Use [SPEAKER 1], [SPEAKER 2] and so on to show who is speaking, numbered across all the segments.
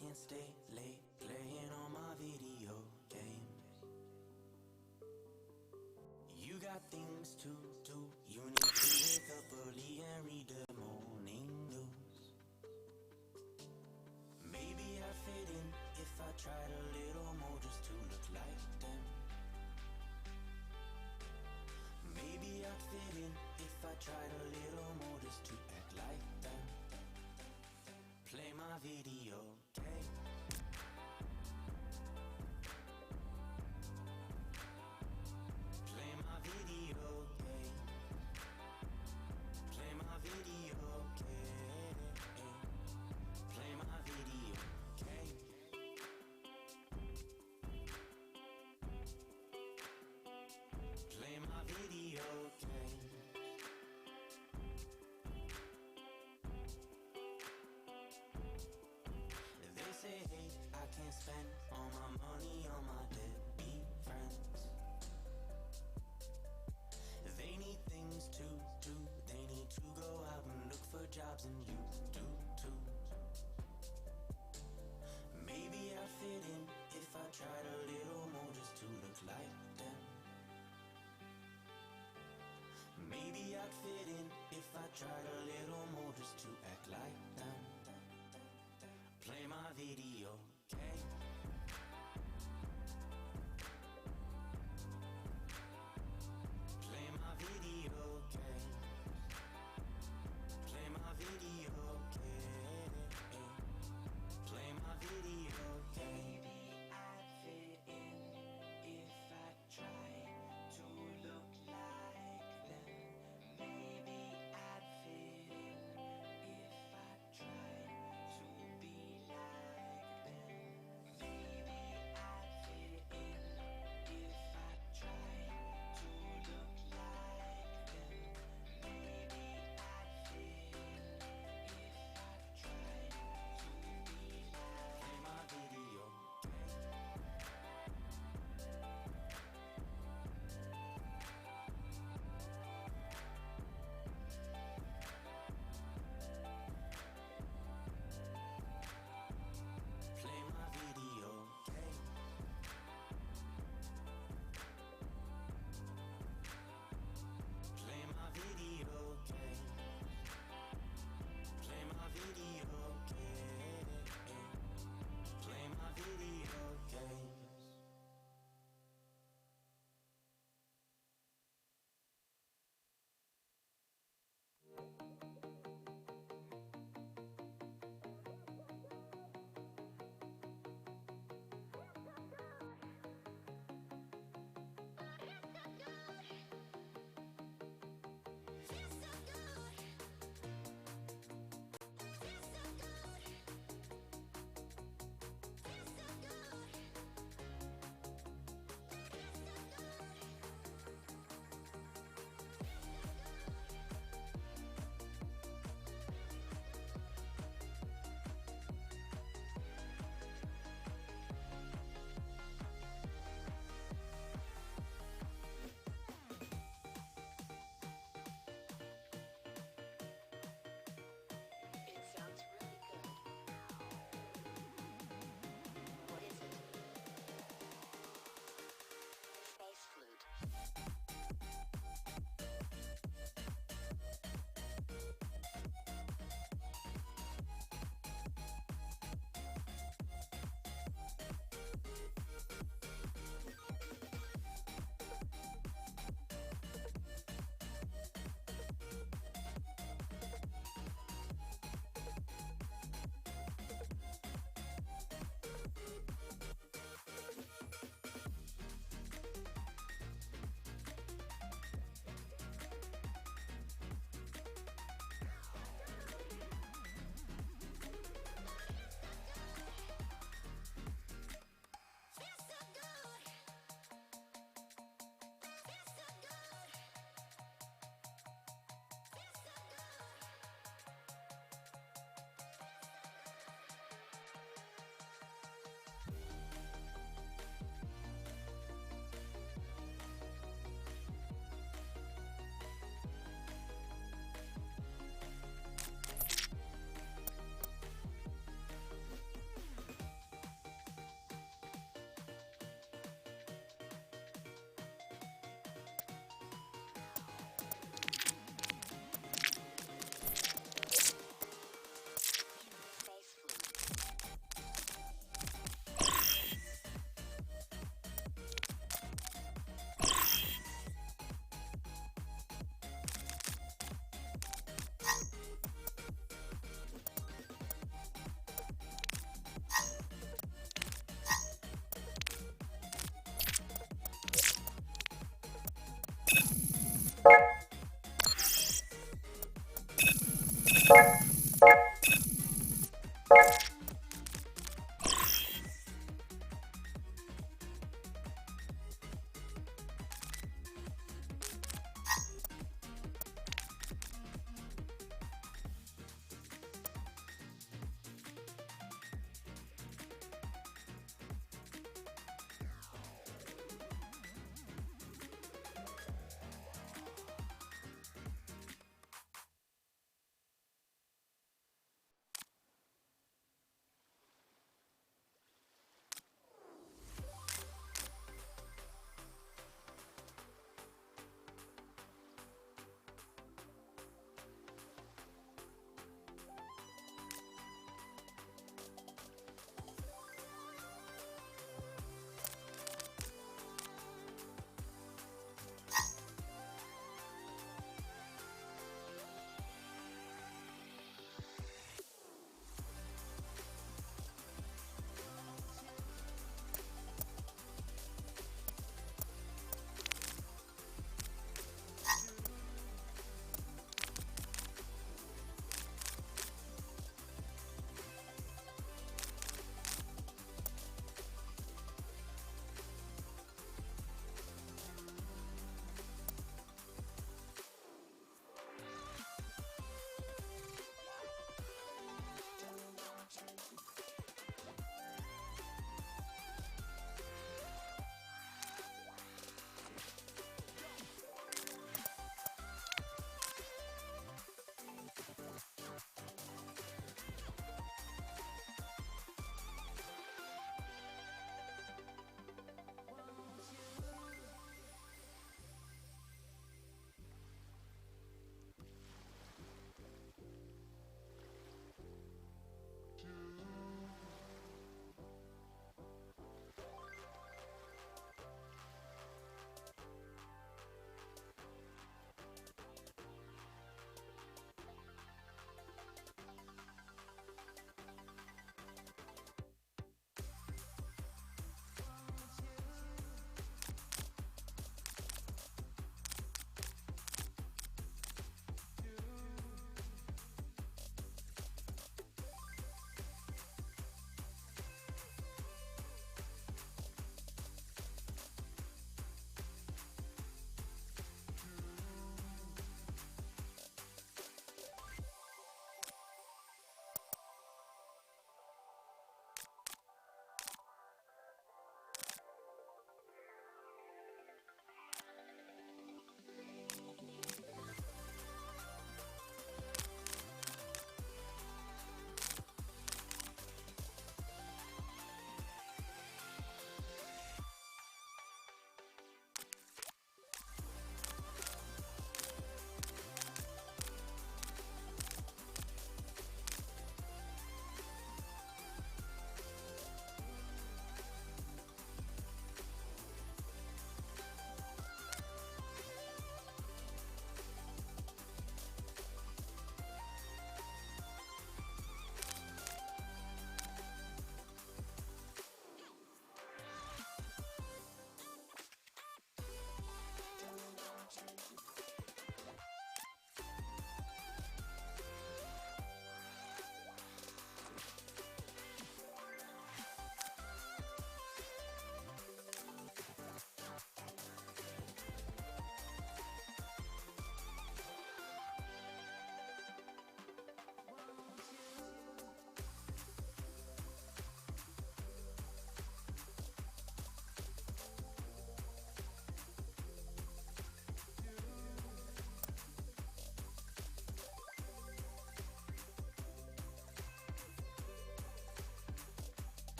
[SPEAKER 1] can't stay late playing on my video game. You got things to do. You need to wake up early and read the morning news. Maybe I'd fit in if I tried a little more just to look like them. Maybe I'd fit in if I tried a little more just to act like them. Play my video game. Play my video game. Play my video game. Play my video game. Play my video game. They say, hey, I can't spend all my money on my deadbeat friends. They need things to do. They need to go out and look for jobs, and you do too. Maybe I'd fit in if I tried a little more just to look like them. Maybe I'd fit in if I tried a little more just to act like them. Play my video game. Play my video game. Play my video game. Play my video game. Maybe I'd fit in if I tried to look like them. Maybe I'd fit in if I tried to be like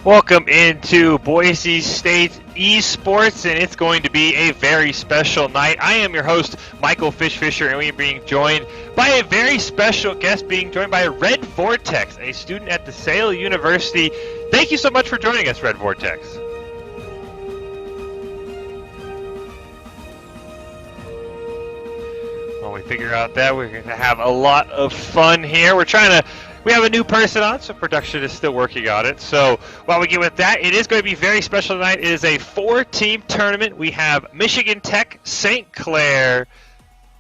[SPEAKER 2] Welcome into Boise State Esports, and it's going to be a very special night. I am your host, Michael Fisher, and we are being joined by a very special guest, being joined by Red Vortex, a student at DeSales University. Thank you so much for joining us, Red Vortex. While we figure out that, we're going to have a lot of fun here. We have a new person on, so production is still working on it. So while we get with that, it is going to be very special tonight. It is a 4-team tournament. We have Michigan Tech, St. Clair,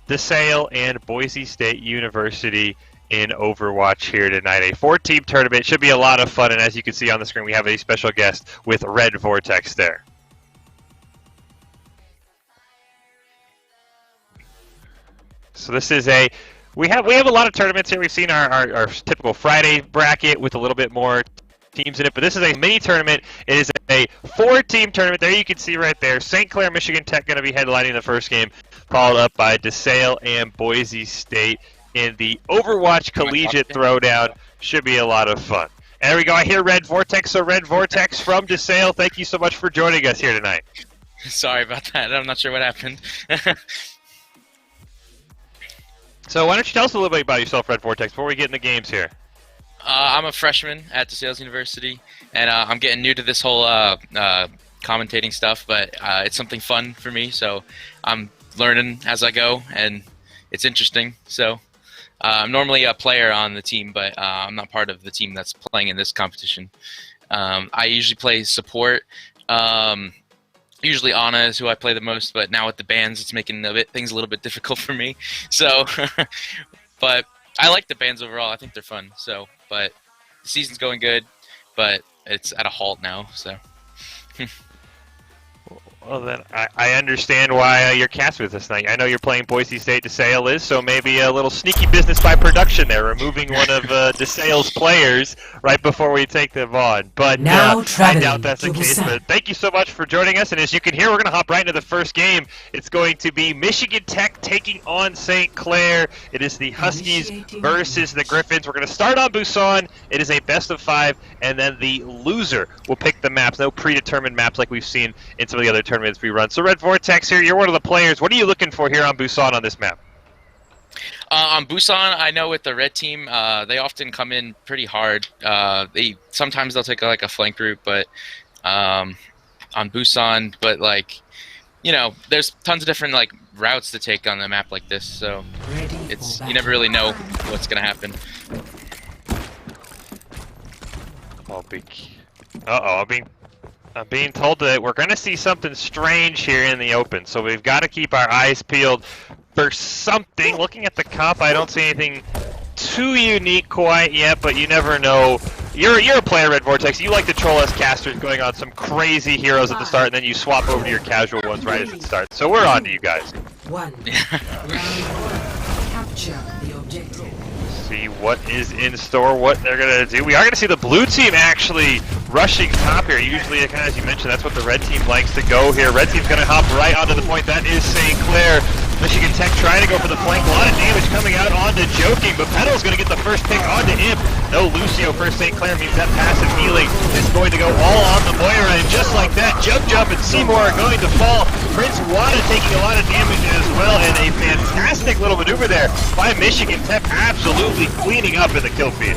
[SPEAKER 2] DeSales, and Boise State University in Overwatch here tonight. A 4-team tournament. Should be a lot of fun, and as you can see on the screen, we have a special guest with Red Vortex there. So this is we have a lot of tournaments here. We've seen our typical Friday bracket with a little bit more teams in it, but this is a mini tournament. It is a 4-team tournament. There you can see right there, St. Clair, Michigan Tech going to be headlining the first game, followed up by DeSales and Boise State in the Overwatch Collegiate Throwdown. Should be a lot of fun. And there we go. I hear Red Vortex. So Red Vortex from DeSales, thank you so much for joining us here tonight.
[SPEAKER 3] Sorry about that. I'm not sure what happened.
[SPEAKER 2] So why don't you tell us a little bit about yourself, Red Vortex, before we get into games here?
[SPEAKER 3] I'm a freshman at DeSales University, and I'm getting new to this whole commentating stuff, but it's something fun for me, so I'm learning as I go, and it's interesting. So I'm normally a player on the team, but I'm not part of the team that's playing in this competition. I usually play support. Usually Ana is who I play the most, but now with the bans, it's making things a little bit difficult for me. So, but I like the bans overall. I think they're fun. So, but the season's going good, but it's at a halt now. So.
[SPEAKER 2] Well, then I understand why you're cast with this night. I know you're playing Boise State DeSales, so maybe a little sneaky business by production there, removing one of DeSales' players right before we take them on. But I doubt that's the case. But thank you so much for joining us. And as you can hear, we're going to hop right into the first game. It's going to be Michigan Tech taking on St. Clair. It is the Huskies versus the Griffins. We're going to start on Busan. It is a best of 5, and then the loser will pick the maps. No predetermined maps like we've seen in some of the other tournaments we run. So Red Vortex here, you're one of the players. What are you looking for here on Busan on this map?
[SPEAKER 3] On Busan, I know with the red team, they often come in pretty hard. Sometimes they'll take like a flank route, but on Busan, but like, you know, there's tons of different like routes to take on a map like this, so you never really know what's gonna happen. I'm being told that we're going to see something strange here in the open, so we've got to keep our eyes peeled for something. Looking at the comp, I don't see anything too unique quite yet, but you never know. You're a player, Red Vortex. You like to troll us casters going on some crazy heroes at the start, and then you swap over to your casual ones right as it starts. So we're on to you guys.
[SPEAKER 4] Capture the objective.
[SPEAKER 2] See what is in store, what they're going to do. We are going to see the blue team actually rushing top here. Usually, kind of as you mentioned, that's what the red team likes to go here. Red team's going to hop right onto the point. That is St. Clair. Michigan Tech trying to go for the flank. A lot of damage coming out onto Joking, but Pedal's going to get the first pick onto Imp. No Lucio for St. Clair means that passive healing is going to go all on the Moira, and just like that, Jump and Seymour are going to fall. Prince Wada taking a lot of damage as well, and a fantastic little maneuver there by Michigan Tech, absolutely cleaning up in the kill feed.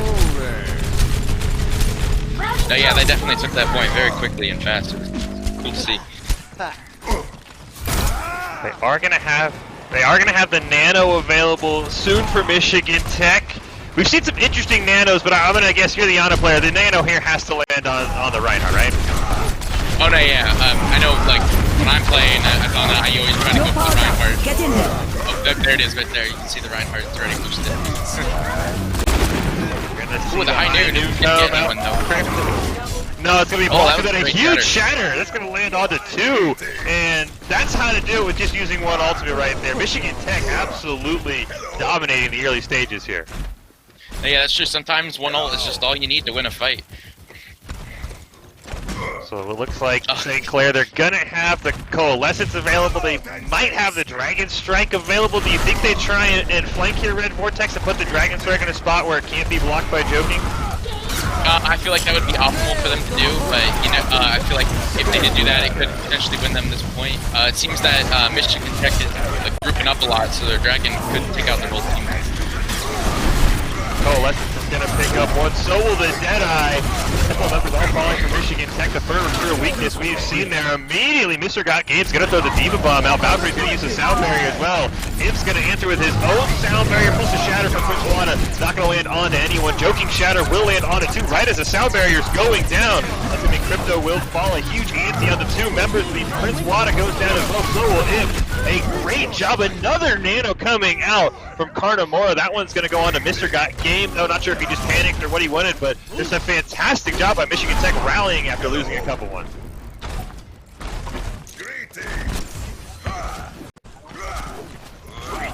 [SPEAKER 3] No, yeah, they definitely took that point very quickly and fast. Cool to see.
[SPEAKER 2] They are going to have the Nano available soon for Michigan Tech. We've seen some interesting Nanos, but I'm going to guess you're the Ana player. The Nano here has to land on the Reinhardt, right?
[SPEAKER 3] Oh no, yeah. I know, like, when I'm playing I always try to go for the Reinhardt.
[SPEAKER 4] Get in there.
[SPEAKER 3] Oh, there it is right there. You can see the Reinhardt. It's already boosted. Ooh, the high noon. Get anyone, though.
[SPEAKER 2] No, it's going to be blocked, and then a huge shatter. That's going to land onto 2, and that's how to do it with just using one ultimate right there. Michigan Tech absolutely dominating the early stages here.
[SPEAKER 3] Yeah, that's true. Sometimes one ult is just all you need to win a fight.
[SPEAKER 2] So it looks like St. Clair, they're going to have the Coalescence available. They might have the Dragon Strike available. Do you think they try and flank here, Red Vortex, and put the Dragon Strike in a spot where it can't be blocked by Joking?
[SPEAKER 5] I feel like that would be optimal for them to do, but you know, I feel like if they did do that, it could potentially win them this point. It seems that Michigan Tech is like, grouping up a lot, so their Dragon could take out their whole team.
[SPEAKER 3] Coalescence is going to pick up one, so will the Deadeye. Several numbers all falling for Michigan Tech. The first pure weakness we've seen there. Immediately, Mr. Got Gabe's going to throw the Diva Bomb out. Valkyrie's going to use the Sound Barrier as well. Imps going to answer with his own Sound Barrier, plus a Shatter from Prince Juana. Not going to land onto anyone. Joking Shatter will land on it too, right as the Sound Barrier's going down. Assuming Crypto will fall. A huge ante on the two members. The Prince Juana goes down as well, so will Imp. A great job. Another Nano coming out from Carnamora. That one's going to go on to Mr. Got Game. No, not sure if he just panicked or what he wanted, but there's a fantastic job by Michigan Tech rallying after losing a couple ones.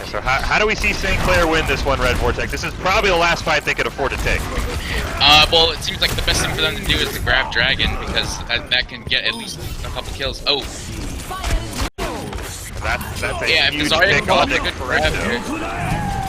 [SPEAKER 3] So how do we see St. Clair win this one, Red Vortex? This is probably the last fight they could afford to take.
[SPEAKER 5] Well, it seems like the best thing for them to do is to grab Dragon, because that can get at least a couple kills. Oh.
[SPEAKER 3] That's a
[SPEAKER 5] yeah,
[SPEAKER 3] huge
[SPEAKER 5] Zarya
[SPEAKER 3] pick on
[SPEAKER 5] a good grab here.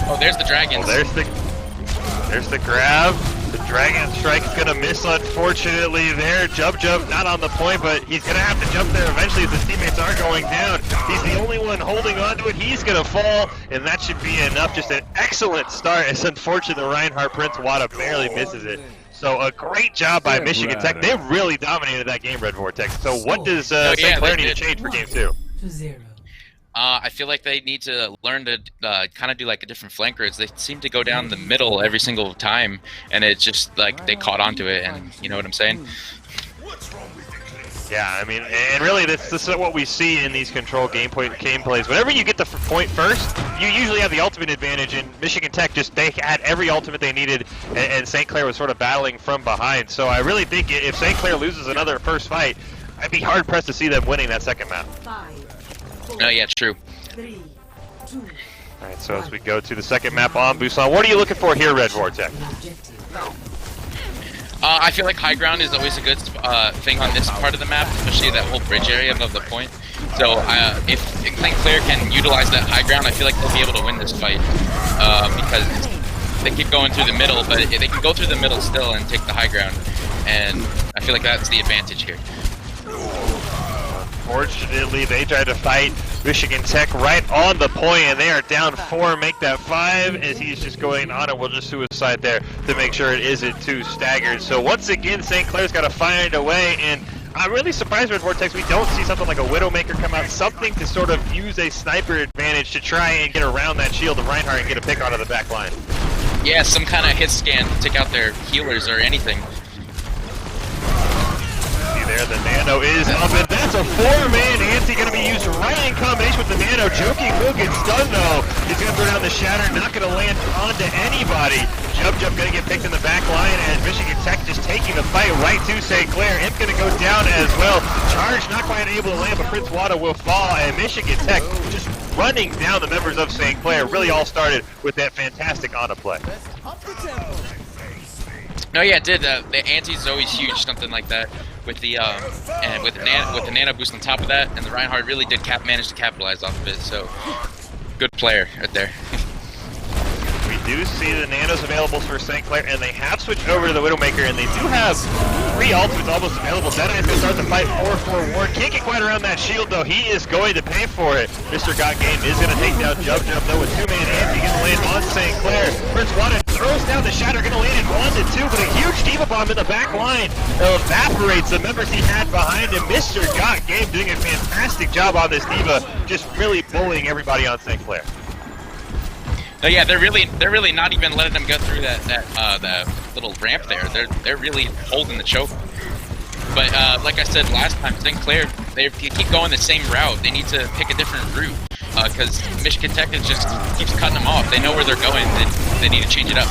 [SPEAKER 5] Oh, there's the Dragon.
[SPEAKER 3] Well, there's the grab. The Dragon Strike is going to miss, unfortunately, there. Jump not on the point, but he's going to have to jump there eventually as his teammates are going down. He's the only one holding on to it. He's going to fall, and that should be enough. Just an excellent start. It's unfortunate the Reinhardt Prince Wada barely misses it. So a great job by Michigan Tech. They've really dominated that game, Red Vortex. So what does St. Clair need to change for game 2?
[SPEAKER 4] 2-0.
[SPEAKER 5] I feel like they need to learn to kind of do like a different flankers. They seem to go down the middle every single time, and it's just like they caught onto it, and you know what I'm saying?
[SPEAKER 3] Yeah, I mean, and really this is what we see in these control game plays. Whenever you get the point first, you usually have the ultimate advantage, and Michigan Tech they had every ultimate they needed, and St. Clair was sort of battling from behind. So I really think if St. Clair loses another first fight, I'd be hard-pressed to see them winning that second map.
[SPEAKER 4] 5, 4,
[SPEAKER 5] Oh, yeah, true.
[SPEAKER 4] 3, 2,
[SPEAKER 3] Alright, so as we go to the second map on Busan, what are you looking for here, Red Vortex?
[SPEAKER 4] objective.
[SPEAKER 5] I feel like high ground is always a good thing on this part of the map, especially that whole bridge area above the point. So if St. Clair can utilize that high ground, I feel like they'll be able to win this fight because they keep going through the middle, but they can go through the middle still and take the high ground, and I feel like that's the advantage here.
[SPEAKER 3] Unfortunately, they tried to fight Michigan Tech right on the point, and they are down 4, make that 5, as he's just going on and will just suicide there to make sure it isn't too staggered. So once again, St. Clair's got to find a way, and I'm really surprised with Vortex we don't see something like a Widowmaker come out, something to sort of use a sniper advantage to try and get around that shield of Reinhardt and get a pick onto the back line.
[SPEAKER 5] Yeah, some kind of hit scan to take out their healers or anything.
[SPEAKER 3] There, the Nano is up, and that's a 4-man ante going to be used right in combination with the Nano. Joking will get stunned though. He's going to throw down the Shatter, not going to land onto anybody. Jump going to get picked in the back line, and Michigan Tech just taking the fight right to St. Clair. Imp going to go down as well. Charge not quite able to land, but Prince Wada will fall, and Michigan Tech just running down the members of St. Clair. Really all started with that fantastic Ana play.
[SPEAKER 5] No, yeah, it did. The ante is always huge, something like that. With the and with the nano boost on top of that, and the Reinhardt really did manage to capitalize off of it. So, good player right there.
[SPEAKER 3] We do see the Nanos available for St. Clair, and they have switched over to the Widowmaker, and they do have 3 ultimates almost available. Deadeye's going to start the fight 4-4 Ward. Can't get quite around that shield, though. He is going to pay for it. Mr. Got Game is going to take down Jump, though, with 2-man ante going to land on St. Clair. Prince Wada throws down the Shatter, going to land in 1-2, but a huge Diva Bomb in the back line evaporates the members he had behind him. Mr. Got Game doing a fantastic job on this Diva, just really bullying everybody on St. Clair.
[SPEAKER 5] No, yeah, they're really not even letting them go through that little ramp there. They're really holding the choke. But like I said last time, St. Clair, they keep going the same route. They need to pick a different route because Michigan Tech just keeps cutting them off. They know where they're going. They need to change it up.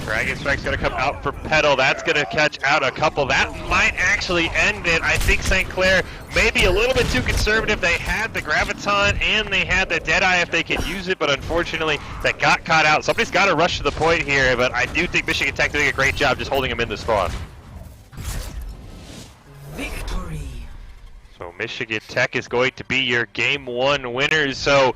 [SPEAKER 3] Dragon Strike's going to come out for Petal. That's going to catch out a couple. That might actually end it. I think St. Clair may be a little bit too conservative. They had the Graviton and they had the Deadeye if they could use it, but unfortunately that got caught out. Somebody's got to rush to the point here, but I do think Michigan Tech doing a great job just holding him in the spawn.
[SPEAKER 4] Victory.
[SPEAKER 3] So Michigan Tech is going to be your game 1 winners. So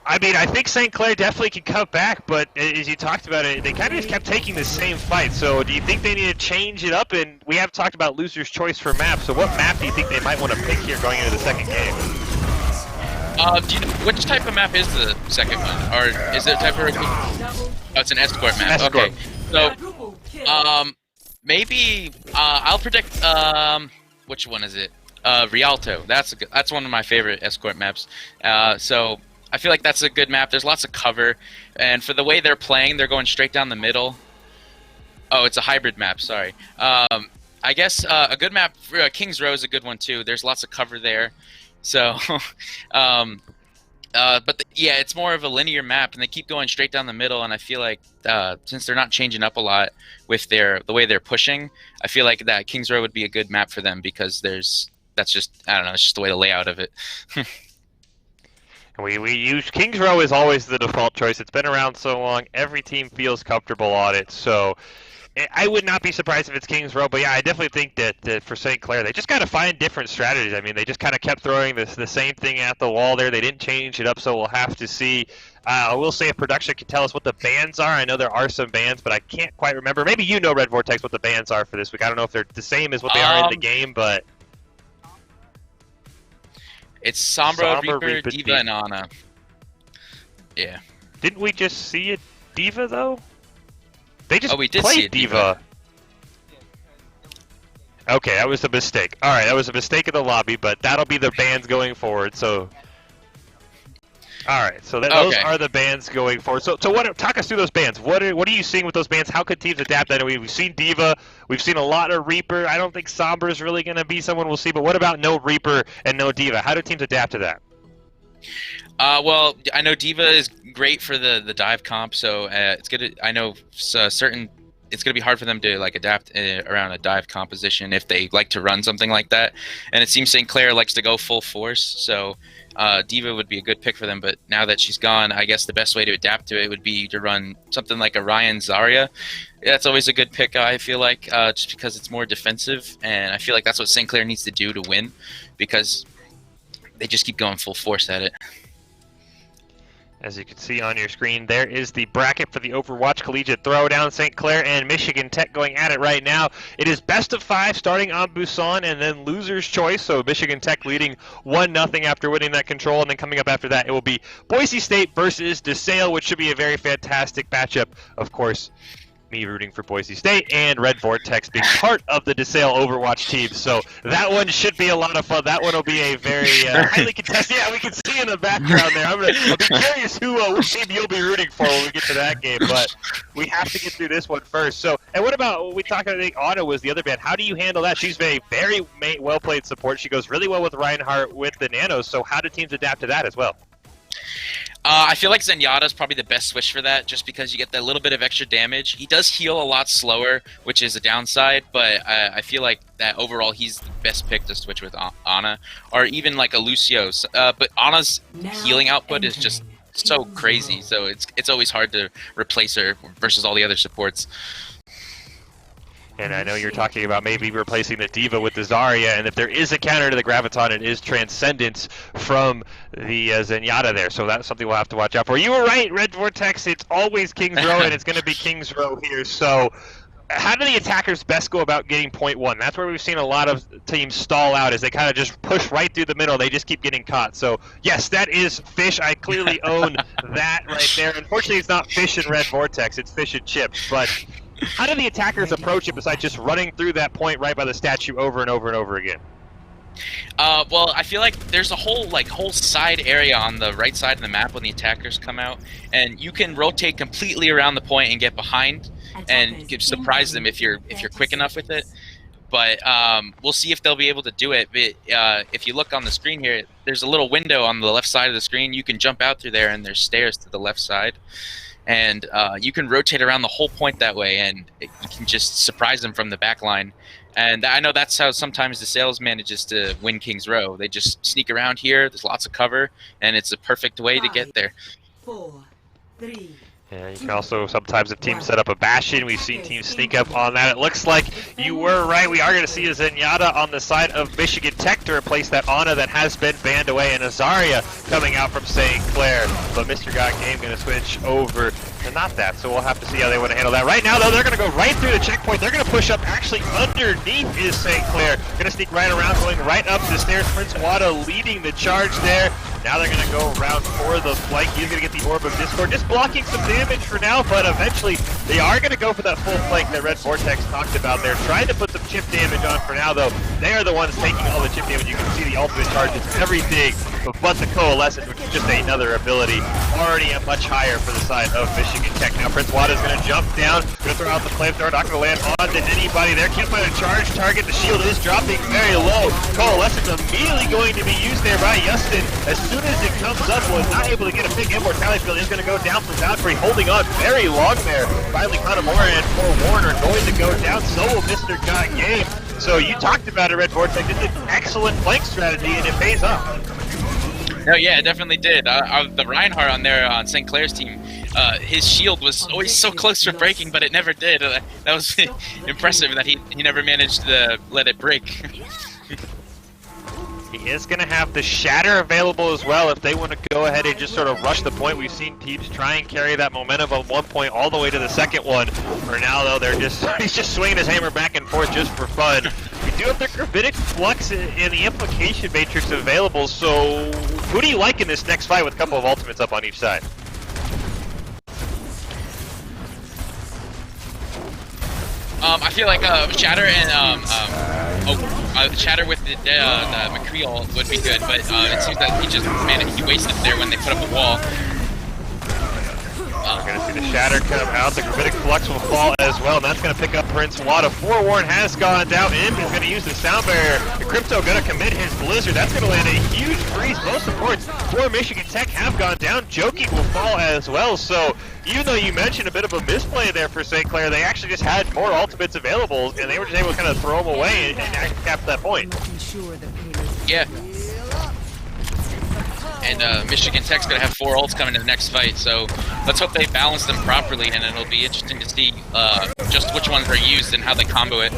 [SPEAKER 3] I mean, I think St. Clair definitely can come back, but as you talked about it, they kind of just kept taking the same fight. So do you think they need to change it up? And we have talked about loser's choice for map. So what map do you think they might want to pick here going into the second game?
[SPEAKER 5] Do you know, which type of map is the second one? Or is it a type of... Oh, it's an escort map.
[SPEAKER 3] Escort.
[SPEAKER 5] Okay. So, maybe, I'll predict, which one is it? Rialto. That's one of my favorite escort maps. So I feel like that's a good map. There's lots of cover, and for the way they're playing, they're going straight down the middle. Oh, it's a hybrid map. Sorry. I guess a good map. Kings Row is a good one too. There's lots of cover there. So, yeah, it's more of a linear map, and they keep going straight down the middle. And I feel like since they're not changing up a lot with the way they're pushing, I feel like that Kings Row would be a good map for them because that's just, I don't know, it's just the way the layout of it.
[SPEAKER 3] We use Kings Row is always the default choice. It's been around so long. Every team feels comfortable on it. So I would not be surprised if it's Kings Row. But yeah, I definitely think that for St. Clair, they just got to find different strategies. I mean, they just kind of kept throwing the same thing at the wall there. They didn't change it up, so we'll have to see. I will say if production can tell us what the bans are. I know there are some bans, but I can't quite remember. Maybe you know, Red Vortex, what the bans are for this week. I don't know if they're the same as what they are in the game, but...
[SPEAKER 5] It's Sombra, Reaper, D.Va, and Ana. Yeah.
[SPEAKER 3] Didn't we just see a D.Va, though? They just
[SPEAKER 5] we did
[SPEAKER 3] played
[SPEAKER 5] see a
[SPEAKER 3] D.Va. Okay, that was a mistake. Alright, that was a mistake in the lobby, but that'll be the bans going forward, so... Alright, so those are the bans going forward. So talk us through those bans. What are you seeing with those bans? How could teams adapt? I know we've seen D.Va, we've seen a lot of Reaper. I don't think Sombra is really going to be someone we'll see, but what about no Reaper and no D.Va? How do teams adapt to that?
[SPEAKER 5] Well, I know D.Va is great for the dive comp, so it's gonna. I know it's gonna be hard for them to like adapt around a dive composition if they like to run something like that. And it seems St. Clair likes to go full force, so D.Va would be a good pick for them. But now that she's gone, I guess the best way to adapt to it would be to run something like a Ryan Zarya. That's always a good pick, I feel like, just because it's more defensive, and I feel like that's what St. Clair needs to do to win, because they just keep going full force at it.
[SPEAKER 3] As you can see on your screen, there is the bracket for the Overwatch Collegiate Throwdown. St. Clair and Michigan Tech going at it right now. It is best of 5 starting on Busan, and then loser's choice. So Michigan Tech leading 1-0 after winning that control, and then coming up after that, it will be Boise State versus DeSales, which should be a very fantastic matchup. Of course, me rooting for Boise State and Red Vortex being part of the DeSales Overwatch team. So that one should be a lot of fun. That one will be a very highly contested. Yeah, we can see in the background there. I'll be curious which team you'll be rooting for when we get to that game. But we have to get through this one first. So, and what about, we talked about, I think Anna was the other band. How do you handle that? She's a very well-played support. She goes really well with Reinhardt with the Nanos. So how do teams adapt to that as well?
[SPEAKER 5] I feel like Zenyatta is probably the best switch for that, just because you get that little bit of extra damage. He does heal a lot slower, which is a downside, but I feel like that overall he's the best pick to switch with Ana, or even like a Lucio. But Ana's healing output is just so crazy, so it's always hard to replace her versus all the other supports.
[SPEAKER 3] And I know you're talking about maybe replacing the D.Va with the Zarya, and if there is a counter to the Graviton, it is Transcendence from the Zenyatta there, so that's something we'll have to watch out for. You were right, Red Vortex, it's always Kings Row, and it's going to be Kings Row here, so how do the attackers best go about getting point 1? That's where we've seen a lot of teams stall out, is they kind of just push right through the middle, they just keep getting caught. So yes, that is Fish, I clearly own that right there. Unfortunately, it's not Fish and Red Vortex, it's Fish and Chips, but how do the attackers approach it besides just running through that point right by the statue over and over and over again?
[SPEAKER 5] Well, I feel like there's a whole side area on the right side of the map when the attackers come out, and you can rotate completely around the point and get behind, and you can surprise them if you're quick enough with it. But we'll see if they'll be able to do it. But if you look on the screen here, there's a little window on the left side of the screen. You can jump out through there, and there's stairs to the left side. And you can rotate around the whole point that way, and you can just surprise them from the back line. And I know that's how sometimes DeSales manages to win Kings Row. They just sneak around here, there's lots of cover, and it's a perfect way to get there.
[SPEAKER 4] 4, 3,
[SPEAKER 3] Yeah, you can also sometimes if teams set up a Bastion, we've seen teams sneak up on that. It looks like you were right. We are going to see a Zenyatta on the side of Michigan Tech to replace that Ana that has been banned away, and Azaria coming out from St. Clair. But Mr. God Game going to switch over to not that, so we'll have to see how they want to handle that. Right now, though, they're going to go right through the checkpoint. They're going to push up actually underneath is St. Clair. Going to sneak right around, going right up the stairs. Prince Wada leading the charge there. Now they're going to go around for the flank. He's going to get the Orb of Discord, just blocking some damage for now, but eventually they are going to go for that full flank that Red Vortex talked about. They're trying to put some chip damage on for now, though. They are the ones taking all the chip damage. You can see the ultimate charges, everything but the Coalescence, which is just another ability, already much higher for the side of Michigan Tech. Now Prince Wada is going to jump down, going to throw out the flamethrower, not going to land onto anybody there. Can't find a charge target. The shield is dropping very low. Coalescence immediately going to be used there by Justin. As soon as it comes up, was not able to get a big immortality field. Is going to go down from Valkyrie, holding on very long there. Finally, Kanamura and Forewarn are going to go down. So will Mr. God Game. So you talked about it, Red Vortex. It's an excellent flank strategy, and it pays off.
[SPEAKER 5] No, yeah, it definitely did. The Reinhardt on there on St. Clair's team, his shield was always so close to breaking, but it never did. That was impressive that he never managed to let it break.
[SPEAKER 3] He is going to have the Shatter available as well if they want to go ahead and just sort of rush the point. We've seen teams try and carry that momentum on one point all the way to the second one. For now, though, he's just swinging his hammer back and forth just for fun. We do have the Gravitic Flux and the Implication Matrix available, so who do you like in this next fight with a couple of ultimates up on each side?
[SPEAKER 5] I feel like Shatter and Shatter with the McCree would be good, but it seems that he wasted it there when they put up a wall.
[SPEAKER 3] We're going to see the Shatter come out. The Gravitic Flux will fall as well, and that's going to pick up Prince Wada. Forewarn has gone down. Imp is going to use the Sound Barrier. The Crypto going to commit his Blizzard. That's going to land a huge freeze. Most supports for Michigan Tech have gone down. Joking will fall as well. So even though you mentioned a bit of a misplay there for St. Clair, they actually just had more ultimates available, and they were just able to kind of throw them away and actually cap that point.
[SPEAKER 5] Yeah. And Michigan Tech's going to have 4 ults coming to the next fight, so let's hope they balance them properly, and it'll be interesting to see just which ones are used and how they combo it.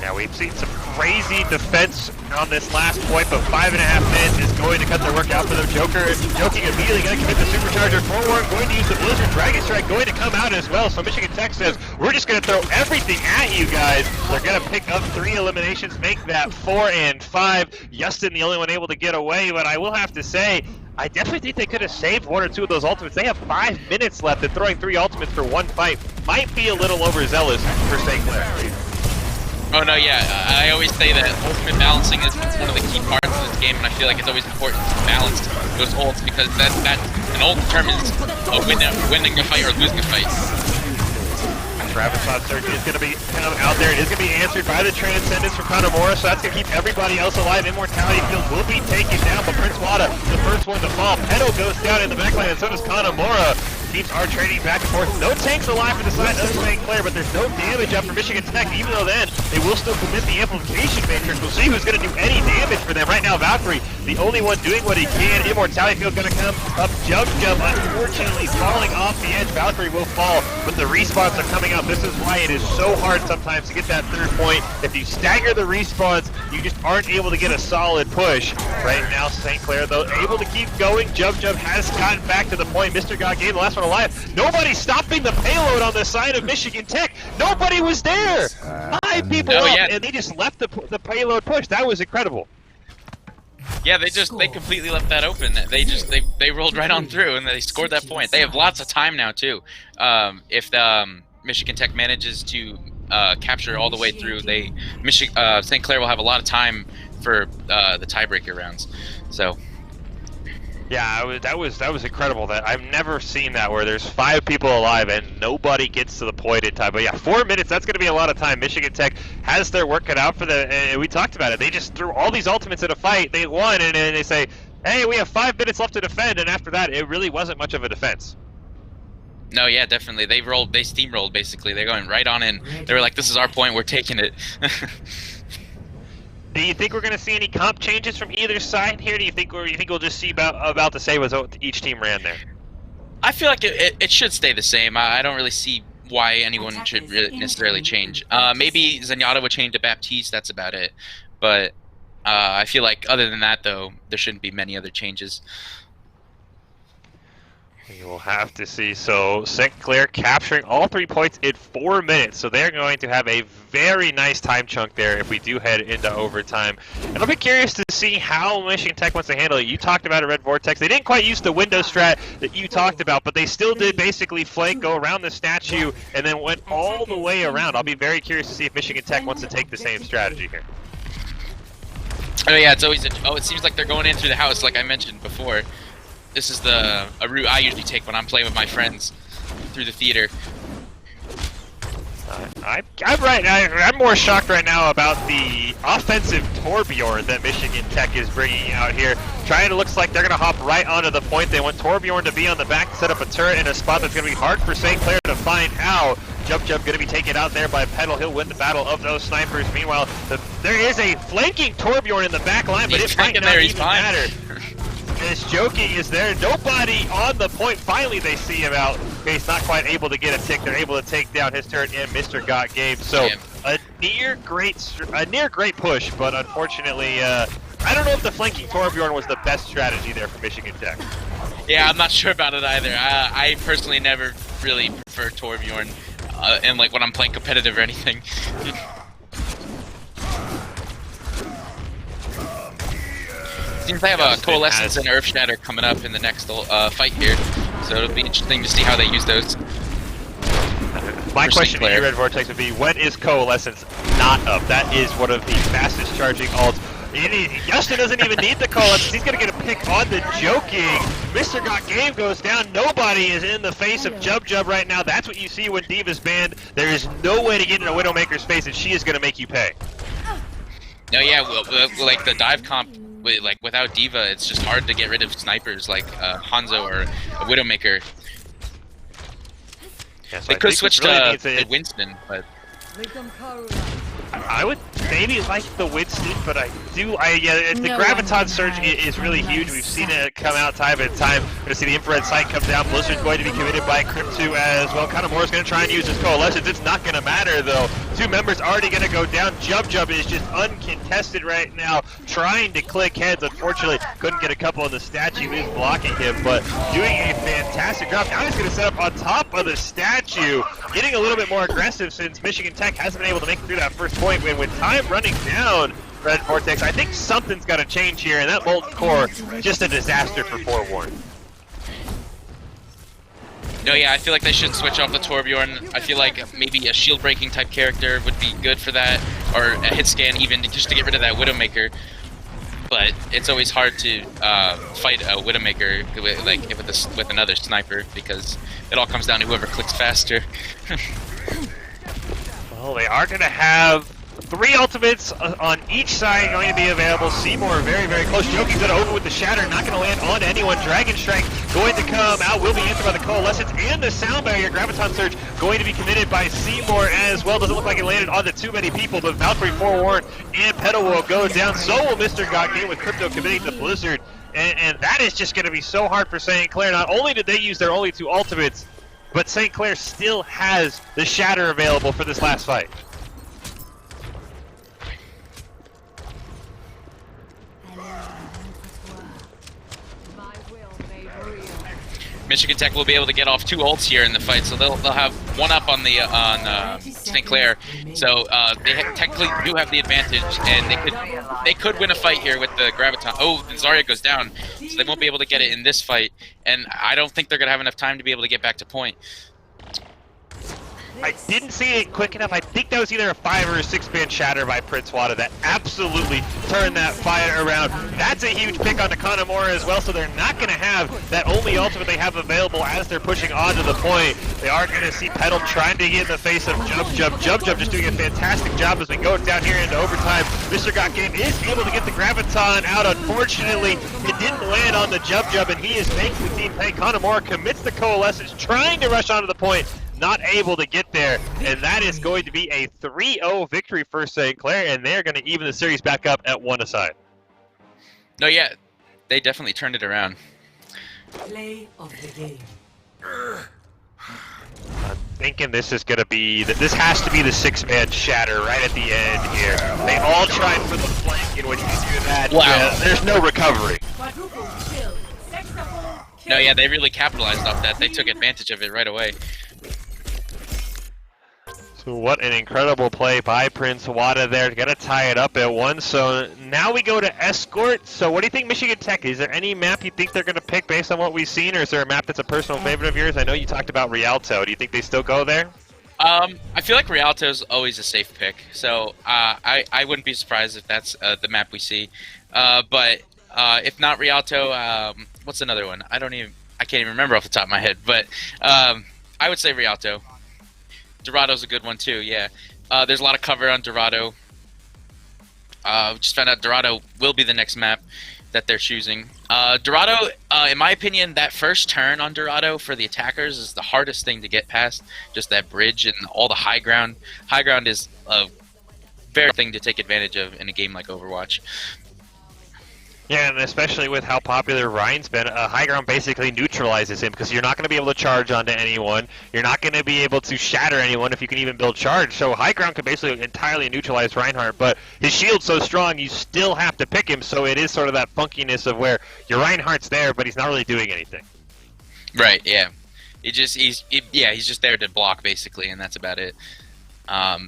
[SPEAKER 3] Now we've seen some crazy defense on this last point, but 5.5 minutes is going to cut their work out for them. Joking immediately going to commit the supercharger. Forewarn going to use the Blizzard. Dragon Strike going to come out as well. So Michigan Tech says, we're just going to throw everything at you guys. They're going to pick up 3 eliminations, make that 4 and 5. Justin the only one able to get away, but I will have to say, I definitely think they could have saved 1 or 2 of those ultimates. They have 5 minutes left, and throwing 3 ultimates for 1 fight might be a little overzealous for St. Clair.
[SPEAKER 5] Oh no, yeah, I always say that ultimate balancing is one of the key parts of this game, and I feel like it's always important to balance those ults, because that an ult determines winning a fight or losing a fight.
[SPEAKER 3] Travis Surge is going to be kind of out there. It is going to be answered by the Transcendence from Kanamura, so that's going to keep everybody else alive. Immortality Field will be taken down, but Prince Wada, the first one to fall. Pedo goes down in the backline, and so does Kanamura. Teams are trading back and forth. No tanks alive for the side of St. Clair, but there's no damage up for Michigan Tech, even though then they will still commit the Amplification Matrix. We'll see who's going to do any damage for them. Right now, Valkyrie, the only one doing what he can. Immortality Field going to come up. Jump, unfortunately falling off the edge. Valkyrie will fall, but the respawns are coming up. This is why it is so hard sometimes to get that 3rd point. If you stagger the respawns, you just aren't able to get a solid push. Right now, St. Clair, though, able to keep going. Jump has gotten back to the point. Mr. God Game, the last one alive. Nobody's stopping the payload on the side of Michigan Tech. Nobody was there. 5 people up, and they just left the payload push. That was incredible.
[SPEAKER 5] Yeah, they completely left that open. They rolled right on through, and they scored that point. They have lots of time now too. If Michigan Tech manages to capture all the way through, St. Clair will have a lot of time for the tiebreaker rounds. So.
[SPEAKER 3] Yeah, that was incredible. That I've never seen that where there's 5 people alive and nobody gets to the point in time. But yeah, 4 minutes, that's going to be a lot of time. Michigan Tech has their work cut out for them, and we talked about it. They just threw all these ultimates in a fight. They won, and they say, hey, we have 5 minutes left to defend, and after that, it really wasn't much of a defense.
[SPEAKER 5] No, yeah, definitely. They steamrolled, basically. They're going right on in. They were like, this is our point, we're taking it.
[SPEAKER 3] Do you think we're going to see any comp changes from either side here? Do you think we'll just see about the same as what each team ran there?
[SPEAKER 5] I feel like it should stay the same. I don't really see why anyone should really necessarily change. Maybe Zenyatta would change to Baptiste. That's about it. But I feel like other than that, though, there shouldn't be many other changes.
[SPEAKER 3] We will have to see. So St. Clair capturing all 3 points in 4 minutes. So they're going to have a very nice time chunk there if we do head into overtime. And I'll be curious to see how Michigan Tech wants to handle it. You talked about it, Red Vortex. They didn't quite use the window strat that you talked about, but they still did basically flank, go around the statue, and then went all the way around. I'll be very curious to see if Michigan Tech wants to take the same strategy here.
[SPEAKER 5] Oh yeah, it's always it seems like they're going in through the house, like I mentioned before. This is a route I usually take when I'm playing with my friends through the theater.
[SPEAKER 3] I'm right. I'm more shocked right now about the offensive Torbjorn that Michigan Tech is bringing out here. Trying to looks like they're going to hop right onto the point. They want Torbjorn to be on the back, set up a turret in a spot that's going to be hard for St. Clair to find out. Jump going to be taken out there by Petal. He'll win the battle of those snipers. Meanwhile, there is a flanking Torbjorn in the back line, but it might not even matter. As Joking is there, nobody on the point. Finally, they see him out. He's not quite able to get a tick. They're able to take down his turret and Mr. Got Game. So a near great push, but unfortunately, I don't know if the flanking Torbjorn was the best strategy there for Michigan Tech.
[SPEAKER 5] Yeah, I'm not sure about it either. I personally never really prefer Torbjorn, and like when I'm playing competitive or anything. Seems they have a Coalescence and Earth Shatter coming up in the next fight here, so it'll be interesting to see how they use those.
[SPEAKER 3] My question to you, Red Vortex, would be, when is Coalescence not up? That is one of the fastest charging ults. Justin doesn't even need the Coalescence. He's going to get a pick on the Joking. Mr. Got Game goes down. Nobody is in the face of Jub right now. That's what you see when Diva's banned. There is no way to get in a Widowmaker's face, and she is going to make you pay.
[SPEAKER 5] No, yeah, well, like the dive comp, like without Diva, it's just hard to get rid of snipers like Hanzo or a Widowmaker.
[SPEAKER 3] Yeah, so
[SPEAKER 5] they could switch to Winston, but
[SPEAKER 3] I would maybe like the Winston, but the Graviton Surge is really huge. We've seen it come out time and time. We're going to see the infrared sight come down. Blizzard's going to be committed by Crypto as well. Kanamori's going to try and use his Coalescence. It's not going to matter, though. 2 members already going to go down. Jub is just uncontested right now, trying to click heads. Unfortunately, couldn't get a couple of the statue. Is blocking him, but doing a fantastic job. Now he's going to set up on top of the statue, getting a little bit more aggressive since Michigan Tech hasn't been able to make it through that first point. With time running down, Red Vortex, I think something's got to change here, and that Molten Core, just a disaster for Forewarn.
[SPEAKER 5] No, yeah, I feel like they should switch off the Torbjorn. I feel like maybe a shield breaking type character would be good for that, or a hit scan even, just to get rid of that Widowmaker. But it's always hard to fight a Widowmaker with another sniper, because it all comes down to whoever clicks faster.
[SPEAKER 3] Well, they are going to have 3 ultimates on each side going to be available. Seymour very, very close. Joking's going to open with the Shatter, not going to land on anyone. Dragon Strike going to come out, will be answered by the Coalescence and the Sound Barrier. Graviton Surge going to be committed by Seymour as well. Doesn't look like it landed onto too many people, but Valkyrie, Forewarn, and Petal will go down. So will Mr. Got Game with Crypto committing to Blizzard. And that is just going to be so hard for St. Clair. Not only did they use their only 2 ultimates, but St. Clair still has the Shatter available for this last fight.
[SPEAKER 5] Michigan Tech will be able to get off 2 ults here in the fight, so they'll have 1 up on St. Clair. So they technically do have the advantage, and they could win a fight here with the Graviton. Oh, Zarya goes down, so they won't be able to get it in this fight, and I don't think they're gonna have enough time to be able to get back to point.
[SPEAKER 3] I didn't see it quick enough. I think that was either a 5 or a 6-man Shatter by Prince Wada that absolutely turned that fight around. That's a huge pick on Kanamora as well, so they're not going to have that only ultimate they have available as they're pushing onto the point. They are going to see Petal trying to get in the face of Jub just doing a fantastic job as we go down here into overtime. Mr. Got Game is able to get the Graviton out. Unfortunately, it didn't land on the Jub, and he is making the team pay. Kanamora commits the Coalescence, trying to rush onto the point. Not able to get there, and that is going to be a 3-0 victory for St. Clair, and they're going to even the series back up at 1 aside.
[SPEAKER 5] No, yeah, they definitely turned it around.
[SPEAKER 4] Play of the game.
[SPEAKER 3] I'm thinking this is gonna be this has to be the 6-man shatter right at the end here. They all try for the flank, and when you do that,
[SPEAKER 5] Wow.
[SPEAKER 3] there's no recovery.
[SPEAKER 4] Quadruple kill. Sextuple kill.
[SPEAKER 5] No, yeah, they really capitalized off that. They took advantage of it right away.
[SPEAKER 3] So what an incredible play by Prince Wada there. Gonna tie it up at 1. So now we go to Escort. So what do you think Michigan Tech? Is there any map you think they're gonna pick based on what we've seen, or is there a map that's a personal favorite of yours? I know you talked about Rialto. Do you think they still go there?
[SPEAKER 5] I feel like Rialto's always a safe pick, so I wouldn't be surprised if that's the map we see. But if not Rialto, what's another one? I can't even remember off the top of my head. But I would say Rialto. Dorado's a good one too. Yeah, there's a lot of cover on Dorado. Just found out Dorado will be the next map that they're choosing. Dorado, in my opinion, that first turn on Dorado for the attackers is the hardest thing to get past. Just that bridge and all the high ground. High ground is a very thing to take advantage of in a game like Overwatch.
[SPEAKER 3] Yeah, and especially with how popular Ryan's been, high ground basically neutralizes him because you're not going to be able to charge onto anyone. You're not going to be able to shatter anyone if you can even build charge. So high ground can basically entirely neutralize Reinhardt, but his shield's so strong you still have to pick him. So it is sort of that funkiness of where your Reinhardt's there, but he's not really doing anything.
[SPEAKER 5] Right. Yeah. He's just there to block basically, and that's about it.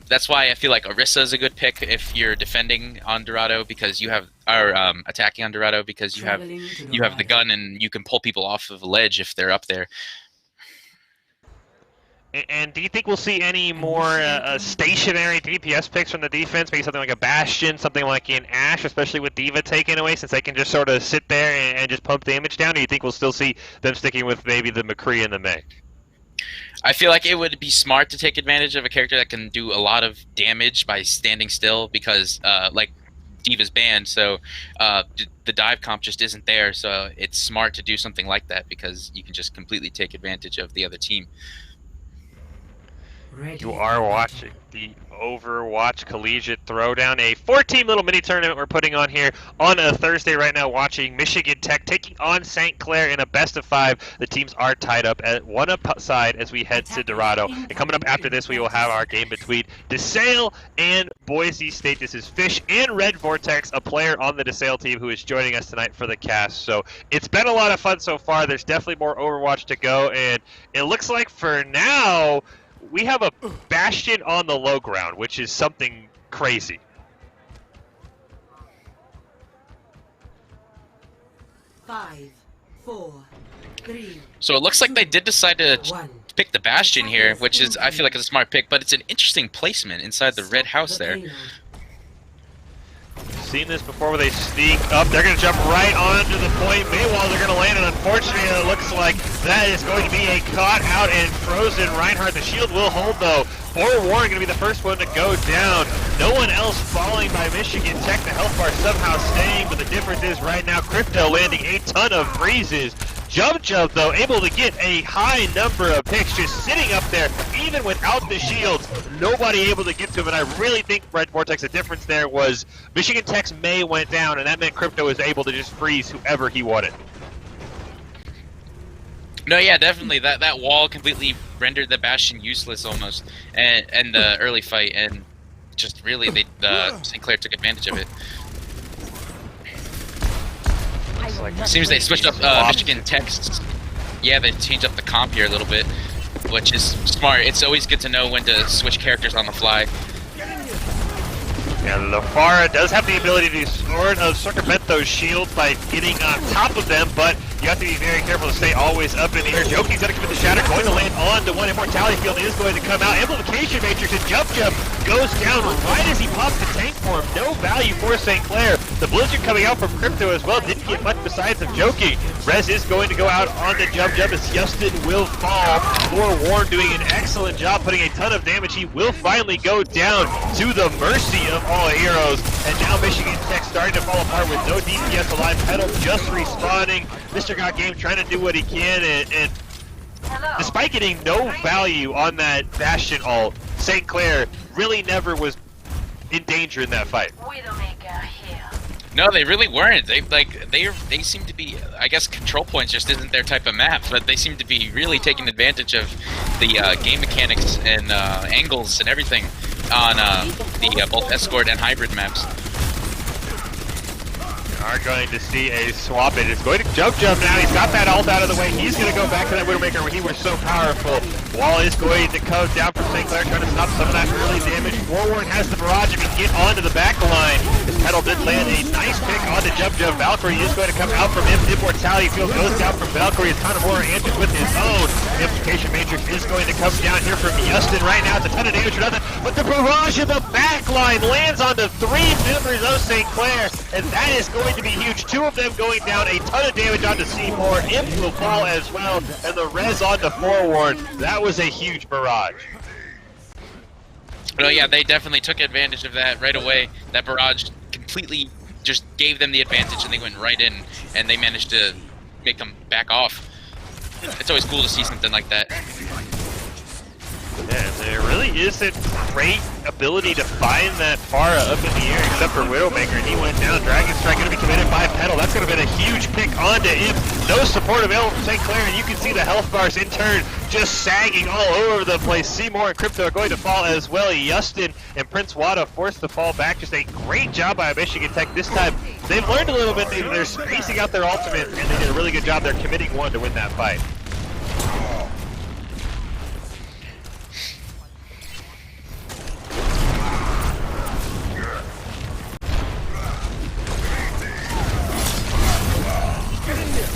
[SPEAKER 5] That's why I feel like Orisa is a good pick if you're defending on Dorado because you have, or attacking on Dorado because you have the gun and you can pull people off of a ledge if they're up there.
[SPEAKER 3] And do you think we'll see any more stationary DPS picks from the defense? Maybe something like a Bastion, something like an Ashe, especially with D.Va taken away, since they can just sort of sit there and just pump damage down? Or do you think we'll still see them sticking with maybe the McCree and the Mei?
[SPEAKER 5] I feel like it would be smart to take advantage of a character that can do a lot of damage by standing still because, like, D.Va's banned, so the dive comp just isn't there, so it's smart to do something like that because you can just completely take advantage of the other team.
[SPEAKER 3] You are watching the Overwatch Collegiate Throwdown, a 4-team little mini tournament we're putting on here on a Thursday right now, watching Michigan Tech taking on St. Clair in a best-of-5. The teams are tied up at one side as we head to Dorado. And coming up after this, we will have our game between DeSales and Boise State. This is Fish and Red Vortex, a player on the DeSales team who is joining us tonight for the cast. So it's been a lot of fun so far. There's definitely more Overwatch to go, and it looks like for now we have a Bastion on the low ground, which is something crazy.
[SPEAKER 4] Five, four, three.
[SPEAKER 5] So it looks like they did decide to pick the Bastion here, which is, I feel like, is a smart pick, but it's an interesting placement inside the red house there.
[SPEAKER 3] Seen this before where they sneak up. They're going to jump right onto the point. Meanwhile, they're going to land, and unfortunately, it looks like that is going to be a caught out and frozen Reinhardt. The shield will hold, though. Forewarned going to be the first one to go down. No one else falling by Michigan Tech. The health bar somehow staying, but the difference is right now, Crypto landing a ton of freezes. Jump, though, able to get a high number of picks, just sitting up there, even without the shields. Nobody able to get to him, and I really think, Red Vortex, the difference there was Michigan Tech's Mei went down, and that meant Crypto was able to just freeze whoever he wanted.
[SPEAKER 5] No, yeah, definitely. That wall completely rendered the Bastion useless almost, and the early fight, and just really, St. Clair took advantage of it. Seems they switched up Michigan Tech's. Yeah, they changed up the comp here a little bit, which is smart. It's always good to know when to switch characters on the fly.
[SPEAKER 3] Yeah, LaFara does have the ability to sort of circumvent those shields by getting on top of them, but you have to be very careful to stay always up in the air. Joki's going to commit the shatter, going to land on the one. Immortality field is going to come out. Amplification Matrix and Jump goes down right as he pops the tank for him. No value for St. Clair. The Blizzard coming out from Crypto as well didn't get much besides of Joki. Rez is going to go out on the Jump as Justin will fall. Forewarned doing an excellent job putting a ton of damage. He will finally go down to the mercy of all heroes. And now Michigan Tech starting to fall apart with no DPS alive. Pedal just respawning. Mr. Got Game trying to do what he can, and despite getting no value on that Bastion ult, St. Clair really never was in danger in that fight.
[SPEAKER 5] No, they really weren't. They seem to be. I guess control points just isn't their type of map, but they seem to be really taking advantage of the game mechanics and angles and everything on the both escort and hybrid maps.
[SPEAKER 3] Are going to see a swap it. It's going to jump now. He's got that ult out of the way. He's going to go back to that Widowmaker where he was so powerful. Wall is going to come down from St. Clair, trying to stop some of that early damage. Warwarn has the barrage if he can get onto the back line. His pedal did land a nice pick on the jump. Valkyrie is going to come out from him. Immortality field goes down from Valkyrie. It's Connemora answers with his own. The Implication Matrix is going to come down here from Justin right now. It's a ton of damage for nothing. But the barrage in the back line lands onto 3 members of St. Clair, and that is going to be huge. 2 of them going down, a ton of damage onto Seymour. Imp will fall as well, and the res onto Forewarn. That was a huge barrage.
[SPEAKER 5] Well, yeah, they definitely took advantage of that right away. That barrage completely just gave them the advantage, and they went right in, and they managed to make them back off. It's always cool to see something like that.
[SPEAKER 3] Yeah, there really isn't great ability to find that Pharah up in the air except for Widowmaker, and he went down. Dragon Strike going to be committed by Petal. That's going to be a huge pick onto Imp. No support available from St. Clair, and you can see the health bars in turn just sagging all over the place. Seymour and Crypto are going to fall as well. Justin and Prince Wada forced to fall back. Just a great job by Michigan Tech this time. They've learned a little bit. They're spacing out their ultimate, and they did a really good job. They're committing one to win that fight.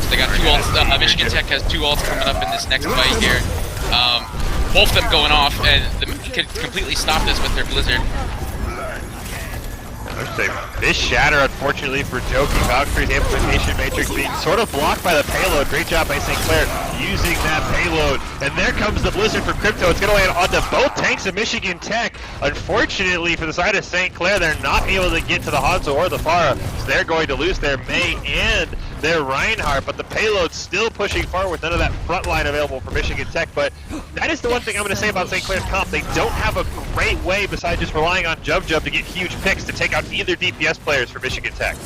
[SPEAKER 5] They got 2 ults. Michigan Tech has 2 ults coming up in this next fight here. Both of them going off, and could completely stop this with their Blizzard.
[SPEAKER 3] This shatter, unfortunately for Joking, Valkyrie's Amplification Matrix being sort of blocked by the payload. Great job by St. Clair using that payload. And there comes the Blizzard for Crypto. It's going to land onto both tanks of Michigan Tech. Unfortunately for the side of St. Clair, they're not able to get to the Hanzo or the Pharah, so they're going to lose their May and their Reinhardt, but the payload's still pushing forward with none of that front line available for Michigan Tech. But that is the one thing I'm going to say about St. Clair's comp. They don't have a great way, besides just relying on Jub, to get huge picks to take out either DPS players for Michigan Tech.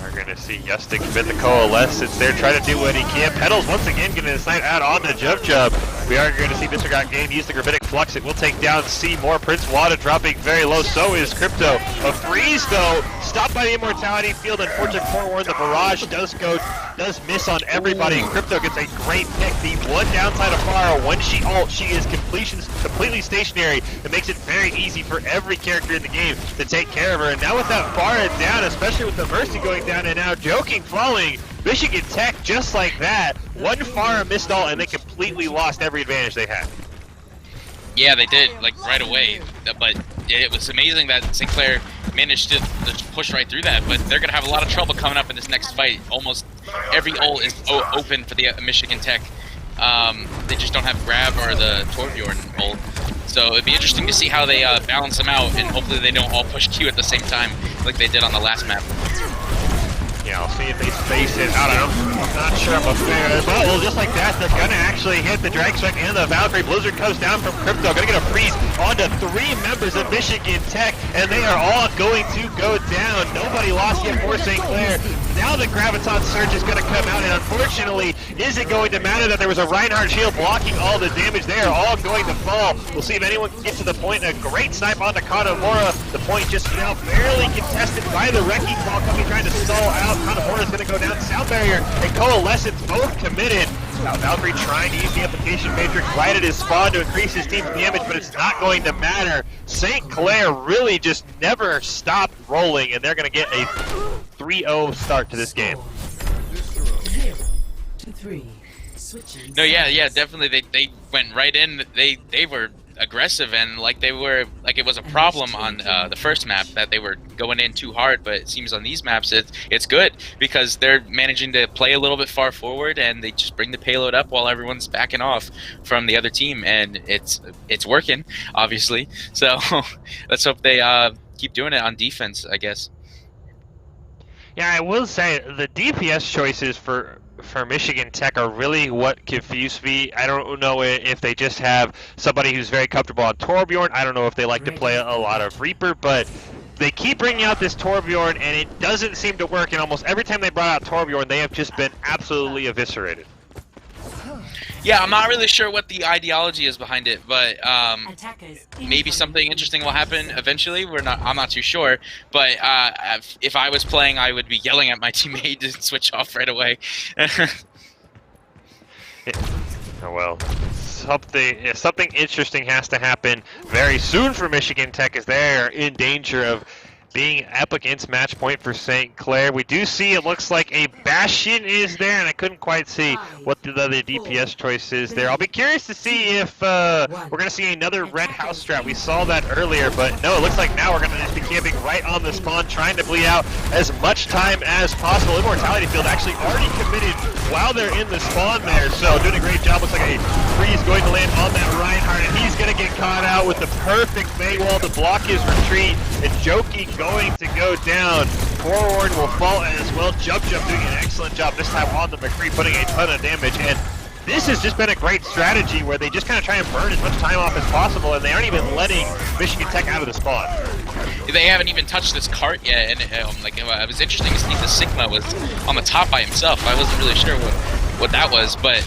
[SPEAKER 3] We're going to see Justin commit the Coalescence there, try to do what he can. Petals once again getting his snipe out on the Jub. We are going to see Disregard game use the Gravitic Flux. It will take down Seymour. Prince Wada dropping very low, so is Crypto. A freeze though, stopped by the Immortality field. Unfortunate Forewarn, the barrage does miss on everybody. Crypto gets a great pick. The one downside of Pharah, when she ults, she is completely stationary. It makes it very easy for every character in the game to take care of her. And now with that Pharah down, especially with the Mercy going down, and now Joking falling, Michigan Tech just like that. One Pharah missed ult, and they completely lost every advantage they had.
[SPEAKER 5] Yeah, they did, like, right away. But it was amazing that St. Clair managed to push right through that. But they're going to have a lot of trouble coming up in this next fight. Almost every ult is open for the Michigan Tech. They just don't have Grab or the Torbjorn ult. So it'd be interesting to see how they balance them out, and hopefully they don't all push Q at the same time like they did on the last map.
[SPEAKER 3] Yeah, I'll see if they space it out. I'm not sure I'm a fan. But well, just like that, they're gonna actually hit the Drag Strike and the Valkyrie. Blizzard comes down from Crypto, gonna get a freeze onto 3 members of Michigan Tech, and they are all going to go down. Nobody lost yet for St. Clair. Now the Graviton Surge is gonna come out, and unfortunately, is it going to matter that there was a Reinhardt shield blocking all the damage? They are all going to fall. We'll see if anyone can get to the point. A great snipe onto Connemora. The point just now barely contested by the Wrecking Ball coming trying to stall out. Connemora is going to go down. Sound Barrier and Coalescence both committed. Now Valkyrie trying to use the Implication Matrix right at his spawn to increase his team's damage, but it's not going to matter. St. Clair really just never stopped rolling, and they're going to get a 3-0 start to this game.
[SPEAKER 4] 0 to 3. Switching.
[SPEAKER 5] No, yeah, definitely. They went right in. They were aggressive, and like it was a problem on the first map that they were going in too hard. But it seems on these maps it's good because they're managing to play a little bit far forward, and they just bring the payload up while everyone's backing off from the other team, and it's working, obviously. So let's hope they keep doing it on defense, I guess.
[SPEAKER 3] Yeah, I will say the DPS choices for for Michigan Tech are really what confused me. I don't know if they just have somebody who's very comfortable on Torbjorn. I don't know if they like to play a lot of Reaper, but they keep bringing out this Torbjorn, and it doesn't seem to work. And almost every time they brought out Torbjorn, they have just been absolutely eviscerated.
[SPEAKER 5] Yeah, I'm not really sure what the ideology is behind it, but maybe something interesting will happen eventually. I'm not too sure, but if I was playing, I would be yelling at my teammate to switch off right away.
[SPEAKER 3] Oh well, something interesting has to happen very soon for Michigan Tech, as they're in danger of being up against match point for St. Clair. We do see it looks like a Bastion is there, and I couldn't quite see what the other DPS choice is there. I'll be curious to see if we're going to see another red house strat. We saw that earlier, but no, it looks like now we're going to just be camping right on the spawn, trying to bleed out as much time as possible. Immortality Field actually already committed while they're in the spawn there, so doing a great job. Looks like a freeze going to land on that Reinhardt, and he's going to get caught out with the perfect May wall to block his retreat, and Jokey going to go down. Forward will fall as well. Jump doing an excellent job this time on the McCree, putting a ton of damage, and this has just been a great strategy where they just kind of try and burn as much time off as possible, and they aren't even letting Michigan Tech out of the spawn.
[SPEAKER 5] They haven't even touched this cart yet, and it was interesting to see the Sigma was on the top by himself. I wasn't really sure what that was, but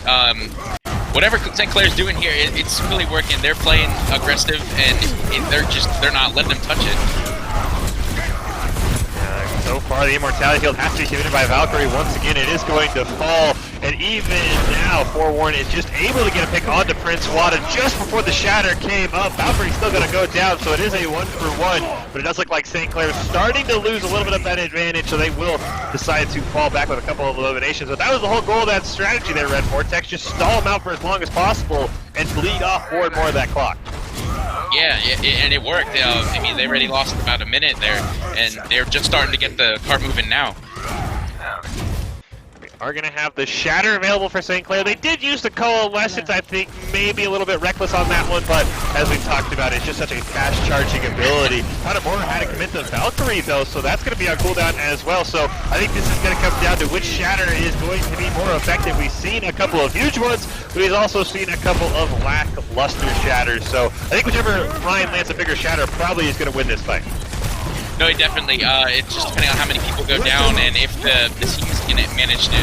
[SPEAKER 5] whatever St. Clair's doing here, it's really working. They're playing aggressive, and they're not letting them touch it.
[SPEAKER 3] So far, the Immortality Field has to be committed by Valkyrie. Once again, it is going to fall, and even now, Forewarn is just able to get a pick onto Prince Wada just before the Shatter came up. Valkyrie's still going to go down, so it is a 1-for-1, but it does look like St. Clair's starting to lose a little bit of that advantage, so they will decide to fall back with a couple of eliminations. But that was the whole goal of that strategy there, Red Vortex. Just stall them out for as long as possible and bleed off more and more of that clock.
[SPEAKER 5] Yeah, and it worked. I mean, they already lost about a minute there, and they're just starting to get the cart moving now.
[SPEAKER 3] We are going to have the Shatter available for St. Clair. They did use the Coalescence, I think, maybe a little bit reckless on that one, but as we talked about, it's just such a fast-charging ability. Hanamura had to commit the Valkyrie, though, so that's going to be on cooldown as well. So I think this is going to come down to which Shatter is going to be more effective. We've seen a couple of huge ones, but we've also seen a couple of lackluster Shatters. So I think whichever Ryan lands a bigger Shatter probably is going to win this fight.
[SPEAKER 5] No, definitely. It's just depending on how many people go down, and if the team's going to manage to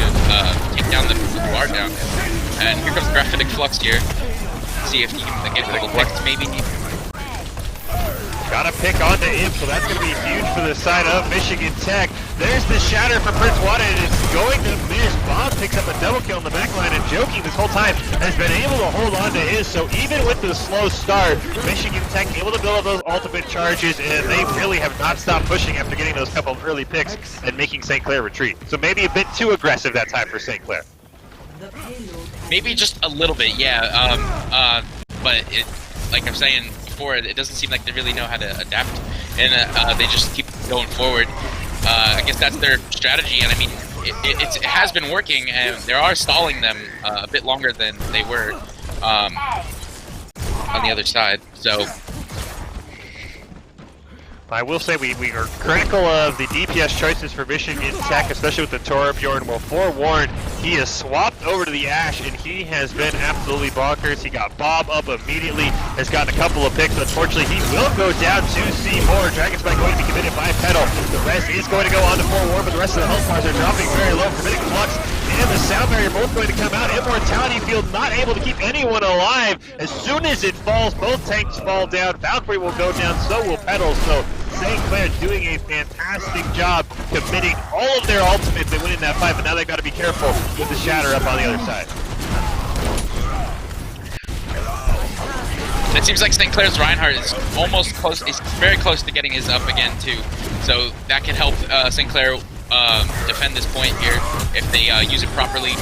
[SPEAKER 5] take down the people who are down. And here comes Graphitic Flux here. See if he can get the Flux maybe.
[SPEAKER 3] Got a pick onto Imp, so that's going to be huge for the side of Michigan Tech. There's the Shatter for Prince Wada, and it's going to miss. Bob picks up a double kill on the backline, and Joking this whole time has been able to hold on to his. So even with the slow start, Michigan Tech able to build up those ultimate charges, and they really have not stopped pushing after getting those couple of early picks and making St. Clair retreat. So maybe a bit too aggressive that time for St. Clair.
[SPEAKER 5] Maybe just a little bit, yeah. But like I'm saying before, it doesn't seem like they really know how to adapt, and they just keep going forward. I guess that's their strategy, and I mean, it has been working, and they are stalling them a bit longer than they were on the other side. So
[SPEAKER 3] I will say we are critical of the DPS choices for Michigan Tech, especially with the Torbjorn. Well, forewarned, he has swapped over to the Ashe, and he has been absolutely bonkers. He got Bob up immediately, has gotten a couple of picks. Unfortunately, he will go down to see more. Dragonspike going to be committed by Petal. The rest is going to go on to forewarned, but the rest of the health bars are dropping very low. Committing Flux and the Sound Barrier both going to come out. Immortality Field not able to keep anyone alive. As soon as it falls, both tanks fall down. Valkyrie will go down, so will Petal. So St. Clair doing a fantastic job committing all of their ultimates. They win in that fight, but now they've got to be careful with the Shatter up on the other side.
[SPEAKER 5] It seems like St. Clair's Reinhardt is almost close. He's very close to getting his up again too. So that can help St. Clair defend this point here if they use it properly.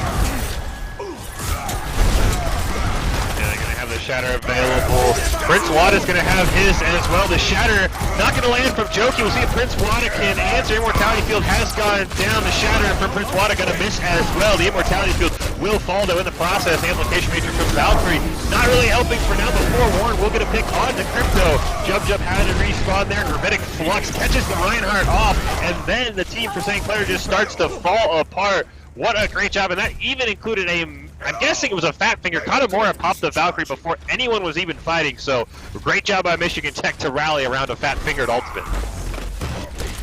[SPEAKER 3] The Shatter available. Prince Wada's going to have his as well. The Shatter not going to land from Jokey. We'll see if Prince Wada can answer. Immortality Field has gone down. The Shatter from Prince Wada going to miss as well. The Immortality Field will fall though in the process. Amplification Matrix from Valkyrie not really helping for now, but forewarned will get a pick on the Crypto. Jump had to respawn there. Hermetic Flux catches the Reinhardt off, and then the team for St. Clair just starts to fall apart. What a great job, and that even included I'm guessing it was a fat finger. Katamura popped the Valkyrie before anyone was even fighting, so great job by Michigan Tech to rally around a fat fingered ultimate.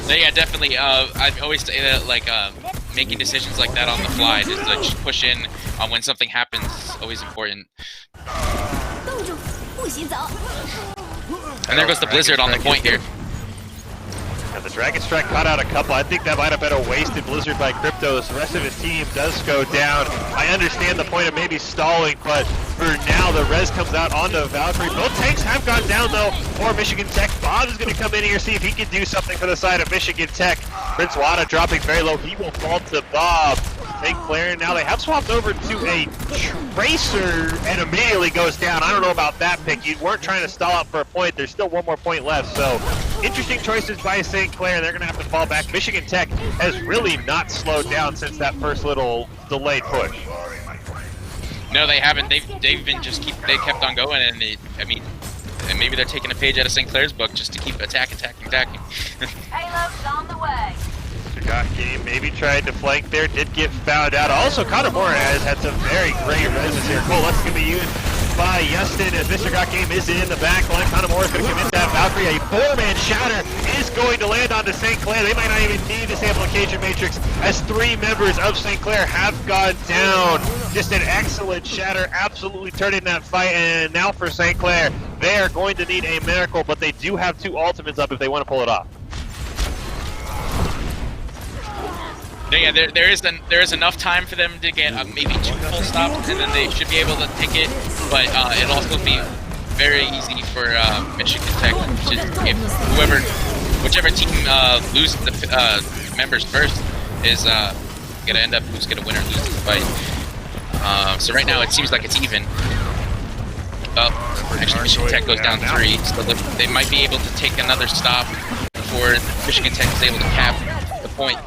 [SPEAKER 5] Yeah, definitely. I always say that, like, making decisions like that on the fly, just push in when something happens, is always important. And there goes the Blizzard on the point here.
[SPEAKER 3] And the Dragon Strike caught out a couple. I think that might have been a wasted Blizzard by Cryptos. The rest of his team does go down. I understand the point of maybe stalling, but for now, the res comes out onto Valkyrie. Both tanks have gone down, though, for Michigan Tech. Bob is going to come in here, see if he can do something for the side of Michigan Tech. Prince Wada dropping very low. He will fall to Bob. St. Clair, now they have swapped over to a Tracer and immediately goes down. I don't know about that pick. You weren't trying to stall out for a point. There's still one more point left. So interesting choices by St. Clair. They're going to have to fall back. Michigan Tech has really not slowed down since that first little delayed push.
[SPEAKER 5] No, they haven't. They've been they kept on going, and and maybe they're taking a page out of St. Clair's book just to keep attacking.
[SPEAKER 6] Payload's on the way.
[SPEAKER 3] Game maybe tried to flank there, did get found out. Also, Katamura has had some very great reses here. Cool, that's going to be used by Yustin as Mr. Got Game is in the back line. Katamura is going to commit that Valkyrie. A 4-man shatter is going to land onto St. Clair. They might not even need this amplification matrix as 3 members of St. Clair have gone down. Just an excellent shatter, absolutely turning that fight. And now for St. Clair, they are going to need a miracle, but they do have 2 ultimates up if they want to pull it off.
[SPEAKER 5] Yeah, there is enough time for them to get maybe 2 full stops, and then they should be able to take it. But it'll also be very easy for Michigan Tech if whichever team loses the members first is gonna end up who's gonna win or lose the fight. So right now it seems like it's even. Actually, Michigan Tech goes down 3, so they might be able to take another stop before Michigan Tech is able to cap the point.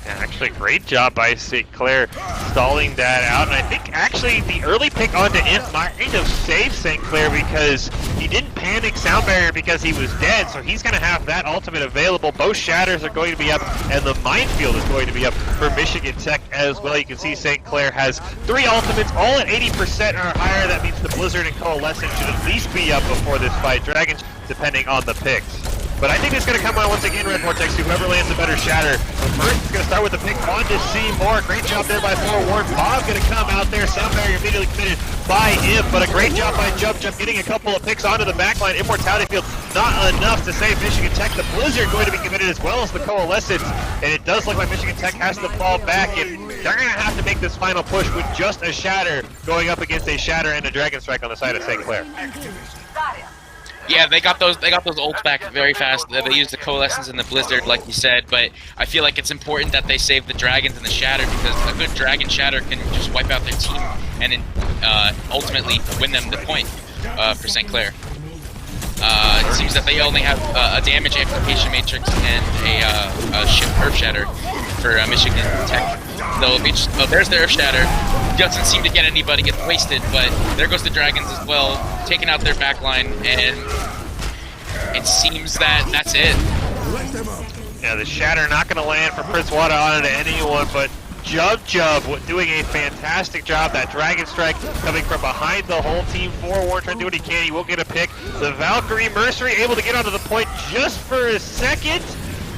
[SPEAKER 3] Yeah, actually, great job by St. Clair stalling that out. And I think actually the early pick onto Imp might have saved St. Clair because he didn't panic Sound Barrier because he was dead. So he's going to have that ultimate available. Both shatters are going to be up, and the minefield is going to be up for Michigan Tech as well. You can see St. Clair has 3 ultimates, all at 80% or higher. That means the Blizzard and Coalescence should at least be up before this fight. Dragons, depending on the picks. But I think it's going to come out once again, Red Vortex, whoever lands a better shatter. But first, it's going to start with the pick on to Seymour. Great job there by Forewarned. Bob's going to come out there. Sound Barrier immediately committed by him, but a great job by Jump getting a couple of picks onto the backline. Immortality Field, not enough to save Michigan Tech. The Blizzard going to be committed as well as the Coalescence, and it does look like Michigan Tech has to fall back, and they're going to have to make this final push with just a shatter going up against a shatter and a Dragon Strike on the side of St. Clair.
[SPEAKER 5] Yeah, they got those ults back very fast. They used the Coalescence and the Blizzard, like you said, but I feel like it's important that they save the Dragons and the Shatter because a good Dragon Shatter can just wipe out their team and ultimately win them the point for St. Clair. It seems that they only have a damage amplification matrix and a Earth Shatter for Michigan Tech. There's the Earth Shatter. Doesn't seem to get anybody, gets wasted, but there goes the Dragons as well, taking out their backline, and it seems that that's it.
[SPEAKER 3] Yeah, the Shatter not going to land for Prince Wada onto anyone, but Jub doing a fantastic job. That Dragon Strike coming from behind the whole team. Forewarned, trying to do what he can. He will get a pick. The Valkyrie Mercenary able to get onto the point just for a second.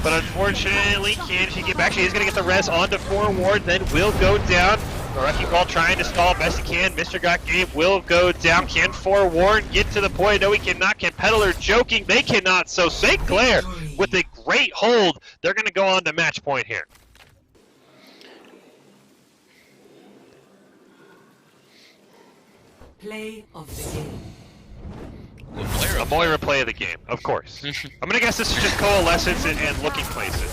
[SPEAKER 3] But unfortunately, can she get back? She is going to get the res onto Forewarned, then will go down. The Wrecking Ball trying to stall best he can. Mr. Got Game will go down. Can Forewarned get to the point? No, he cannot. Can Peddler joking? They cannot. So St. Clair with a great hold. They're going to go on to match point here.
[SPEAKER 4] Play of the game.
[SPEAKER 3] A Moira play of the game, of course. I'm gonna guess this is just Coalescence and looking places.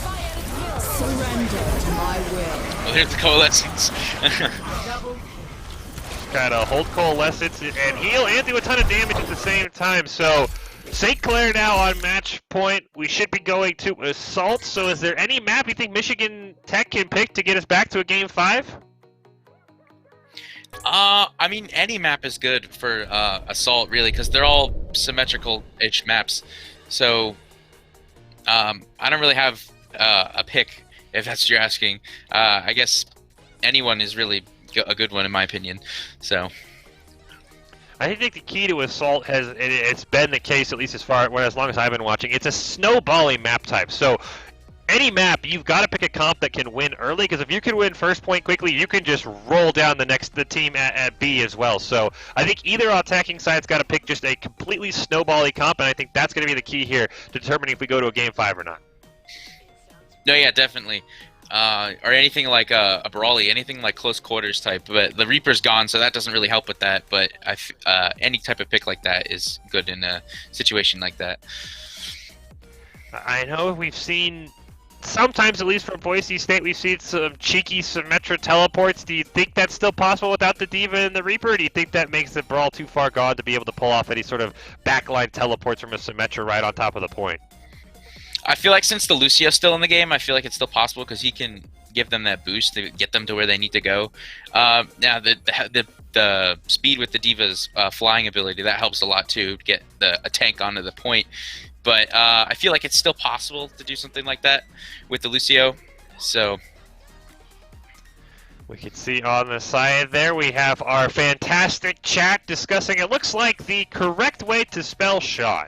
[SPEAKER 4] Surrender to my will.
[SPEAKER 5] Well, here's the Coalescence.
[SPEAKER 3] Gotta hold Coalescence and heal and do a ton of damage at the same time. So St. Clair now on match point. We should be going to Assault. So is there any map you think Michigan Tech can pick to get us back to a game 5?
[SPEAKER 5] I mean, any map is good for Assault, really, because they're all symmetrical-ish maps. So, I don't really have a pick if that's what you're asking. I guess anyone is really a good one in my opinion. So.
[SPEAKER 3] I think the key to Assault it's been the case, at least as long as I've been watching. It's a snowballing map type. So any map, you've got to pick a comp that can win early, because if you can win first point quickly, you can just roll down the team at B as well. So I think either attacking side's got to pick just a completely snowbally comp, and I think that's going to be the key here to determining if we go to a game 5 or not.
[SPEAKER 5] No, yeah, definitely. Or anything like a brawly, anything like close quarters type. But the Reaper's gone, so that doesn't really help with that. But any type of pick like that is good in a situation like that.
[SPEAKER 3] I know we've seen, sometimes at least from Boise State, we've seen some cheeky Symmetra teleports. Do you think that's still possible without the D.Va and the Reaper? Or do you think that makes the brawl too far gone to be able to pull off any sort of backline teleports from a Symmetra right on top of the point?
[SPEAKER 5] I feel like since the Lucio's still in the game, I feel like it's still possible because he can give them that boost to get them to where they need to go. Now, the speed with the D.Va's flying ability, that helps a lot too, to get a tank onto the point. But I feel like it's still possible to do something like that with the Lucio. So
[SPEAKER 3] we can see on the side there, we have our fantastic chat discussing, it looks like, the correct way to spell Sean.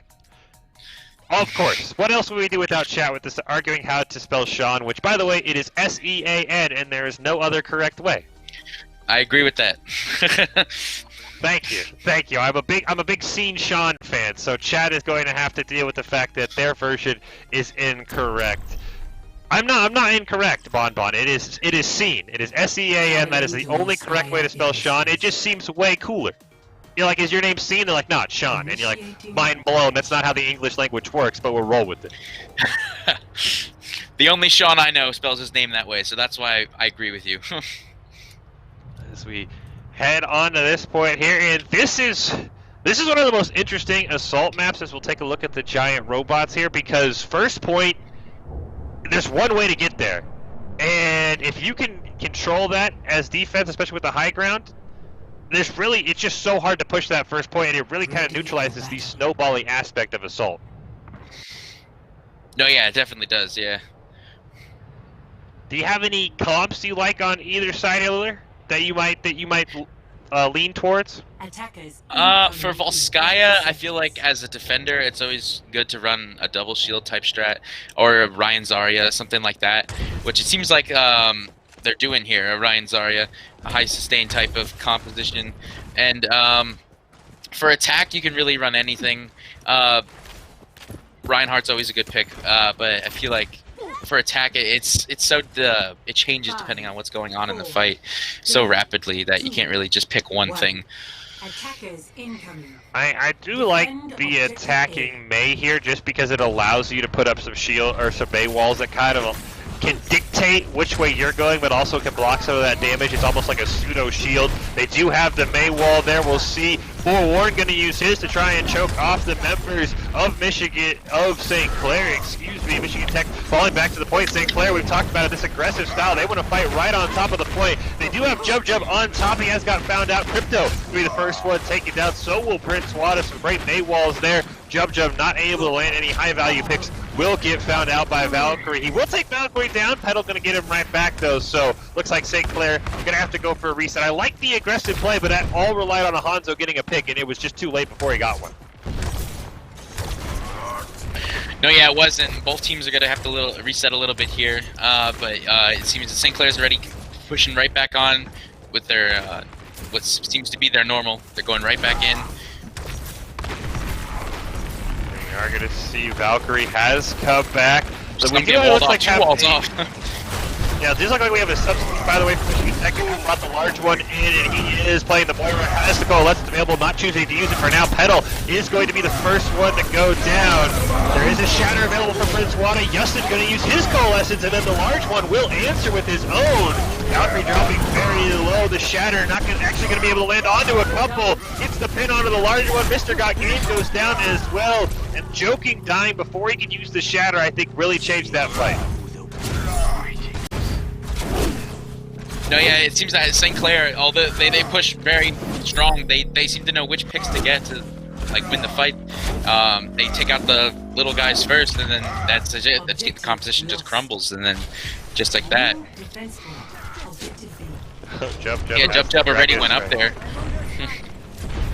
[SPEAKER 3] Of course. What else would we do without chat with this arguing how to spell Sean, which, by the way, it is S-E-A-N, and there is no other correct way.
[SPEAKER 5] I agree with that.
[SPEAKER 3] Thank you. Thank you. I'm a big Scene Sean fan, so chat is going to have to deal with the fact that their version is incorrect. I'm not incorrect, Bonbon. It is Scene. It is S-E-A-N. That is the only correct way to spell Sean. It just seems way cooler. You're like, is your name Scene? They're like, no, it's Sean. And you're like, mind blown. That's not how the English language works, but we'll roll with it.
[SPEAKER 5] The only Sean I know spells his name that way, so that's why I agree with you.
[SPEAKER 3] As we head on to this point here, and this is one of the most interesting Assault maps as we'll take a look at the giant robots here, because first point, there's one way to get there. And if you can control that as defense, especially with the high ground, it's just so hard to push that first point, and it really kind of neutralizes the snowballing aspect of Assault.
[SPEAKER 5] No, yeah, it definitely does, yeah.
[SPEAKER 3] Do you have any comps you like on either side, Hiller, that you might lean towards?
[SPEAKER 5] For Volskaya, I feel like as a defender, it's always good to run a double shield type strat, or a Ryan Zarya, something like that, which it seems like they're doing here, a Ryan Zarya, a high sustain type of composition. And for attack, you can really run anything. Reinhardt's always a good pick, but I feel like for attack, it changes depending on what's going on in the fight so rapidly that you can't really just pick one thing.
[SPEAKER 3] I do like the attacking Mei here just because it allows you to put up some shield or some Mei walls that kind of can dictate which way you're going, but also can block some of that damage. It's almost like a pseudo shield. They do have the Mei wall there. We'll see. Forewarn going to use his to try and choke off the members of St. Clair, Michigan Tech falling back to the point. St. Clair, we've talked about it, this aggressive style. They want to fight right on top of the point. They do have Jub on top. He has got found out. Crypto will be the first one taken down. So will Prince Wada. Some great Mei walls there. Jub not able to land any high value picks. Will get found out by Valkyrie. He will take Valkyrie down. Petal going to get him right back though. So looks like St. Clair going to have to go for a reset. I like the aggressive play, but that all relied on a Hanzo getting a pick, and it was just too late before he got one.
[SPEAKER 5] No, yeah, it wasn't. Both teams are going to have to reset a little bit here, but it seems that St. Clair's already pushing right back on with their what seems to be their normal. They're going right back in.
[SPEAKER 3] We are going to see Valkyrie has come back.
[SPEAKER 5] So we do look like two walls off.
[SPEAKER 3] Yeah, it does look like we have a substitute, by the way, for Michigan Tech, who brought the large one in, and he is playing the Moira. Has to go, lets it available, not choosing to use it for now. Petal is going to be the first one to go down. There is a shatter available for Prince Wada. Justin going to use his coalescence, and then the large one will answer with his own. Valkyrie dropping very low. The shatter actually going to be able to land onto a couple. Gets the pin onto the larger one. Mr. Got Game goes down as well. And Joking dying before he could use the shatter, I think, really changed that fight.
[SPEAKER 5] No, yeah, it seems that St. Clair, although they push very strong, they seem to know which picks to get to win the fight. They take out the little guys first, and then that's it. The composition just crumbles, and then just like that.
[SPEAKER 2] Jump,
[SPEAKER 5] Yeah, Jub already went up there.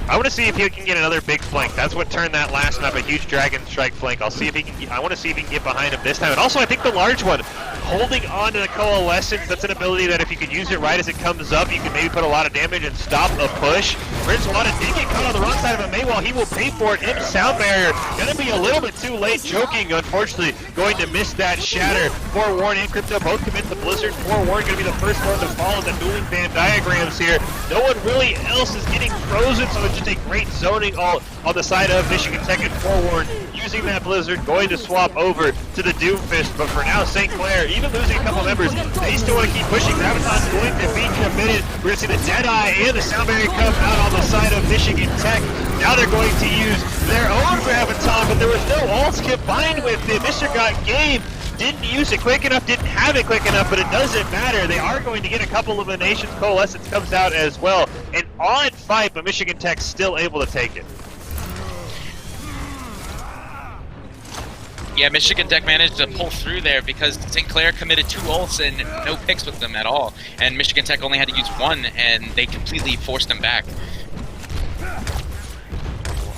[SPEAKER 2] I want to see if he can get another big flank. That's what turned that last map a huge Dragon Strike flank. I'll see if he can. I want to see if he can get behind him this time. And also, I think the large one, holding on to the Coalescence, that's an ability that if you can use it right as it comes up, you can maybe put a lot of damage and stop a push. Prince Wada did get caught on the wrong side of a Maywall. He will pay for it in Sound Barrier. Gonna be a little bit too late. Joking, unfortunately, going to miss that Shatter. Forewarn and Crypto both commit the Blizzard. Forewarn gonna be the first one to fall in the dueling Venn diagrams here. No one really else is getting frozen, so it's just a great zoning all on the side of Michigan Tech and Forewarn using that Blizzard, going to swap over to the Doomfist. But for now, St. Clair, even losing a couple members, they still want to keep pushing. Graviton's going to be committed. We're going to see the Deadeye and the Sound Barrier come out on the side of Michigan Tech. Now they're going to use their own Graviton, but there was no ults combined with it. Mr. Got Game didn't use it quick enough, didn't have it quick enough, but it doesn't matter. They are going to get a couple of eliminations. Coalescence comes out as well. An odd fight, but Michigan Tech's still able to take it.
[SPEAKER 5] Yeah, Michigan Tech managed to pull through there because St. Clair committed 2 ults and no picks with them at all. And Michigan Tech only had to use 1, and they completely forced them back.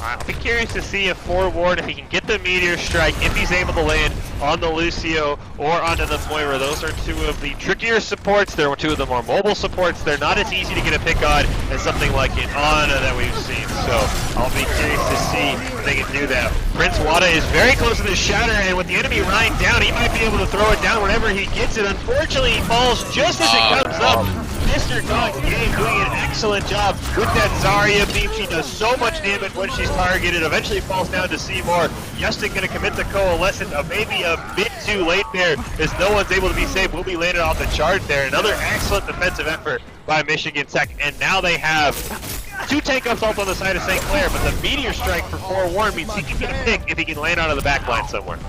[SPEAKER 2] I'll be curious to see if Forewarn, if he can get the Meteor Strike, if he's able to land on the Lucio or onto the Moira. Those are 2 of the trickier supports. They're 2 of the more mobile supports. They're not as easy to get a pick on as something like an Ana that we've seen. So I'll be curious to see if they can do that. Prince Wada is very close to the Shatter, and with the enemy Ryan down, he might be able to throw it down whenever he gets it. Unfortunately, he falls just as it comes up. Mr. Dog Game doing an excellent job with that Zarya beam. She does so much damage when she's targeted. Eventually falls down to Seymour. Justin going to commit the Coalescent. Maybe a bit too late there as no one's able to be safe. Will be landed off the charge there. Another excellent defensive effort by Michigan Tech. And now they have 2 tank assaults on the side of St. Clair, but the Meteor Strike for Forewarn means he can get a pick if he can land out of the back line somewhere.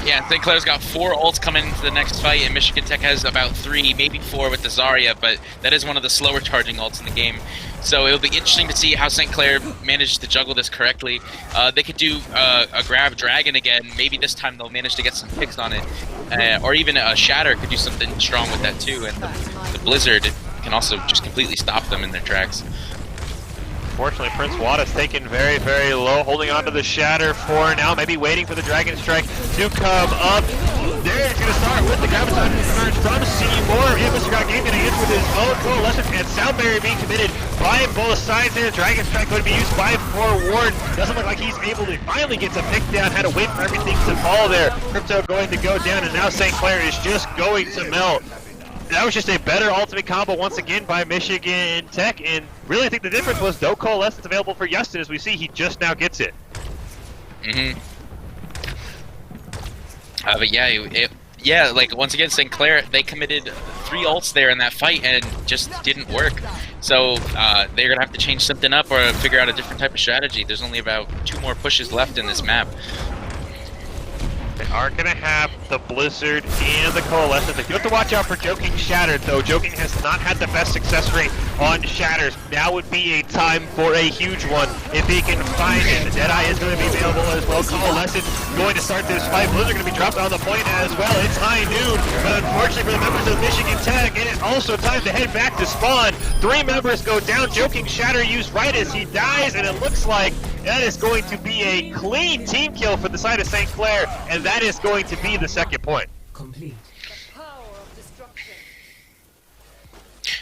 [SPEAKER 5] Yeah, St. Clair's got 4 ults coming into the next fight, and Michigan Tech has about 3, maybe 4 with the Zarya, but that is one of the slower charging ults in the game. So it'll be interesting to see how St. Clair managed to juggle this correctly. They could do a grab Dragon again. Maybe this time they'll manage to get some picks on it. Or even a Shatter could do something strong with that too, and the Blizzard can also just completely stop them in their tracks.
[SPEAKER 2] Unfortunately, Prince Wada's taken very, very low, holding on to the Shatter for now, maybe waiting for the Dragon Strike to come up. There, he's going to start with the Graviton concerns from Seymour. And Mr. Got Game going to answer with his own Coalescence, and Sound Barrier being committed by both sides there. Dragon Strike going to be used by Forewarn. Doesn't look like he's able to finally get a pick down. Had to wait for everything to fall there. Crypto going to go down, and now St. Clair is just going to melt. That was just a better ultimate combo once again by Michigan Tech, and really I think the difference was no Coalescence available for Justin. As we see, he just now gets it.
[SPEAKER 5] But yeah, like once again, St. Clair, they committed 3 ults there in that fight and just didn't work. So they're gonna have to change something up or figure out a different type of strategy. There's only about 2 more pushes left in this map.
[SPEAKER 2] They are going to have the Blizzard and the Coalescence. They do have to watch out for Joking Shattered, though. Joking has not had the best success rate on Shatters. Now would be a time for a huge one if he can find it. The Deadeye is going to be available as well. Coalescence going to start this fight. Blizzard going to be dropped on the point as well. It's high noon, but unfortunately for the members of Michigan Tech, it is also time to head back to spawn. 3 members go down. Joking Shatter used right as he dies, and it looks like that is going to be a clean team kill for the side of St. Clair, and that is going to be the second point.
[SPEAKER 4] Complete.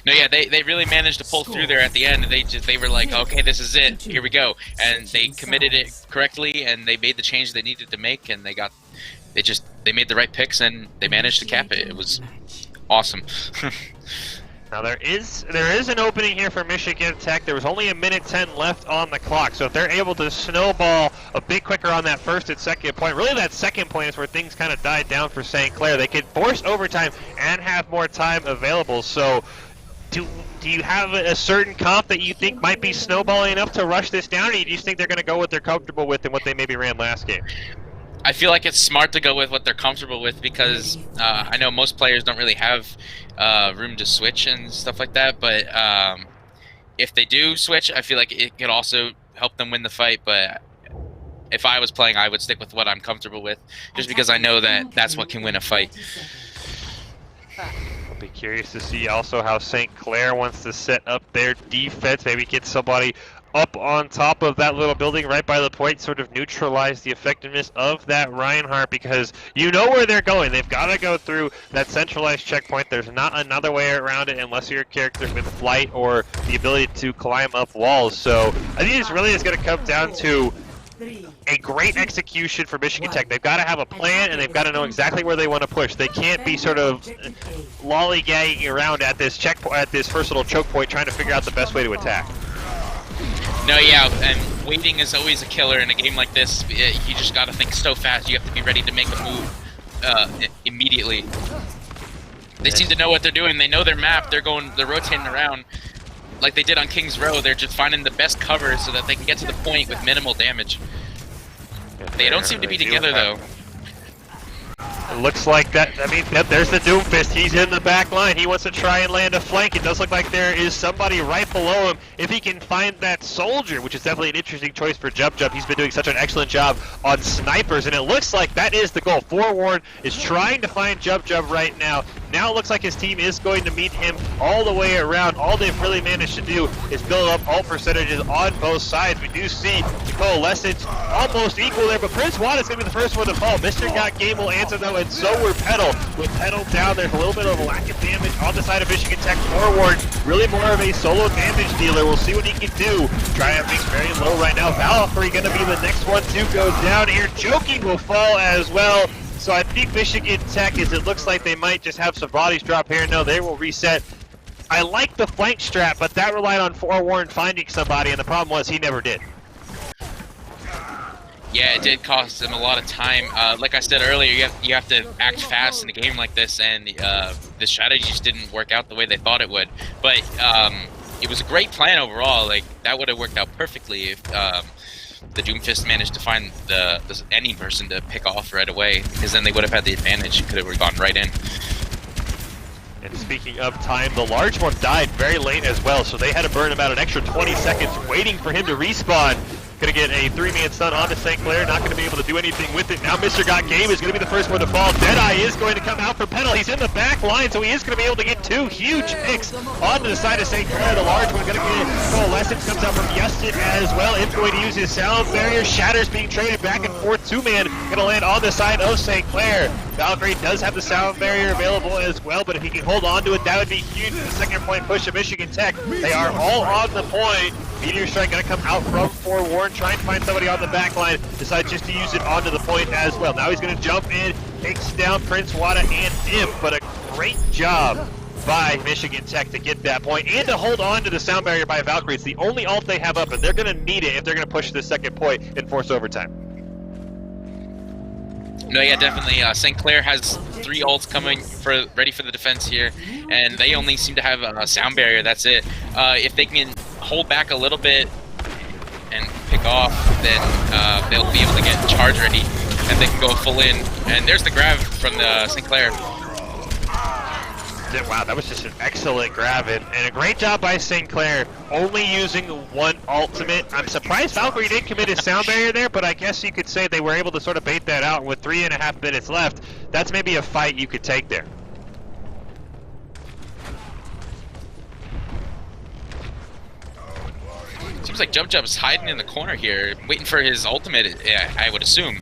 [SPEAKER 5] No, yeah, they really managed to pull through there at the end. They were like, okay, this is it, here we go, and they committed it correctly, and they made the change they needed to make, and they made the right picks, and they managed to cap it. It was awesome.
[SPEAKER 2] Now there is an opening here for Michigan Tech. There was only 1:10 left on the clock, so if they're able to snowball a bit quicker on that first and second point, really that second point is where things kind of died down for St. Clair. They could force overtime and have more time available. So do you have a certain comp that you think might be snowballing enough to rush this down, or do you just think they're going to go what they're comfortable with and what they maybe ran last game?
[SPEAKER 5] I feel like it's smart to go with what they're comfortable with because I know most players don't really have room to switch and stuff like that, but if they do switch, I feel like it could also help them win the fight. But if I was playing, I would stick with what I'm comfortable with, just because I know that that's what can win a fight.
[SPEAKER 3] Curious to see also how St. Clair wants to set up their defense. Maybe get somebody up on top of that little building right by the point, sort of neutralize the effectiveness of that Reinhardt, because you know where they're going. They've got to go through that centralized checkpoint. There's not another way around it unless you're a character with flight or the ability to climb up walls. So I think this really is going to come down to a great execution for Michigan Tech. They've got to have a plan, and they've got to know exactly where they want to push. They can't be sort of lollygagging around at this checkpoint, at this first little choke point, trying to figure out the best way to attack.
[SPEAKER 5] No, yeah, and waiting is always a killer in a game like this. You just gotta think so fast. You have to be ready to make a move immediately. They seem to know what they're doing. They know their map. They're rotating around like they did on King's Row. They're just finding the best cover so that they can get to the point with minimal damage. They don't seem to be together though.
[SPEAKER 3] It looks like that. I mean, there's the Doomfist. He's in the back line. He wants to try and land a flank. It does look like there is somebody right below him. If he can find that soldier, which is definitely an interesting choice for Jub Jub. He's been doing such an excellent job on snipers, and it looks like that is the goal. Forewarn is trying to find Jub Jub right now. Now it looks like his team is going to meet him all the way around. All they've really managed to do is build up ult percentages on both sides. We do see the coalescence almost equal there, but Prince Wada is going to be the first one to fall. Mr. Got Game will answer though, and so will Petal. With Petal down, there's a little bit of a lack of damage on the side of Michigan Tech. Forewarn, really more of a solo damage dealer. We'll see what he can do. Triumphing very low right now. Valkyrie going to be the next one to go down here. Joking will fall as well. So I think Michigan Tech, as it looks like they might just have some bodies drop here. No, they will reset. I like the flank strat, but that relied on Forewarn finding somebody, and the problem was he never did.
[SPEAKER 5] Yeah, it did cost them a lot of time. Like I said earlier, you have to act fast in a game like this, and the strategy just didn't work out the way they thought it would. But it was a great plan overall. Like that would have worked out perfectly if the Doomfist managed to find any person to pick off right away, because then they would have had the advantage. Could have gone right in.
[SPEAKER 3] And speaking of time, the large one died very late as well, so they had to burn about an extra 20 seconds waiting for him to respawn. Gonna get a 3-man stun onto St. Clair, not gonna be able to do anything with it. Now Mr. Got Game is gonna be the first one to fall. Deadeye is going to come out for Petal. He's in the back line, so he is gonna be able to get 2 huge picks onto the side of St. Clair. The large one gonna get Coalescence, comes out from Yustin as well. It's going to use his sound barrier. Shatters being traded back and forth. 2-man gonna land on the side of St. Clair. Valkyrie does have the sound barrier available as well, but if he can hold on to it, that would be huge for the second point push of Michigan Tech. They are all on the point. Meteor Strike gonna come out from Forewarn, trying to find somebody on the back line, decides just to use it onto the point as well. Now he's gonna jump in, takes down Prince Wada and Imp, but a great job by Michigan Tech to get that point and to hold on to the sound barrier by Valkyrie. It's the only ult they have up, and they're gonna need it if they're gonna push the second point and force overtime.
[SPEAKER 5] No, yeah, definitely. St. Clair has 3 ults coming ready for the defense here, and they only seem to have a sound barrier. That's it. If they can hold back a little bit and pick off, then they'll be able to get charge ready, and they can go full in. And there's the grab from the St. Clair.
[SPEAKER 3] Wow, that was just an excellent grab, and a great job by St. Clair, only using 1 ultimate. I'm surprised Valkyrie didn't commit his sound barrier there, but I guess you could say they were able to sort of bait that out. With 3.5 minutes left, that's maybe a fight you could take there.
[SPEAKER 5] Seems like Jub Jub's hiding in the corner here, waiting for his ultimate, I would assume.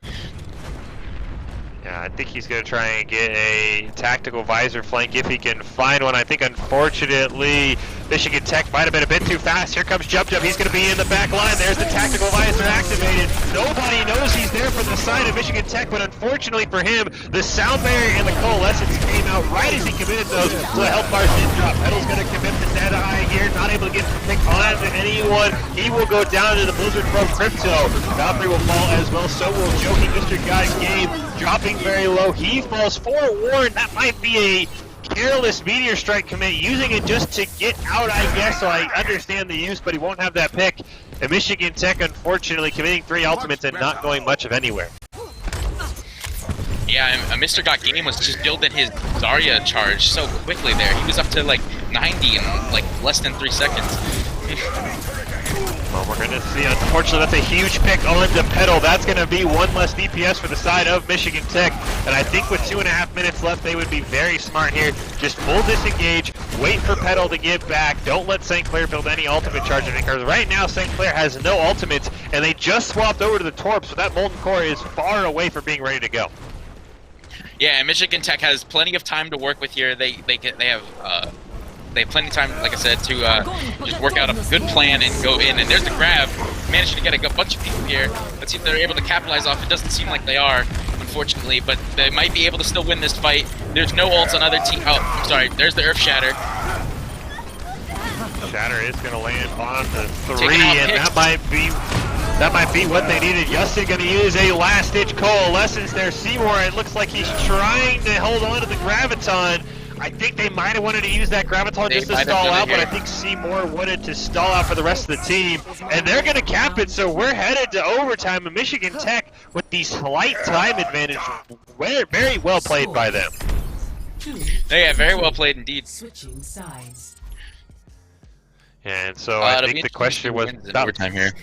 [SPEAKER 3] Yeah, I think he's going to try and get a tactical visor flank if he can find one. I think, unfortunately, Michigan Tech might have been a bit too fast. Here comes Jub Jub. He's going to be in the back line. There's the tactical visor activated. Nobody knows he's there from the side of Michigan Tech, but unfortunately for him, the sound barrier and the coalescence came out right as he committed those, so the health bars didn't drop. Petal's going to commit the Deadeye here, not able to get the pick on to anyone. He will go down to the Blizzard from Crypto. Valkyrie will fall as well, so will Joking Mr. Guy's game, dropping very low. He falls. Forewarned. That might be a careless Meteor Strike commit, using it just to get out, I guess. So I understand the use, but he won't have that pick. And Michigan Tech, unfortunately, committing 3 ultimates and not going much of anywhere.
[SPEAKER 5] Yeah, and Mr. Got Game was just building his Zarya charge so quickly there. He was up to like 90 in like less than 3 seconds.
[SPEAKER 3] Well, we're going to see, unfortunately, that's a huge pick on to Pedal. That's going to be one less DPS for the side of Michigan Tech. And I think with 2.5 minutes left, they would be very smart here. Just full disengage, wait for Pedal to get back. Don't let St. Clair build any ultimate charge, because right now St. Clair has no ultimates, and they just swapped over to the Torp, so that Molten Core is far away from being ready to go.
[SPEAKER 5] Yeah, Michigan Tech has plenty of time to work with here. They have plenty of time, like I said, to just work out a good plan and go in. And there's the grab, managing to get a bunch of people here. Let's see if they're able to capitalize off. It doesn't seem like they are, unfortunately, but they might be able to still win this fight. There's no ults on other team. Oh, I'm sorry. There's the Earth Shatter.
[SPEAKER 3] Shatter is going to land on the 3, and that might be what they needed. Justin going to use a last-ditch coalescence there. Seymour, it looks like he's trying to hold on to the Graviton. I think they might have wanted to use that Graviton just to stall out, but I think Seymour wanted to stall out for the rest of the team. And they're going to cap it, so we're headed to overtime. And Michigan Tech with the slight time advantage. Very well played by them.
[SPEAKER 5] Yeah, very well played indeed.
[SPEAKER 4] Switching sides.
[SPEAKER 3] And so I think the question was about
[SPEAKER 5] overtime here.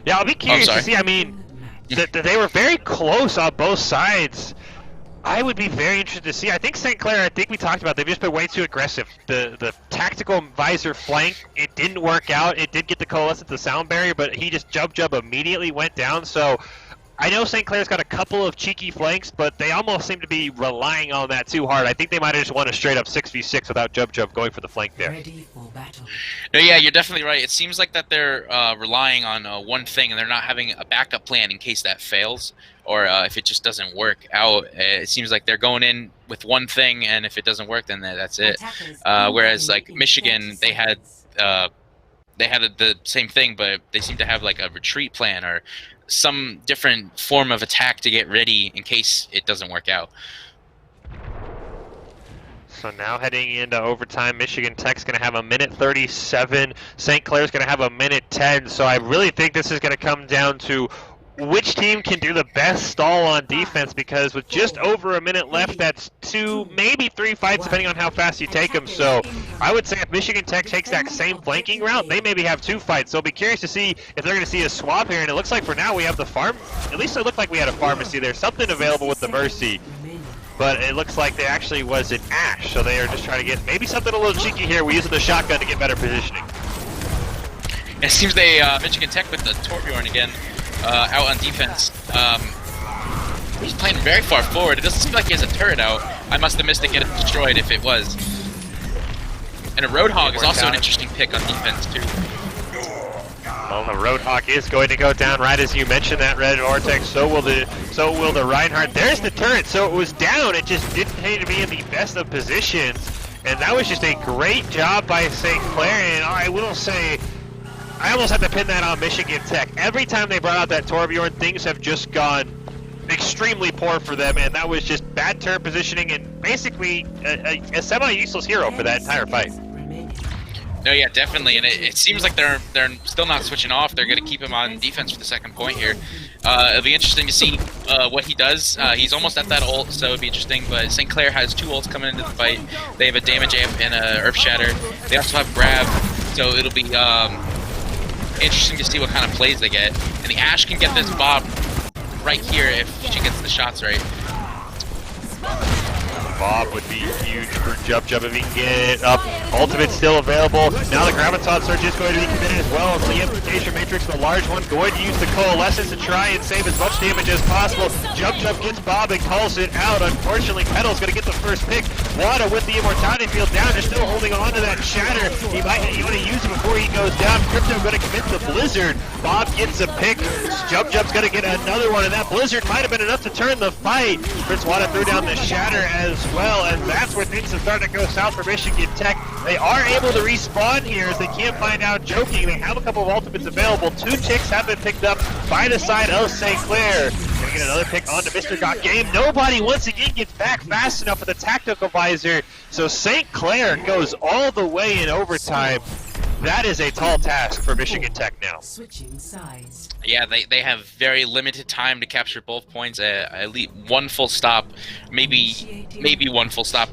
[SPEAKER 3] Yeah, I'll be curious to see. I mean, they were very close on both sides. I would be very interested to see. I think St. Clair, I think we talked about, they've just been way too aggressive. The tactical visor flank, it didn't work out. It did get the coalescence, the sound barrier, but he just jump immediately went down. So I know St. Clair's got a couple of cheeky flanks, but they almost seem to be relying on that too hard. I think they might have just won a straight up 6v6 without jump going for the flank there.
[SPEAKER 4] Ready for battle.
[SPEAKER 5] No, yeah, you're definitely right. It seems like that they're relying on one thing, and they're not having a backup plan in case that fails, or if it just doesn't work out. It seems like they're going in with one thing, and if it doesn't work, then that's it. Whereas like Michigan, they had the same thing, but they seem to have like a retreat plan or some different form of attack to get ready in case it doesn't work out.
[SPEAKER 3] So now heading into overtime, Michigan Tech's going to have a minute 37. St. Clair's going to have a minute 10. So I really think this is going to come down to which team can do the best stall on defense, because with just over a minute left, that's 2, maybe 3 fights depending on how fast you take them. So I would say if Michigan Tech takes that same flanking route, they maybe have 2 fights. So I'll be curious to see if they're going to see a swap here. And it looks like for now we have the farm. At least it looked like we had a pharmacy. There's something available with the Mercy, but it looks like there actually was an Ash. So they are just trying to get maybe something a little cheeky here. We're using the shotgun to get better positioning.
[SPEAKER 5] It seems they Michigan Tech with the Torbjorn again. Out on defense. He's playing very far forward. It doesn't seem like he has a turret out. I must have missed it getting destroyed if it was. And a Roadhog is also an interesting pick on defense too.
[SPEAKER 3] Well, the Roadhog is going to go down right as you mentioned that, Red Vortex. So will the Reinhardt. There's the turret. So it was down. It just didn't seem to be in the best of positions. And that was just a great job by St. Clair. And I will say, I almost have to pin that on Michigan Tech. Every time they brought out that Torbjorn, things have just gone extremely poor for them, and that was just bad turret positioning and basically a semi-useless hero for that entire fight.
[SPEAKER 5] No, yeah, definitely, and it seems like they're still not switching off. They're going to keep him on defense for the second point here. It'll be interesting to see what he does. He's almost at that ult, so it'll be interesting, but St. Clair has 2 ults coming into the fight. They have a damage amp and a Earth Shatter. They also have grab, so it'll be interesting to see what kind of plays they get. And the Ash can get this Bob right here if she gets the shots right.
[SPEAKER 3] Bob would be huge for Jub if he can get it up. Ultimate's still available. Now the Graviton Surge is going to be committed as well. So the Implication Matrix, the large one, going to use the Coalescence to try and save as much damage as possible. Jub gets Bob and calls it out. Unfortunately, Pedal's going to get the first pick. Wada with the Immortality Field down. They're still holding on to that Shatter. He might want to use it before he goes down. Crypto going to commit the Blizzard. Bob gets a pick. Jub's going to get another one, and that Blizzard might have been enough to turn the fight. Prince Wada threw down the Shatter as well, and that's where things have started to go south for Michigan Tech. They are able to respawn here as they can't find out Joking. They have a couple of ultimates available. 2 ticks have been picked up by the side of St. Clair. Gonna get another pick onto Mr. Got Game. Nobody once again gets back fast enough with the tactical visor, so St. Clair goes all the way in overtime. That is a tall task for Michigan Tech now.
[SPEAKER 4] Switching sides.
[SPEAKER 5] Yeah, they have very limited time to capture both points. At least 1 full stop, maybe 1 full stop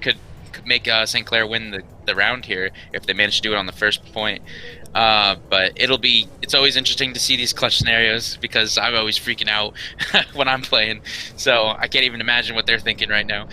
[SPEAKER 5] could make St. Clair win the round here if they manage to do it on the first point. But it's always interesting to see these clutch scenarios because I'm always freaking out when I'm playing. So I can't even imagine what they're thinking right now.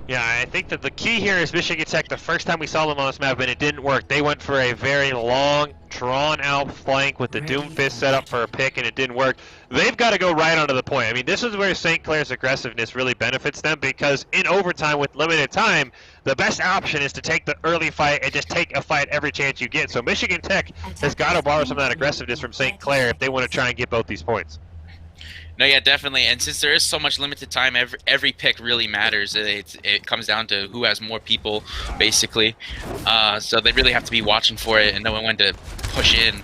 [SPEAKER 3] Yeah, I think that the key here is Michigan Tech. The first time we saw them on this map, and it didn't work. They went for a very long, drawn-out flank with the Doomfist set up for a pick, and it didn't work. They've got to go right onto the point. I mean, this is where St. Clair's aggressiveness really benefits them because in overtime with limited time, the best option is to take the early fight and just take a fight every chance you get. So Michigan Tech has got to borrow some of that aggressiveness from St. Clair if they want to try and get both these points.
[SPEAKER 5] No, yeah, definitely. And since there is so much limited time, every pick really matters. It comes down to who has more people, basically. So they really have to be watching for it and knowing when to push in.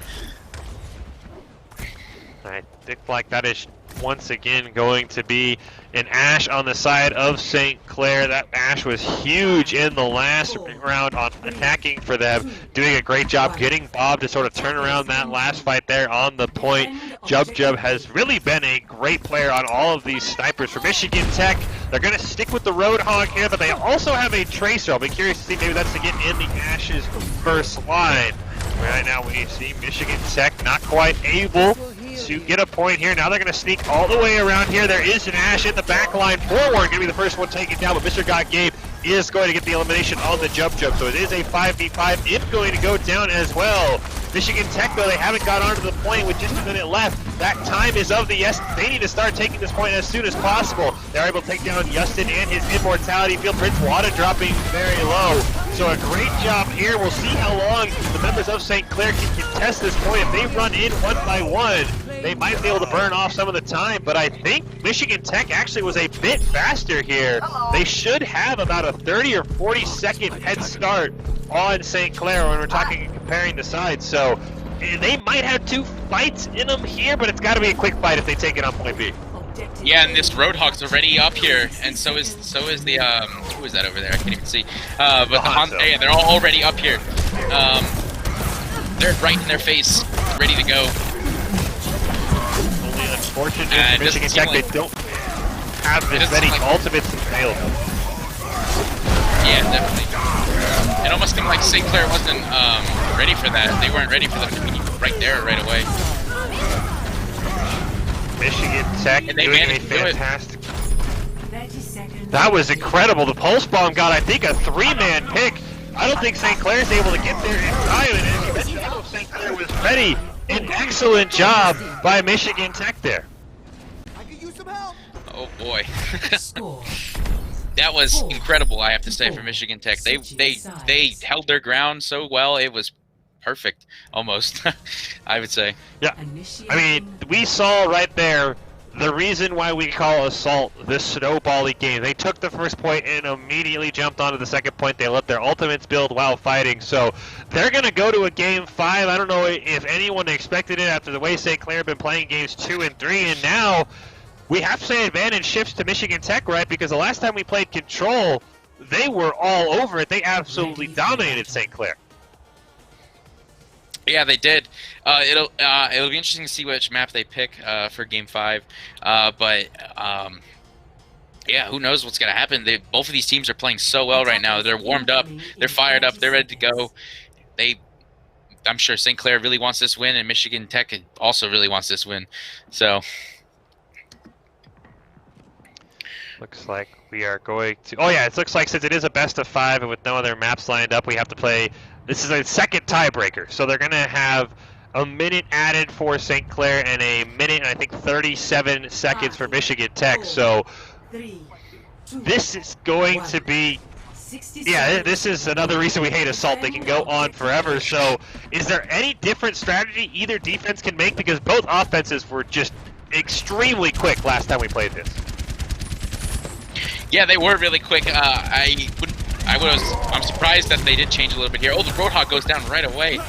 [SPEAKER 3] I think like that is once again going to be an Ash on the side of St. Clair. That Ash was huge in the last round on attacking for them, doing a great job getting Bob to sort of turn around that last fight there on the point. Jub has really been a great player on all of these snipers for Michigan Tech. They're going to stick with the Roadhog here, but they also have a Tracer. I'll be curious to see maybe that's to get in the Ash's first line. Right now we see Michigan Tech not quite able to get a point here. Now they're going to sneak all the way around here. There is an Ash in the back line. Forward going to be the first one taken down, but Mr. God Gabe is going to get the elimination on the Jub. So it is a 5v5. It's going to go down as well. Michigan Tech, though, they haven't got onto the point with just a minute left. That time is of the essence. They need to start taking this point as soon as possible. They're able to take down Justin and his immortality field. Prince Wada dropping very low. So a great job here. We'll see how long the members of St. Clair can contest this point. If they run in one by one, they might be able to burn off some of the time. But I think Michigan Tech actually was a bit faster here. They should have about a 30 or 40 second head start on St. Clair when we're talking and comparing the sides. So they might have 2 fights in them here, but it's got to be a quick fight if they take it on point B.
[SPEAKER 5] Yeah, and this Roadhog's already up here, and so is the who is that over there? I can't even see. But the Hanzo, yeah, they're all already up here. They're right in their face, ready to go.
[SPEAKER 3] Only unfortunate for Michigan Tech, they don't have this many ultimates available.
[SPEAKER 5] Yeah, definitely. It almost seemed like St. Clair wasn't ready for that. They weren't ready for them to be right there right away.
[SPEAKER 3] Michigan Tech doing a fantastic. That was incredible. The Pulse Bomb got, I think, a 3-man pick. I don't think St. Clair's able to get there in time. And as you mentioned, I don't know if St. Clair was ready. An excellent job by Michigan Tech there.
[SPEAKER 7] I could use some help.
[SPEAKER 5] Oh boy. That was incredible, I have to say, for Michigan Tech. They held their ground so well. It was perfect, almost, I would say.
[SPEAKER 3] Yeah, I mean, we saw right there the reason why we call Assault this snowbally game. They took the first point and immediately jumped onto the second point. They let their ultimates build while fighting. So they're going to go to a game 5. I don't know if anyone expected it after the way St. Clair have been playing games 2 and 3, and now we have to say advantage shifts to Michigan Tech, right? Because the last time we played Control, they were all over it. They absolutely dominated St. Clair.
[SPEAKER 5] Yeah, they did. It'll be interesting to see which map they pick for Game 5. Yeah, who knows what's gonna happen? Both of these teams are playing so well right now. They're warmed up. They're fired up. They're ready to go. I'm sure St. Clair really wants this win, and Michigan Tech also really wants this win. So.
[SPEAKER 3] Looks like we are going to... Oh yeah, it looks like since it is a best of 5 and with no other maps lined up, we have to play... This is a second tiebreaker, so they're going to have a minute added for St. Clair and a minute and I think 37 seconds for Michigan Tech. So this is going to be... Yeah, this is another reason we hate Assault. They can go on forever. So is there any different strategy either defense can make? Because both offenses were just extremely quick last time we played this.
[SPEAKER 5] Yeah, they were really quick. I'm surprised that they did change a little bit here. Oh, the Roadhog goes down right away.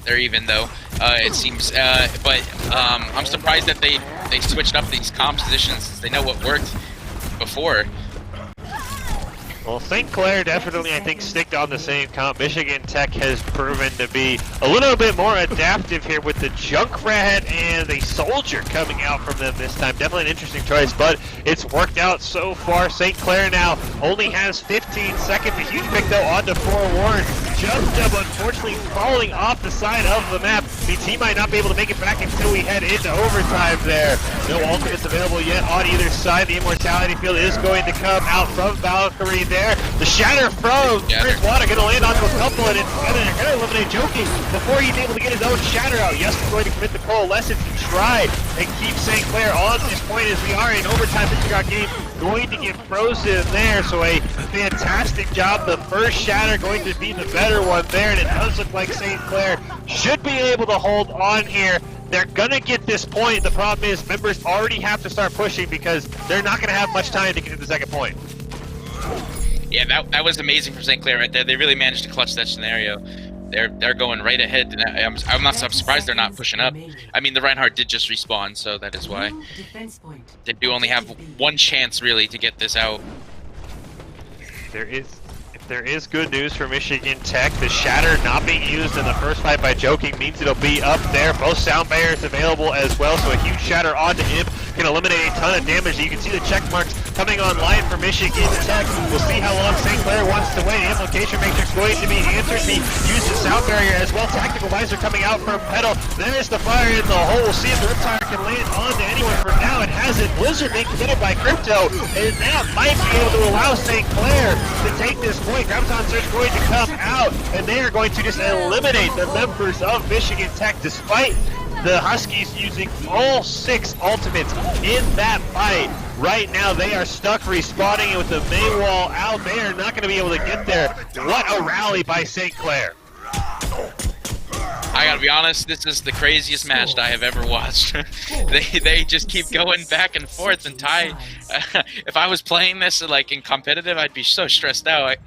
[SPEAKER 5] They're even though, it seems. I'm surprised that they switched up these comp positions since they know what worked before.
[SPEAKER 3] Well, St. Clair definitely, I think, sticked on the same comp. Michigan Tech has proven to be a little bit more adaptive here with the Junkrat and the Soldier coming out from them this time. Definitely an interesting choice, but it's worked out so far. St. Clair now only has 15 seconds. A huge pick, though, onto Forewarned. Jump, unfortunately, falling off the side of the map. Means he might not be able to make it back until we head into overtime there. No ultimates available yet on either side. The Immortality Field is going to come out from Valkyrie there. The Shatter from Chris Wada going to land onto a couple, and it's going to eliminate Joking before he's able to get his own Shatter out. Yes, we're going to commit the Coalescence to try and keep St. Clair on this point as we are in overtime. This game going to get frozen there, so a fantastic job. The first Shatter going to be the better one there, and it does look like St. Clair should be able to hold on here. They're gonna get this point. The problem is members already have to start pushing because they're not gonna have much time to get to the second point.
[SPEAKER 5] Yeah, that was amazing from St. Clair right there. They really managed to clutch that scenario. They're going right ahead. And I'm surprised they're not pushing up. I mean, the Reinhardt did just respawn, so that is why. They do only have one chance really to get this out.
[SPEAKER 3] If there is good news for Michigan Tech, the Shatter not being used in the first fight by Joking means it'll be up there. Both sound barriers available as well, so a huge Shatter onto Imp can eliminate a ton of damage. You can see the check marks coming online for Michigan Tech. We'll see how long St. Clair wants to wait. Implication Matrix going to be answered. He used the sound barrier as well. Tactical Visor coming out from Petal. There's the fire in the hole. We'll see if the Riptire can land onto anyone. For now, it hasn't. Blizzard being committed by Crypto, and that might be able to allow St. Clair to take this point. Graviton Surge going to come out, and they are going to just eliminate the members of Michigan Tech despite the Huskies using all 6 ultimates in that fight. Right now, they are stuck respawning with the main wall out. They are not going to be able to get there. What a rally by St. Clair.
[SPEAKER 5] I gotta be honest, this is the craziest match I have ever watched. they just keep going back and forth and tie. If I was playing this like in competitive, I'd be so stressed out.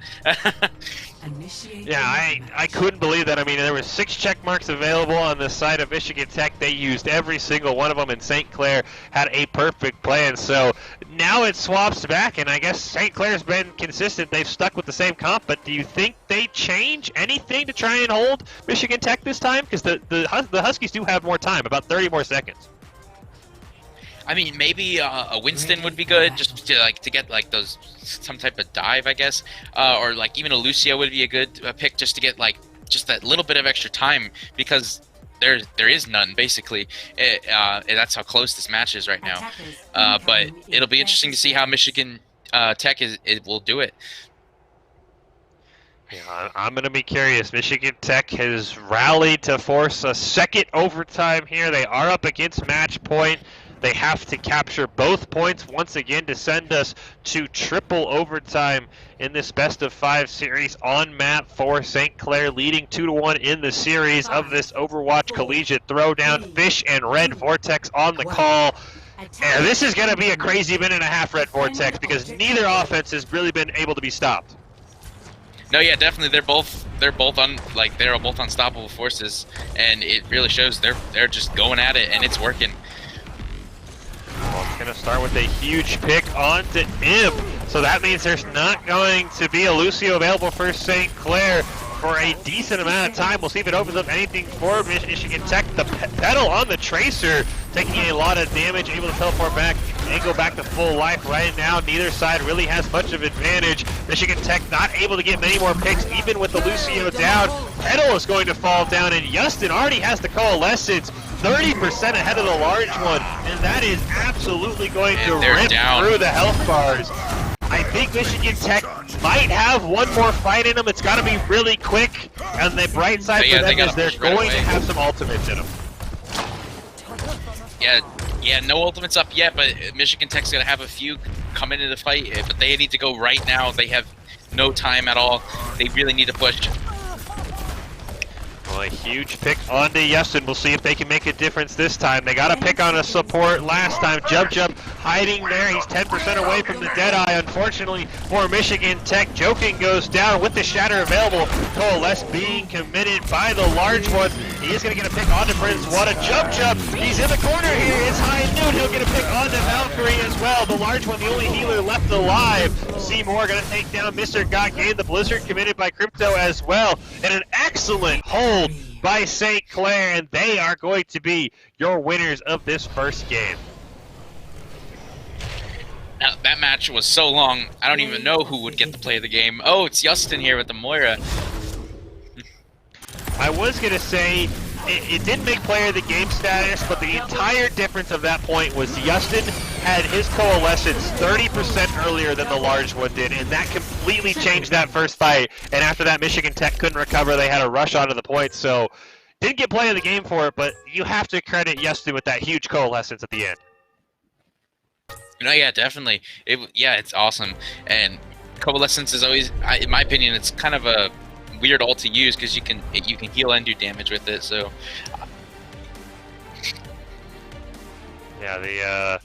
[SPEAKER 3] Yeah, I couldn't believe that. I mean, there were 6 check marks available on the side of Michigan Tech. They used every single one of them, and St. Clair had a perfect plan. So now it swaps back, and I guess St. Clair's been consistent. They've stuck with the same comp, but do you think they change anything to try and hold Michigan Tech this time? Because the Huskies do have more time, about 30 more seconds.
[SPEAKER 5] I mean, maybe a Winston would be good, just to get like some type of dive, I guess, or like even a Lucio would be a good pick just to get like just that little bit of extra time because there is none basically. That's how close this match is right now. But it'll be interesting to see how Michigan Tech will do it.
[SPEAKER 3] Yeah, I'm going to be curious. Michigan Tech has rallied to force a second overtime here. They are up against match point. They have to capture both points once again to send us to triple overtime in this best-of-5 series on map for St. Clair, leading 2-1 in the series of this Overwatch Collegiate Throwdown. Fish and Red Vortex on the call. And this is going to be a crazy minute and a half, Red Vortex, because neither offense has really been able to be stopped.
[SPEAKER 5] No, yeah, definitely. They're both unstoppable forces, and it really shows. They're just going at it, and it's working.
[SPEAKER 3] Well, it's going to start with a huge pick onto Imp. So that means there's not going to be a Lucio available for St. Clair for a decent amount of time. We'll see if it opens up anything for Michigan Tech. The Petal on the Tracer taking a lot of damage, able to teleport back and go back to full life right now. Neither side really has much of advantage. Michigan Tech not able to get many more picks, even with the Lucio down. Petal is going to fall down, and Justin already has the Coalescence 30% ahead of the large one, and that is absolutely going to rip through the health bars. I think Michigan Tech might have one more fight in them. It's got to be really quick, and the bright side for them is they're going to have some ultimates in them.
[SPEAKER 5] Yeah, no ultimates up yet, but Michigan Tech's going to have a few come into the fight, but they need to go right now. They have no time at all. They really need to push.
[SPEAKER 3] Well, a huge pick onto Yestin. We'll see if they can make a difference this time. They got a pick on a support last time. Jub hiding there. He's 10% away from the Deadeye. Unfortunately for Michigan Tech, Joking goes down with the Shatter available. Coalesce being committed by the large one. He is going to get a pick onto Prince Wada. Jub, he's in the corner here. It's high noon. He'll get a pick onto Valkyrie as well. The large one, the only healer left alive. Seymour gonna take down Mr. Got Game. The Blizzard committed by Crypto as well. And an excellent hold by St. Clair, and they are going to be your winners of this first game.
[SPEAKER 5] Now, that match was so long, I don't even know who would get to play the game. Oh, it's Justin here with the Moira.
[SPEAKER 3] I was going to say, it didn't make player of the game status, but the entire difference of that point was Justin had his Coalescence 30% earlier than the large one did, and that completely changed that first fight. And after that, Michigan Tech couldn't recover. They had a rush onto the point, so didn't get play of the game for it, but you have to credit Justin with that huge Coalescence at the end.
[SPEAKER 5] No, yeah, definitely. It's awesome. And Coalescence is always, in my opinion, it's kind of a weird ult to use because you can heal and do damage with it. So
[SPEAKER 3] yeah, the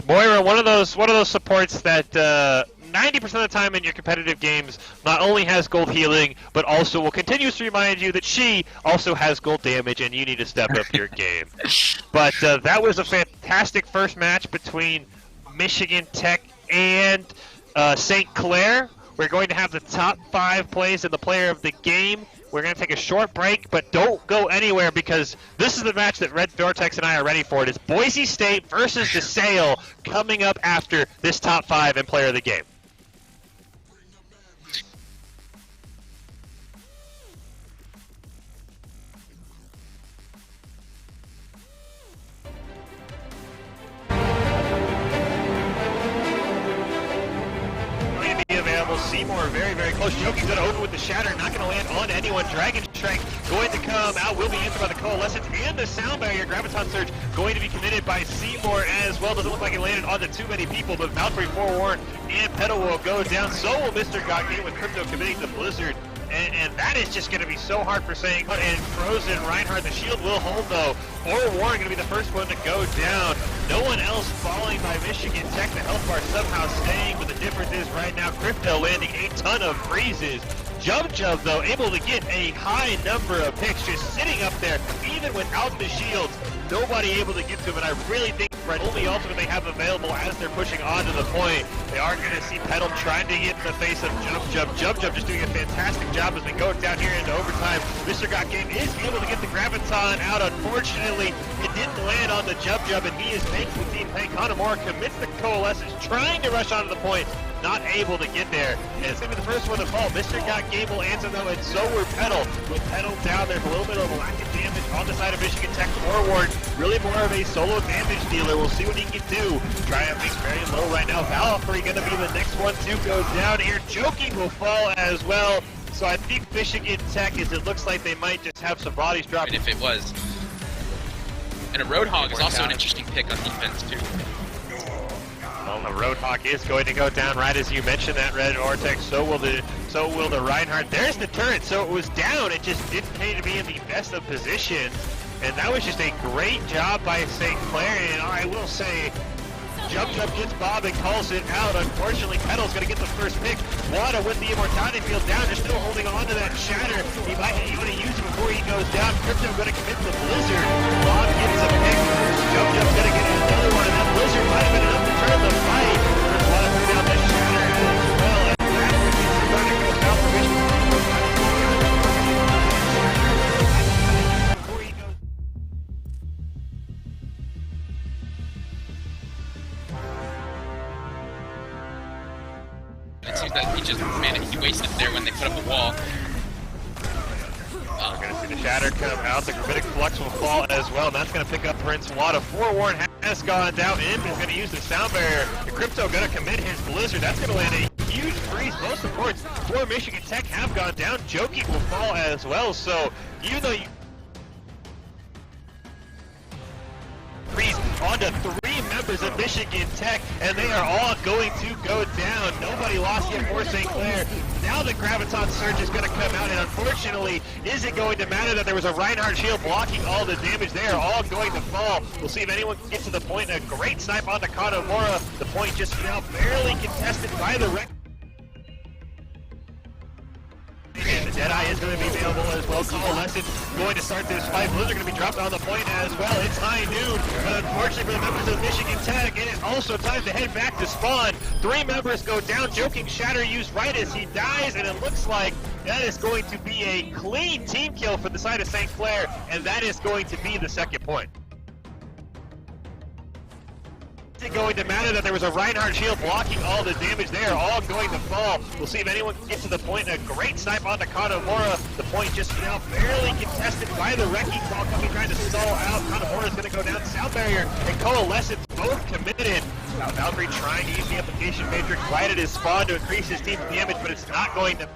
[SPEAKER 3] Moira, one of those supports that 90% of the time in your competitive games not only has gold healing, but also will continue to remind you that she also has gold damage, and you need to step up your game. But that was a fantastic first match between Michigan Tech and St. Clair. We're going to have the top 5 plays in the player of the game. We're going to take a short break, but don't go anywhere because this is the match that Red Vortex and I are ready for. It is Boise State versus DeSales coming up after this top 5 in player of the game. Seymour very, very close. Joki's going to open with the Shatter, not going to land on anyone. Dragon Strike going to come out, will be answered by the Coalescence and the Sound Barrier. Graviton Surge going to be committed by Seymour as well. Doesn't look like it landed onto too many people, but Valkyrie forewarned and Petal will go down. So will Mr. Got Game with Crypto committing the Blizzard. And that is just going to be so hard for saying. And Frozen, Reinhardt, the shield will hold though. Forewarned going to be the first one to go down. No one else falling by Michigan Tech. The health bar somehow staying, but the difference is right now Crypto landing a ton of freezes. Jump though, able to get a high number of picks, just sitting up there, even without the shields. Nobody able to get to him, and I really think Red only ultimate they have available as they're pushing onto the point. They are going to see Petal trying to get in the face of Jump just doing a fantastic job as we go down here into overtime. Mr. Got Game is able to get the Graviton out. Unfortunately, it didn't land on the Jump, and he is making the team pay. Connemore commits the Coalescence, trying to rush onto the point, not able to get there. And it's going to be the first one to fall. Mr. Got Game will answer though, and so will Petal. With Petal down, there's a little bit of a lack of damage on the side of Michigan Tech. Forward, really more of a solo damage dealer. We'll see what he can do. Triumphing's very low right now. Valkyrie going to be the next one to go down here. Joking will fall as well. So I think Michigan Tech, it looks like they might just have some bodies drop.
[SPEAKER 5] And if it was. And a Roadhog is also an interesting pick on defense too.
[SPEAKER 3] Well, the Roadhog is going to go down right as you mentioned that, Red Vortex. So will the Reinhardt. There's the turret. So it was down. It just didn't pay to be in the best of positions. And that was just a great job by St. Clair. And I will say, Jump gets Bob and calls it out. Unfortunately, Petal's going to get the first pick. Wada with the Immortality Field down. They're still holding on to that Shatter. He might want to use it before he goes down. Crypto going to commit the Blizzard. Bob gets a pick. Jump going to get another one. And that Blizzard might have been enough to turn the fight. Wada threw down the Shatter as well. And that was going to go down for Michigan.
[SPEAKER 5] It seems that he wasted there when they put up a wall.
[SPEAKER 3] We're going to see the Shatter come out. The Gravitic Flux will fall as well. And that's going to pick up Prince Wada. Forewarn has gone down. Imp is going to use the Sound Barrier. The Crypto going to commit his Blizzard. That's going to land a huge freeze. Most supports for Michigan Tech have gone down. Joking will fall as well. So even though you freeze onto 3 members of Michigan Tech, and they are all going to go down. Nobody lost yet for St. Clair. Now the Graviton Surge is going to come out, and unfortunately, is it going to matter that there was a Reinhardt shield blocking all the damage? They are all going to fall. We'll see if anyone can get to the point. A great snipe on Connemore. The point just now barely contested by the Wreck. And the Deadeye is going to be available as well. Coalescence going to start this fight. Blizzard going to be dropped on the point as well. It's high noon, but unfortunately unfortunately for the members of Michigan Tech, and it's also time to head back to spawn. 3 members go down. Joking Shatter used right as he dies, and it looks like that is going to be a clean team kill for the side of St. Clair, and that is going to be the second point. It's going to matter that there was a Reinhardt shield blocking all the damage. They are all going to fall. We'll see if anyone can get to the point. A great snipe on Kanomura. The point just now barely contested by the wrecking ball coming, trying to stall out. Kanomura is going to go down. Sound Barrier and Coalescence both committed. Now Valkyrie trying to use the application matrix right at his spawn to increase his team's damage, but it's not going to.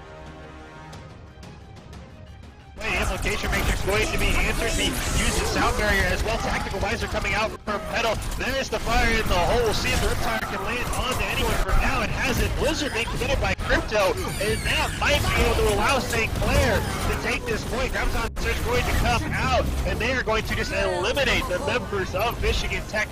[SPEAKER 3] The application matrix going to be answered. He used the sound barrier as well. Tactical Visor coming out from Pedal. There's the fire in the hole. We'll see if the Riptire can land onto anyone. For now, it hasn't. Blizzard being committed by Crypto, and that might be able to allow St. Clair to take this point. Graviton Surge going to come out, and they are going to just eliminate the members of Michigan Tech.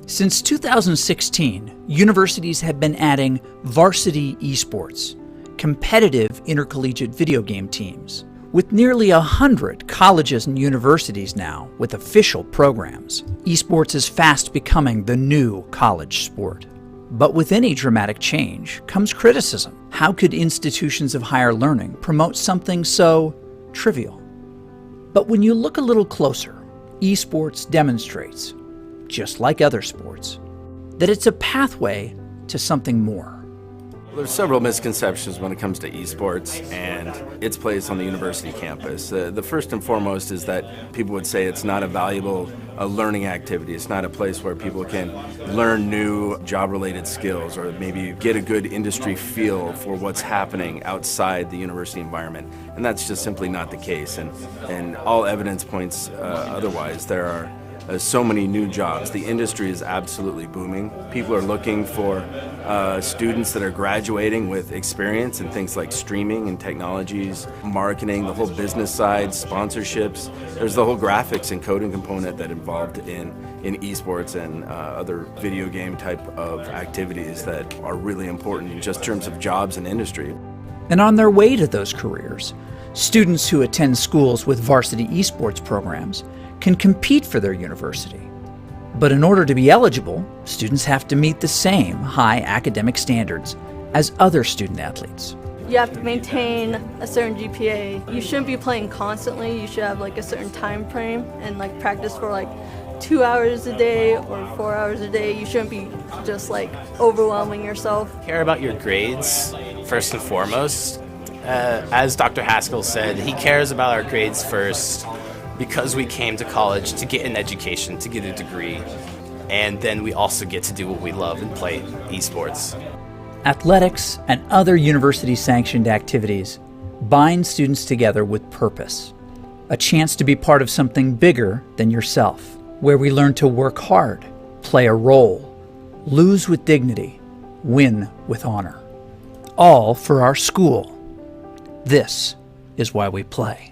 [SPEAKER 8] Since 2016, universities have been adding varsity esports, competitive intercollegiate video game teams, with nearly 100 colleges and universities now with official programs. Esports is fast becoming the new college sport. But with any dramatic change comes criticism. How could institutions of higher learning promote something so trivial? But when you look a little closer, esports demonstrates, just like other sports, that it's a pathway to something more.
[SPEAKER 9] There's several misconceptions when it comes to esports and its place on the university campus. The first and foremost is that people would say it's not a valuable learning activity. It's not a place where people can learn new job-related skills or maybe get a good industry feel for what's happening outside the university environment. And that's just simply not the case. And all evidence points otherwise. There are so many new jobs. The industry is absolutely booming. People are looking for students that are graduating with experience in things like streaming and technologies, marketing, the whole business side, sponsorships. There's the whole graphics and coding component that involved in esports and other video game type of activities that are really important in just terms of jobs and industry.
[SPEAKER 8] And on their way to those careers, students who attend schools with varsity esports programs can compete for their university. But in order to be eligible, students have to meet the same high academic standards as other student athletes.
[SPEAKER 10] You have to maintain a certain GPA. You shouldn't be playing constantly. You should have like a certain time frame and like practice for like 2 hours a day or 4 hours a day. You shouldn't be just like overwhelming yourself.
[SPEAKER 11] Care about your grades first and foremost. As Dr. Haskell said, he cares about our grades first because we came to college to get an education, to get a degree, and then we also get to do what we love and play esports.
[SPEAKER 8] Athletics and other university-sanctioned activities bind students together with purpose, a chance to be part of something bigger than yourself, where we learn to work hard, play a role, lose with dignity, win with honor, all for our school. This is why we play.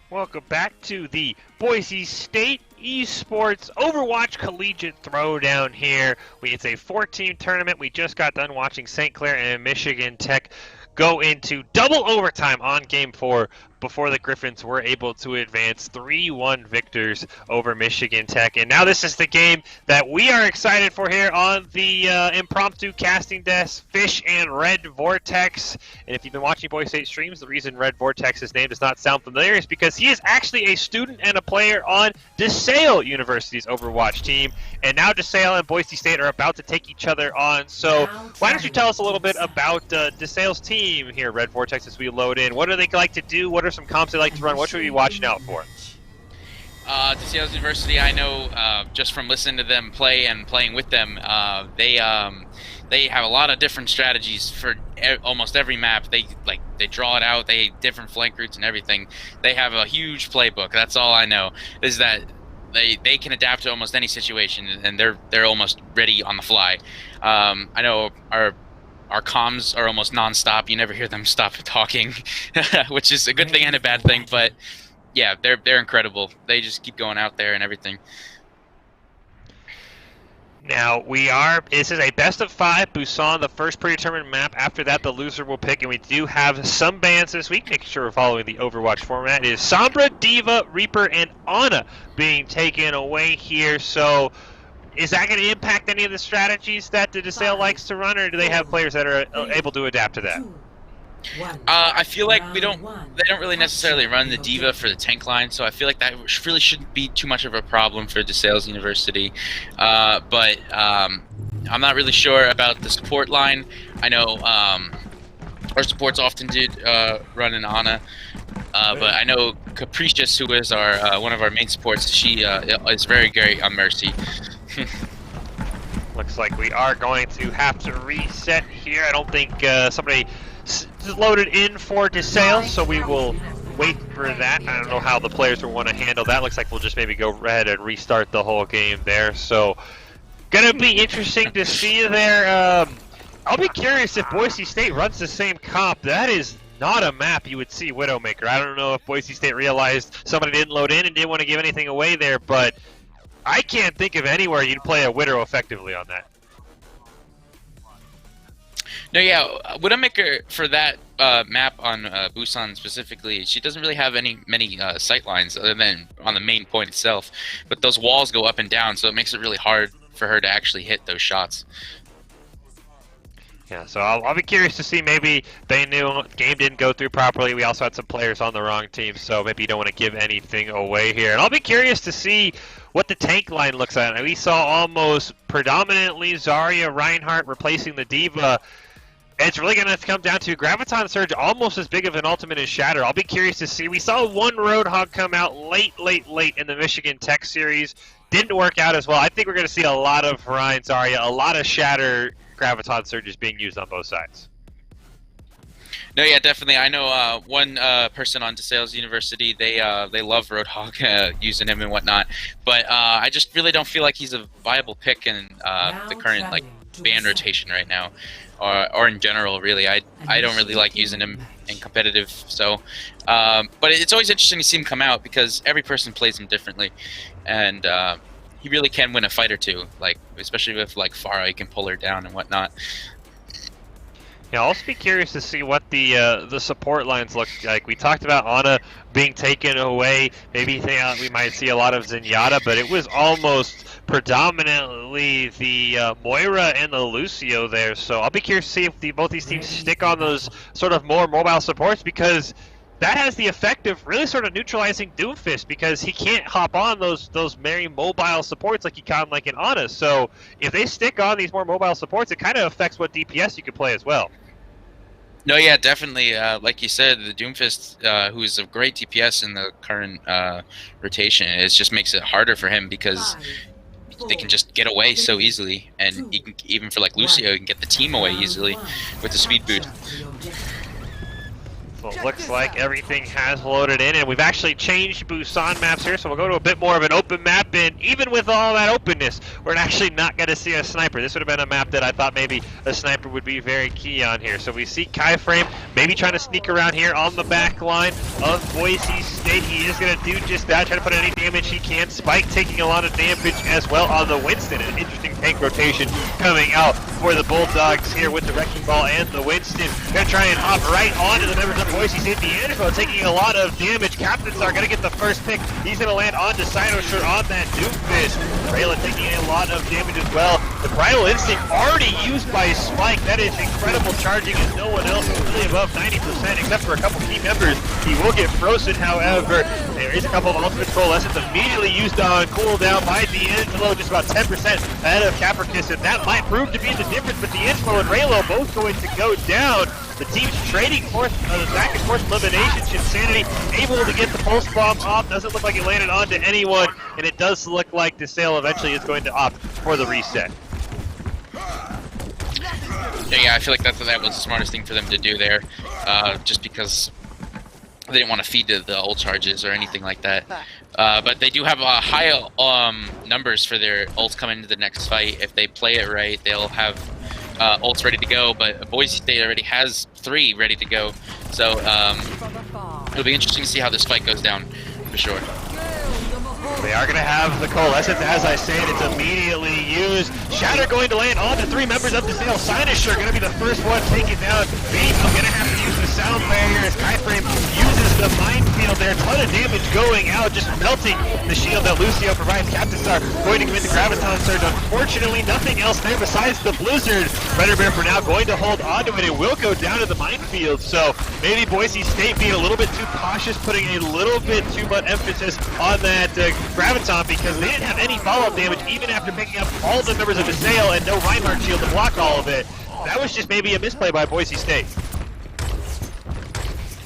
[SPEAKER 3] Welcome back to the Boise State Esports Overwatch Collegiate Throwdown here. It's a 4-team tournament. We just got done watching St. Clair and Michigan Tech go into double overtime on Game 4 before the Griffins were able to advance 3-1 victors over Michigan Tech. And now this is the game that we are excited for here on the impromptu casting desk, Fish and Red Vortex. And if you've been watching Boise State streams, the reason Red Vortex's name does not sound familiar is because he is actually a student and a player on DeSales University's Overwatch team. And now DeSales and Boise State are about to take each other on. So why don't you tell us a little bit about DeSales' team here, Red Vortex, as we load in. What do they like to do? What are some comps they like to run? What should we be watching out for?
[SPEAKER 5] DeSales University, I know just from listening to them play and playing with them, they have a lot of different strategies for almost every map. They draw it out. They different flank routes and everything. They have a huge playbook. That's all I know. Is that they can adapt to almost any situation, and they're almost ready on the fly. I know our comms are almost non-stop. You never hear them stop talking, which is a good thing and a bad thing. But yeah, they're incredible. They just keep going out there and everything.
[SPEAKER 3] Now, this is a best of 5, Busan, the first predetermined map. After that, the loser will pick, and we do have some bans this week, making sure we're following the Overwatch format. It is Sombra, D.Va, Reaper, and Ana being taken away here, so is that going to impact any of the strategies that the DeSales likes to run, or do they have players that are able to adapt to that?
[SPEAKER 5] I feel like they don't really necessarily run the D.Va for the tank line, so I feel like that really shouldn't be too much of a problem for DeSales University. But I'm not really sure about the support line. I know our supports often did run an Ana, but I know Capricious, who is our one of our main supports, she is very great on Mercy.
[SPEAKER 3] Looks like we are going to have to reset here. I don't think somebody loaded in for DeSales, so we will wait for that. I don't know how the players will want to handle that. Looks like we'll just maybe go ahead and restart the whole game there. So, gonna be interesting to see there. I'll be curious if Boise State runs the same comp. That is not a map you would see Widowmaker. I don't know if Boise State realized somebody didn't load in and didn't want to give anything away there, but I can't think of anywhere you'd play a Widow effectively on that.
[SPEAKER 5] No, yeah, Widowmaker for that map on Busan specifically, she doesn't really have many sight lines other than on the main point itself. But those walls go up and down, so it makes it really hard for her to actually hit those shots.
[SPEAKER 3] Yeah, so I'll be curious to see. Maybe they knew game didn't go through properly. We also had some players on the wrong team, so maybe you don't want to give anything away here. And I'll be curious to see what the tank line looks like. We saw almost predominantly Zarya Reinhardt replacing the D.Va. It's really going to come down to Graviton Surge, almost as big of an ultimate as Shatter. I'll be curious to see. We saw one Roadhog come out late in the Michigan Tech series. Didn't work out as well. I think we're going to see a lot of Ryan Zarya, a lot of Shatter Graviton Surges being used on both sides.
[SPEAKER 5] No, yeah, definitely. I know one person on DeSales University. They love Roadhog, using him and whatnot. But I just really don't feel like he's a viable pick in the current ban rotation right now, or in general. Really, I don't really like using him in competitive. So, but it's always interesting to see him come out because every person plays him differently, and he really can win a fight or two. Like especially with like Pharah, he can pull her down and whatnot.
[SPEAKER 3] Yeah, I'll also be curious to see what the support lines look like. We talked about Ana being taken away. Maybe we might see a lot of Zenyatta, but it was almost predominantly the Moira and the Lucio there. So I'll be curious to see if both these teams stick on those sort of more mobile supports, because that has the effect of really sort of neutralizing Doomfist, because he can't hop on those very mobile supports like he can like in Ana. So if they stick on these more mobile supports, it kind of affects what DPS you could play as well.
[SPEAKER 5] No, yeah, definitely. Like you said, the Doomfist, who is a great DPS in the current rotation, it just makes it harder for him because they can just get away so easily, and even for like Lucio, you can get the team away easily with the speed boot.
[SPEAKER 3] Well, it looks like everything has loaded in, and we've actually changed Busan maps here, so we'll go to a bit more of an open map, and even with all that openness, we're actually not going to see a sniper. This would have been a map that I thought maybe a sniper would be very key on here. So we see Kai Frame maybe trying to sneak around here on the back line of Boise State. He is going to do just that, try to put any damage he can. Spike taking a lot of damage as well on the Winston. An interesting tank rotation coming out for the Bulldogs here with the Wrecking Ball and the Winston. Going to try and hop right onto the members of Boise State. D'Angelo taking a lot of damage. Captains are going to get the first pick. He's going to land onto Cynosure on that Doomfist. Raylan taking a lot of damage as well. The Primal Instinct already used by Spike. That is incredible charging, as no one else is really above 90%, except for a couple key members. He will get frozen, however. There is a couple of ultimate coalescence immediately used on cooldown by D'Angelo, just about 10% ahead of Capricus, and that might prove to be the difference. But D'Angelo and Raylo both going to go down. The team's trading back and forth eliminations. Insanity able to get the pulse bomb off. Doesn't look like it landed onto anyone, and it does look like DeSales eventually is going to opt for the reset.
[SPEAKER 5] Yeah, I feel like that was the smartest thing for them to do there, just because they didn't want to feed the ult charges or anything like that. But they do have high numbers for their ults coming into the next fight. If they play it right, they'll have ults ready to go, but Boise State already has 3 ready to go, so it'll be interesting to see how this fight goes down, for sure.
[SPEAKER 3] They are going to have the Coalescence, as I said, it's immediately used. Shatter going to land on the 3 members of DeSales. Sinisher going to be the first one taken down. Beam going to have to use the sound barrier as Kyframe uses the minefield there. A ton of damage going out, just melting the shield that Lucio provides. Captain Star going to commit the Graviton Surge. Unfortunately, nothing else there besides the Blizzard. Predator Bear for now going to hold onto it. It will go down to the minefield, so maybe Boise State being a little bit too cautious, putting a little bit too much emphasis on that Graviton, because they didn't have any follow-up damage even after picking up all the members of DeSales and no Reinhardt shield to block all of it. That was just maybe a misplay by Boise State.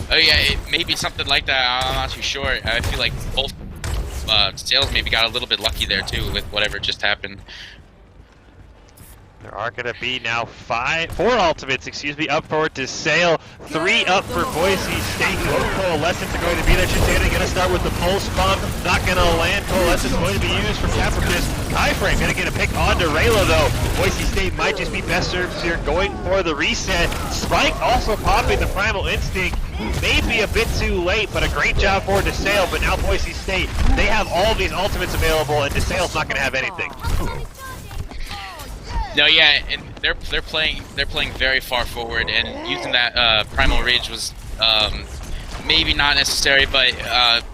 [SPEAKER 5] Oh yeah, it may be something like that. I'm not too sure. I feel like both DeSales maybe got a little bit lucky there too with whatever just happened.
[SPEAKER 3] There are going to be now 4 ultimates, up for DeSales, 3 up for Boise State. Both Coalescence are going to be there. Chisana going to start with the pulse bomb, not going to land. Coalescence going to be used for Capricorn. Kyframe going to get a pick onto Rayla though. Boise State might just be best served here, going for the reset. Spike also popping the Primal Instinct. Maybe a bit too late, but a great job for DeSales. But now Boise State, they have all these ultimates available, and DeSales not going to have anything.
[SPEAKER 5] No, yeah, and they're playing very far forward, and using that Primal Rage was maybe not necessary, but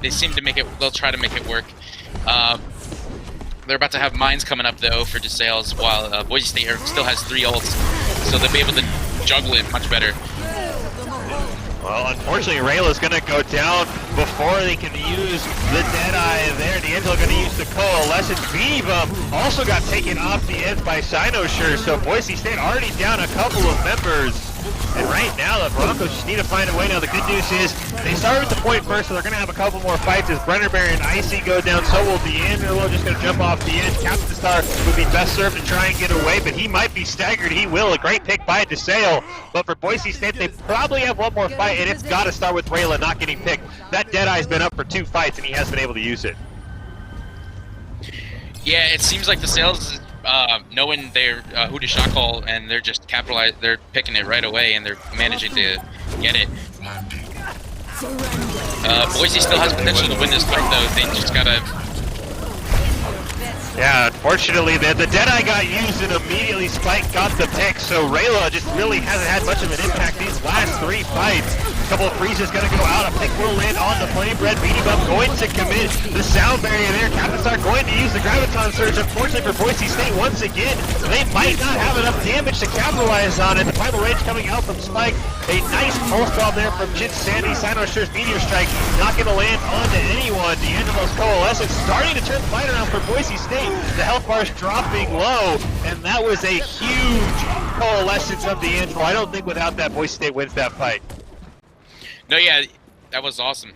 [SPEAKER 5] they seem to make it. They'll try to make it work. They're about to have mines coming up though for DeSales, while Boise State still has 3 ults, so they'll be able to juggle it much better.
[SPEAKER 3] Well, unfortunately, Rayla's going to go down before they can use the Deadeye there. D'Angelo going to use the Coalescence. Viva also got taken off the edge by Sinosure, so Boise State already down a couple of members. And right now, the Broncos just need to find a way. Now, the good news is they started the point first, so they're going to have a couple more fights as Brenner Bear and Icy go down. So will D'Angelo, just going to jump off the edge. Captain Star would be best served to try and get away, but he might be staggered. He will. A great pick by DeSales. But for Boise State, they probably have one more fight, and it's got to start with Rayla not getting picked. That Deadeye's been up for 2 fights, and he hasn't been able to use it.
[SPEAKER 5] Yeah, it seems like DeSales knowing their who to shot call, and they're just they're picking it right away, and they're managing to get it. Boise still has potential to win this fight though. They just gotta.
[SPEAKER 3] Yeah, unfortunately, the Deadeye got used and immediately Spike got the pick, so Rayla just really hasn't had much of an impact these last 3 fights. A couple of freezes gonna go out, a pick will land on the Flame Bread. Beanie Bum going to commit the sound barrier there. Captain Star going to use the Graviton Surge. Unfortunately for Boise State, once again, they might not have enough damage to capitalize on it. The Primal Rage coming out from Spike. A nice pulse bomb there from Jin Sandy. Sinoshure's Meteor Strike not gonna land onto anyone. D'Angelo's Coalescence starting to turn the fight around for Boise State. The health bar's dropping low, and that was a huge Coalescence of D'Angelo. I don't think without that, Boise State wins that fight.
[SPEAKER 5] No, yeah, that was awesome.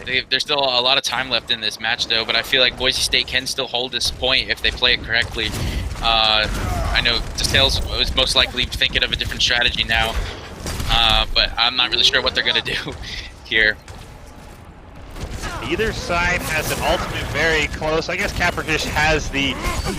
[SPEAKER 5] There's still a lot of time left in this match, though, but I feel like Boise State can still hold this point if they play it correctly. I know DeSales was most likely thinking of a different strategy now, but I'm not really sure what they're going to do here.
[SPEAKER 3] Either side has an ultimate very close. I guess Capricorn has the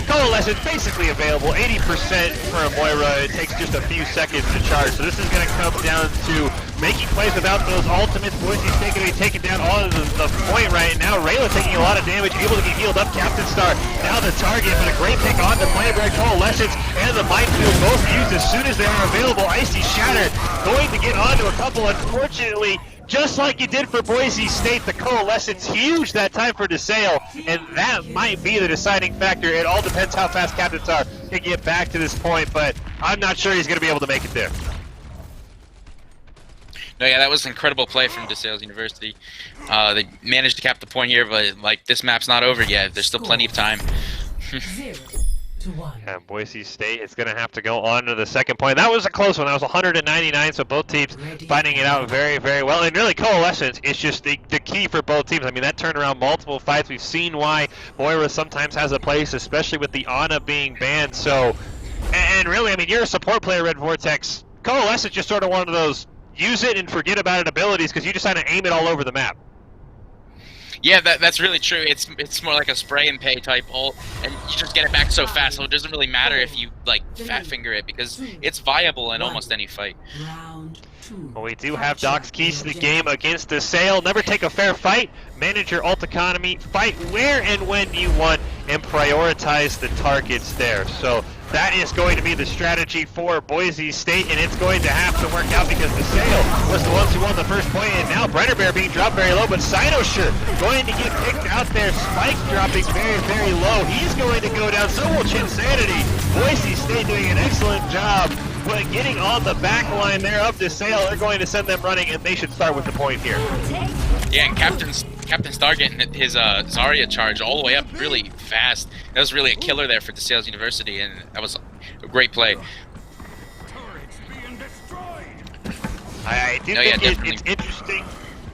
[SPEAKER 3] Coalescence basically available. 80% for a Moira. It takes just a few seconds to charge. So this is going to come down to making plays without those ultimates. Boise State going to be taking down all of the point right now. Rayla taking a lot of damage, able to get healed up. Captain Star now the target, but a great pick on the Flame-Bread. Coalescence and the Minefield both used as soon as they are available. Icy Shatter going to get onto a couple. Unfortunately, just like you did for Boise State, the Coalescence huge that time for DeSales, and that might be the deciding factor. It all depends how fast Captain Star can get back to this point, but I'm not sure he's going to be able to make it there.
[SPEAKER 5] No, yeah, that was an incredible play from DeSales University. They managed to cap the point here, but like this map's not over yet. There's still plenty of time.
[SPEAKER 4] 0-1.
[SPEAKER 3] And Boise State is going to have to go on to the second point. That was a close one. That was 199, so both teams finding it out very, very well. And really, Coalescence is just the key for both teams. I mean, that turned around multiple fights. We've seen why Moira sometimes has a place, especially with the Ana being banned. So, and really, I mean, you're a support player, Red Vortex. Coalescence just sort of one of those use it and forget about it abilities because you just kind of aim it all over the map.
[SPEAKER 5] Yeah, that's really true. It's more like a spray and pay type ult, and you just get it back so fast. So it doesn't really matter if you like fat finger it because it's viable in almost any fight.
[SPEAKER 3] Well, we do have Doc's keys to the game against DeSales. Never take a fair fight. Manage your ult economy. Fight where and when you want, and prioritize the targets there. So that is going to be the strategy for Boise State, and it's going to have to work out because DeSales was the ones who won the first point, and now Brenner Bear being dropped very low, but Sinosure going to get picked out there. Spike dropping very, very low. He's going to go down. So will Chinsanity. Boise State doing an excellent job. But getting on the back line there of DeSales, they're going to send them running, and they should start with the point here.
[SPEAKER 5] Yeah, and Captain Star getting his Zarya charge all the way up really fast. That was really a killer there for DeSales University, and that was a great play.
[SPEAKER 3] I do think it's interesting.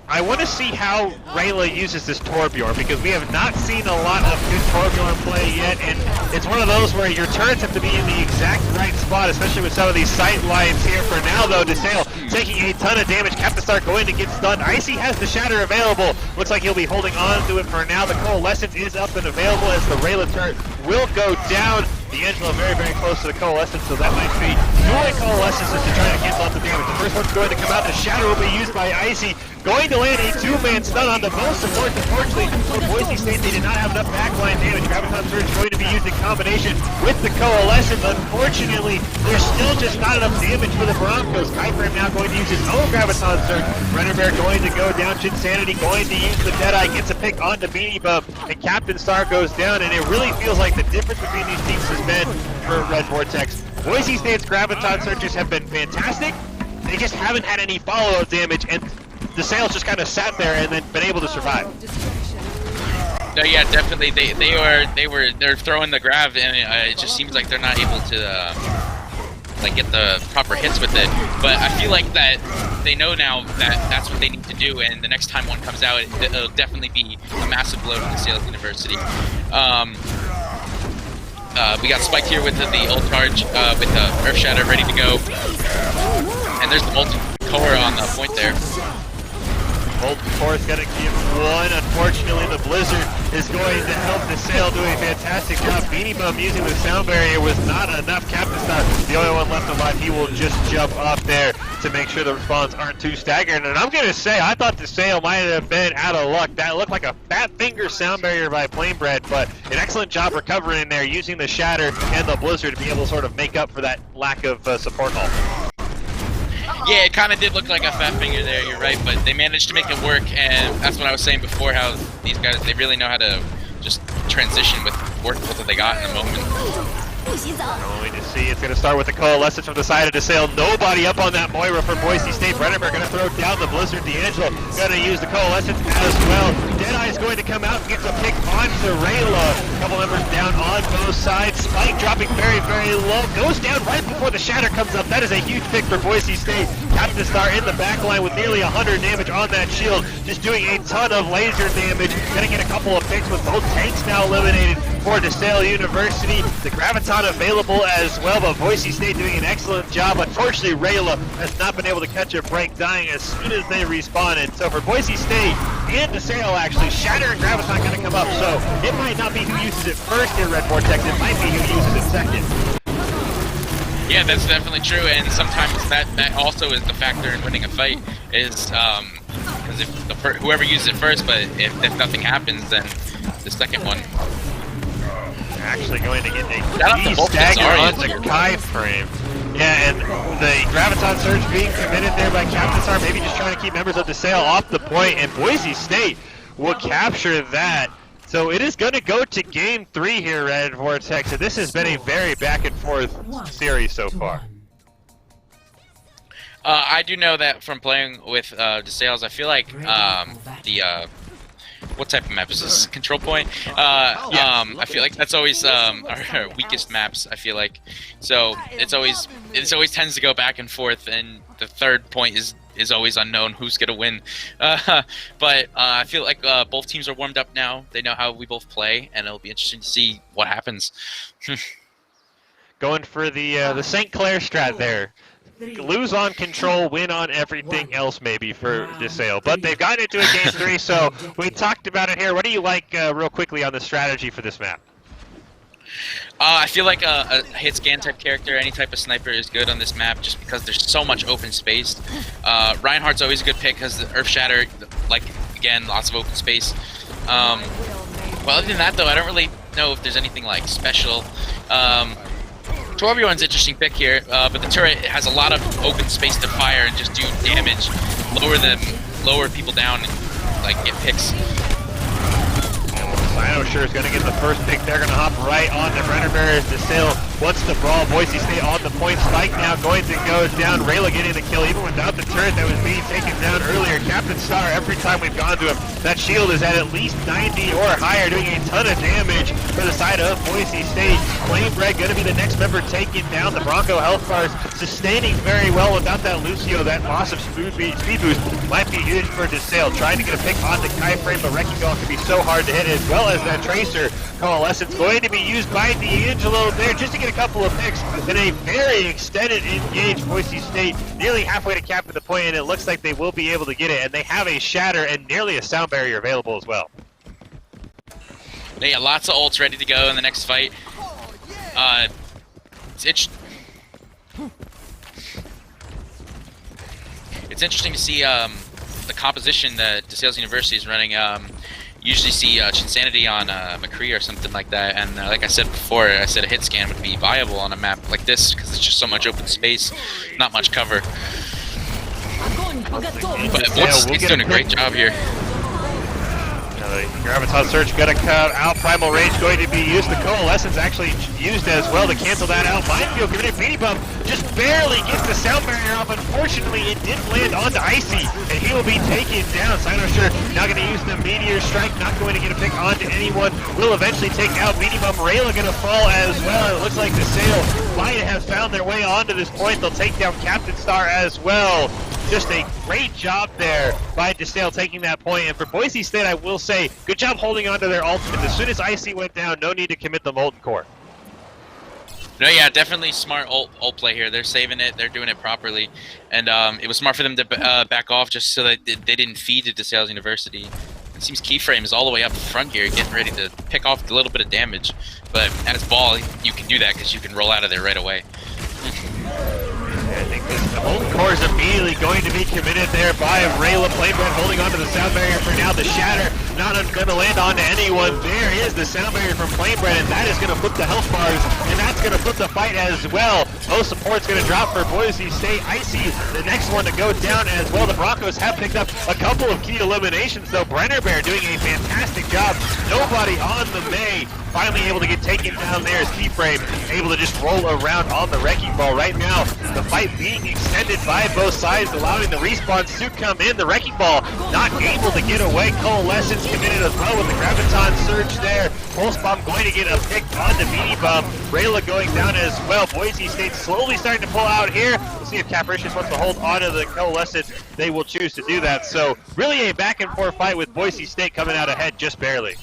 [SPEAKER 3] I want to see how Rayla uses this Torbjorn, because we have not seen a lot of good Torbjorn play yet, and it's one of those where your turrets have to be in the exact right spot, especially with some of these sight lines here. For now, though, DeSales taking a ton of damage. Captain Star going to get stunned. Icy has the Shatter available. Looks like he'll be holding on to it for now. The Coalescence is up and available as the Rayla turret will go down. D'Angelo very, very close to the Coalescence, so that might be dueling Coalescences to try to cancel out the damage. The first one's going to come out. The Shatter will be used by Icy. Going to land a two-man stun on the most support. Unfortunately, for Boise State, they did not have enough backline damage. Graviton Surge going to be used in combination with the Coalescence. Unfortunately, there's still just not enough damage for the Broncos. Kyframe now going to use his own Graviton Surge. Brenner Bear going to go down. Chinsanity going to use the Deadeye. Gets a pick on the Beanie Bum. And Captain Star goes down. And it really feels like the difference between these teams has been for Red Vortex. Boise State's Graviton Surges have been fantastic. They just haven't had any follow-up damage. And DeSales just kind of sat there and then been able to survive.
[SPEAKER 5] No, yeah, definitely. They're throwing the grav, and it just seems like they're not able to like get the proper hits with it. But I feel like that they know now that that's what they need to do, and the next time one comes out, it'll definitely be a massive blow to DeSales University. We got Spike here with the ult charge, with the Earth Shatter ready to go, and there's the multi-core on the point there.
[SPEAKER 3] Core is going to give one. Unfortunately, the Blizzard is going to help DeSales do a fantastic job. Beanie Bum using the sound barrier was not enough. Captain Star, the only one left alive, he will just jump up there to make sure the response aren't too staggering. And I'm going to say, I thought DeSales might have been out of luck. That looked like a fat finger sound barrier by Plainbread, but an excellent job recovering in there, using the Shatter and the Blizzard to be able to sort of make up for that lack of support hull.
[SPEAKER 5] Yeah, it kind of did look like a fat finger there, you're right, but they managed to make it work, and that's what I was saying before, how these guys, they really know how to just transition with what they got in the moment.
[SPEAKER 3] Going to see, it's going to start with the Coalescence from the side of DeSales. Nobody up on that Moira for Boise State. Brennemer going to throw down the Blizzard. D'Angelo going to use the Coalescence as well. Deadeye is going to come out and gets a pick onto Rayla. A couple members down on both sides. Spike dropping very, very low. Goes down right before the Shatter comes up. That is a huge pick for Boise State. Captain Star in the back line with nearly 100 damage on that shield. Just doing a ton of laser damage. Going to get a couple of picks with both tanks now eliminated for DeSales University. The Graviton available as well, but Boise State doing an excellent job. Unfortunately, Rayla has not been able to catch a break, dying as soon as they respawned. So for Boise State and DeSales, actually, Shatter and Graviton going to come up. So it might not be who uses it first in Red Vortex, it might be who uses it second.
[SPEAKER 5] Yeah, that's definitely true, and sometimes that also is the factor in winning a fight, is because if whoever uses it first, but if nothing happens, then the second one.
[SPEAKER 3] Actually going to get a stagger onto Kyframe. Yeah, and the Graviton Surge being committed there by Captain Star, maybe just trying to keep members of DeSales off the point, and Boise State will capture that. So it is going to go to Game 3 here, Red Vortex, and this has been a very back and forth series so far.
[SPEAKER 5] I do know that from playing with DeSales, I feel like what type of map is this? Control Point? I feel like that's always our weakest maps, I feel like. So it always tends to go back and forth, and the third point is always unknown who's going to win. But I feel like both teams are warmed up now. They know how we both play, and it'll be interesting to see what happens.
[SPEAKER 3] Going for the St. Clair strat there. lose on control, win on everything else maybe for DeSales. But they've gotten into a game 3, so we talked about it here. What do you like real quickly on the strategy for this map?
[SPEAKER 5] I feel like a hit scan type character, any type of sniper is good on this map just because there's so much open space. Reinhardt's always a good pick because the Earth Shatter, like, again, lots of open space. Well, other than that, though, I don't really know if there's anything, like, special. Torbjorn's interesting pick here, but the turret has a lot of open space to fire and just do damage, lower people down, and, like, get picks.
[SPEAKER 3] Sino sure is going to get the first pick. They're going to hop right on the Brennerbear as DeSales wants the brawl. Boise State on the point. Spike now going to go down. Rayla getting the kill even without the turret that was being taken down earlier. Captain Star, every time we've gone to him, that shield is at least 90 or higher, doing a ton of damage for the side of Boise State. Flamebred going to be the next member taking down. The Bronco health bars sustaining very well without that Lucio. That loss of speed boost might be huge for DeSales. Trying to get a pick on the Kai frame, but Wrecking Ball can be so hard to hit as well as that Tracer. Coalescence going to be used by D'Angelo there just to get a couple of picks in a very extended engage. Boise State nearly halfway to cap at the point, and it looks like they will be able to get it, and they have a shatter and nearly a sound barrier available as well.
[SPEAKER 5] They got lots of ults ready to go in the next fight. It's interesting to see the composition that DeSales University is running. Usually see Chinsanity on McCree or something like that, and like I said before, I said a hit scan would be viable on a map like this because it's just so much open space, not much cover. But Boise doing a great job here.
[SPEAKER 3] Graviton Surge gonna cut out. Primal Rage going to be used. The Coalescence actually used as well to cancel that out. Minefield giving it Beanie Bump. Just barely gets the sound barrier off. Unfortunately, it didn't land onto Icy, and he will be taken down. Sinosure now going to use the Meteor Strike. Not going to get a pick onto anyone. Will eventually take out Beanie Bump. Rayla going to fall as well. It looks like DeSales might have found their way onto this point. They'll take down Captain Star as well. Just a great job there by DeSales taking that point. And for Boise State, I will say, good job holding on to their ultimate. As soon as Icy went down, no need to commit the Molten Core.
[SPEAKER 5] No, yeah, definitely smart ult play here. They're saving it. They're doing it properly. And it was smart for them to back off just so that they didn't feed to DeSales University. It seems Keyframe is all the way up front here, getting ready to pick off a little bit of damage. But as Ball, you can do that because you can roll out of there right away.
[SPEAKER 3] I think the Molten Core is immediately going to be committed there by Rayla. Flamebred holding onto the sound barrier for now. The Shatter not going to land onto anyone. There is the sound barrier from Flamebred, and that is going to flip the health bars, and that's going to flip the fight as well. Most support's going to drop for Boise State. Icy, the next one to go down as well. The Broncos have picked up a couple of key eliminations, though. Brennerbear doing a fantastic job. Nobody on the May. Finally able to get taken down there as Keyframe able to just roll around on the Wrecking Ball. Right now, the fight being extended by both sides, allowing the respawns to come in. The Wrecking Ball not able to get away. Coalescence committed as well with the Graviton Surge there. Pulse Bomb going to get a pick on the Beanie Bump. Rayla going down as well. Boise State slowly starting to pull out here. We'll see if Capricious wants to hold onto the Coalescence. They will choose to do that. So really a back and forth fight with Boise State coming out ahead just barely.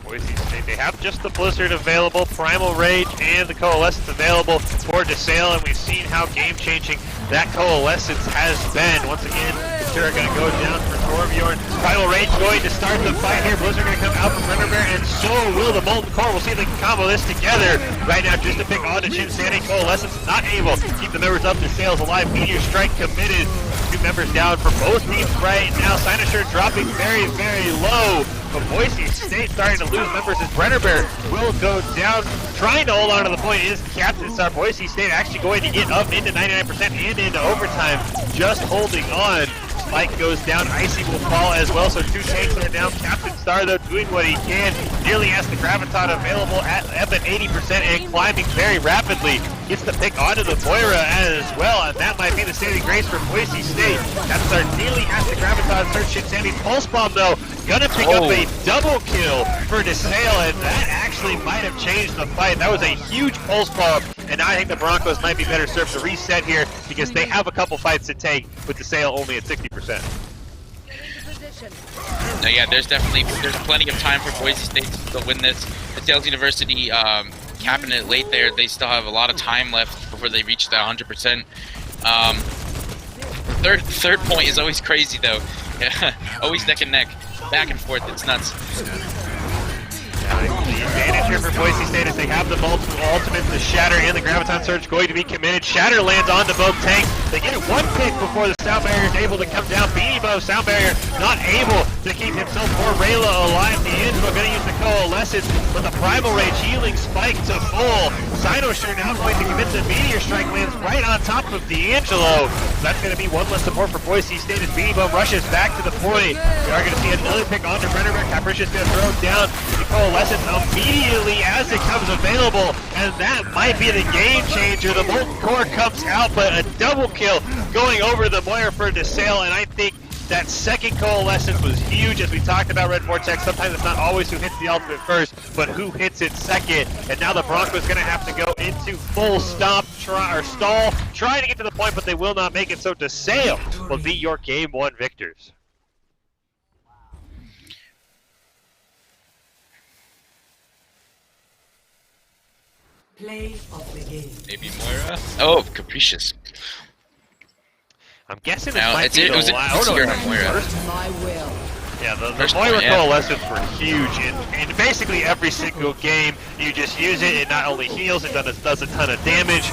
[SPEAKER 3] Boise State, they have just the Blizzard available, Primal Rage, and the Coalescence available for DeSales, and we've seen how game-changing that Coalescence has been. Once again, Ventura going to go down for Torbjorn. Primal Rage going to start the fight here. Blizzard going to come out from Brennerbear, and so will the Molten Core. We'll see if they can combo this together. Right now, just to pick on to Chinsanity. Coalescence not able to keep the members up. DeSales alive. Meteor Strike committed. Two members down for both teams right now. Sinosure dropping very, very low. But Boise State starting to lose members as Brennerbear will go down. Trying to hold on to the point is Captain Star. Boise State actually going to get up into 99% and into overtime. Just holding on. Spike goes down. Icy will fall as well. So two tanks are down. Captain Star, though, doing what he can. Nearly has the Graviton available at 80% and climbing very rapidly. Gets the pick onto the Moira as well. And that might be the saving grace for Boise State. Captain Star nearly has the Graviton search. Chinsanity Pulse Bomb, though, gonna pick up a double kill for DeSales, and that actually might have changed the fight. That was a huge Pulse Bomb, and I think the Broncos might be better served to reset here, because they have a couple fights to take with DeSales only at 60%.
[SPEAKER 5] No, yeah, there's plenty of time for Boise State to still win this. DeSales University capping it late there. They still have a lot of time left before they reach the 100%. Third point is always crazy though. Yeah, always neck and neck, back and forth. It's nuts.
[SPEAKER 3] The advantage here for Boise State is they have the multiple ultimates, the Shatter and the Graviton Surge going to be committed. Shatter lands onto both tanks. They get it one pick before the Sound Barrier is able to come down. Beanie Bo, Sound Barrier not able to keep himself or Rayla alive. D'Angelo going to use the Coalescence with the Primal Rage healing spike to full. Cynosure now going to commit the Meteor Strike, lands right on top of D'Angelo. That's going to be one less support for Boise State as Beanie Bo rushes back to the point. We are going to see another pick onto Brennerbeck. Capricious going to throw down the Coalescence immediately as it comes available, and that might be the game changer. The Molten Core comes out, but a double kill going over the Moira for DeSales, and I think that second Coalescence was huge. As we talked about Red Vortex, sometimes it's not always who hits the ultimate first, but who hits it second, and now the Broncos going to have to go into full stall, trying to get to the point, but they will not make it, so DeSales will be your Game 1 victors.
[SPEAKER 4] Play of the game.
[SPEAKER 5] Maybe Moira? Oh, Capricious.
[SPEAKER 3] I'm guessing
[SPEAKER 5] Now,
[SPEAKER 3] might be
[SPEAKER 5] it was easier on Moira.
[SPEAKER 4] My will.
[SPEAKER 3] Yeah, the Moira Coalescence were huge. In basically every single game, you just use it. It not only heals, it does a ton of damage.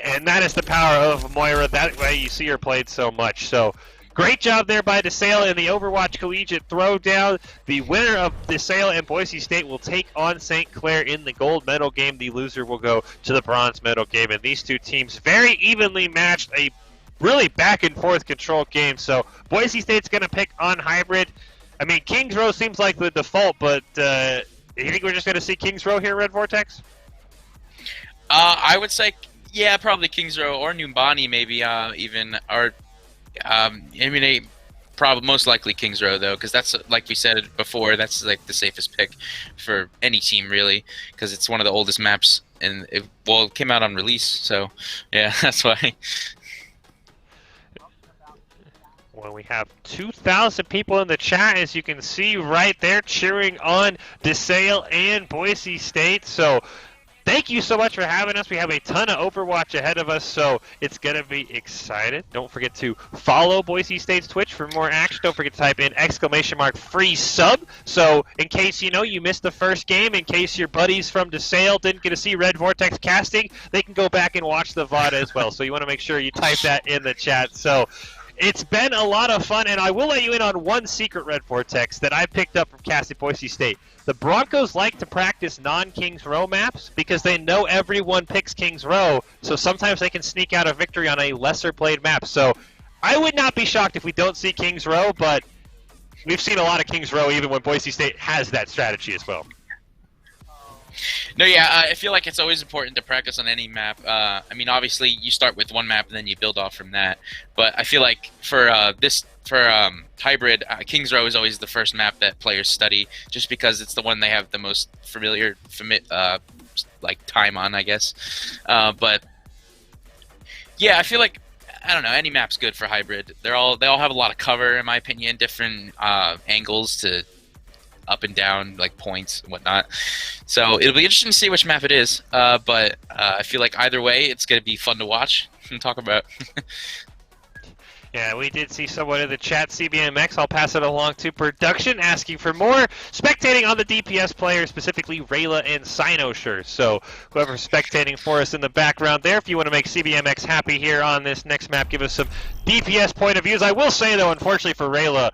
[SPEAKER 3] And that is the power of Moira. That way you see her played so much. So great job there by DeSales in the Overwatch Collegiate Throwdown. The winner of DeSales and Boise State will take on St. Clair in the gold medal game. The loser will go to the bronze medal game. And these two teams very evenly matched, a really back and forth controlled game. So Boise State's going to pick on hybrid. I mean, Kings Row seems like the default, but you think we're just going to see Kings Row here, Red Vortex?
[SPEAKER 5] I would say, yeah, probably Kings Row or Numbani maybe even, or probably most likely Kings Row though, because that's, like we said before, that's like the safest pick for any team really, because it's one of the oldest maps, and it came out on release, so yeah, that's why.
[SPEAKER 3] Well, we have 2,000 people in the chat, as you can see right there, cheering on DeSales and Boise State. So thank you so much for having us. We have a ton of Overwatch ahead of us, so it's going to be exciting. Don't forget to follow Boise State's Twitch for more action. Don't forget to type in !free sub. So in case you missed the first game, in case your buddies from DeSales didn't get to see Red Vortex casting, they can go back and watch the VOD as well. So you want to make sure you type that in the chat. So it's been a lot of fun, and I will let you in on one secret, Red Vortex, that I picked up from casting Boise State. The Broncos like to practice non-Kings Row maps because they know everyone picks Kings Row, so sometimes they can sneak out a victory on a lesser-played map. So I would not be shocked if we don't see Kings Row, but we've seen a lot of Kings Row even when Boise State has that strategy as well.
[SPEAKER 5] No, yeah, I feel like it's always important to practice on any map. I mean, obviously, you start with one map and then you build off from that. But I feel like for hybrid, Kings Row is always the first map that players study, just because it's the one they have the most familiar, like time on, I guess. But yeah, I feel like, I don't know, any map's good for hybrid. They all have a lot of cover, in my opinion, different angles to up and down, like points and whatnot. So it'll be interesting to see which map it is. But I feel like either way, it's going to be fun to watch and talk about.
[SPEAKER 3] Yeah, we did see someone in the chat, CBMX. I'll pass it along to production, asking for more spectating on the DPS players, specifically Rayla and Cynosure. So whoever's spectating for us in the background there, if you want to make CBMX happy here on this next map, give us some DPS point of views. I will say, though, unfortunately for Rayla,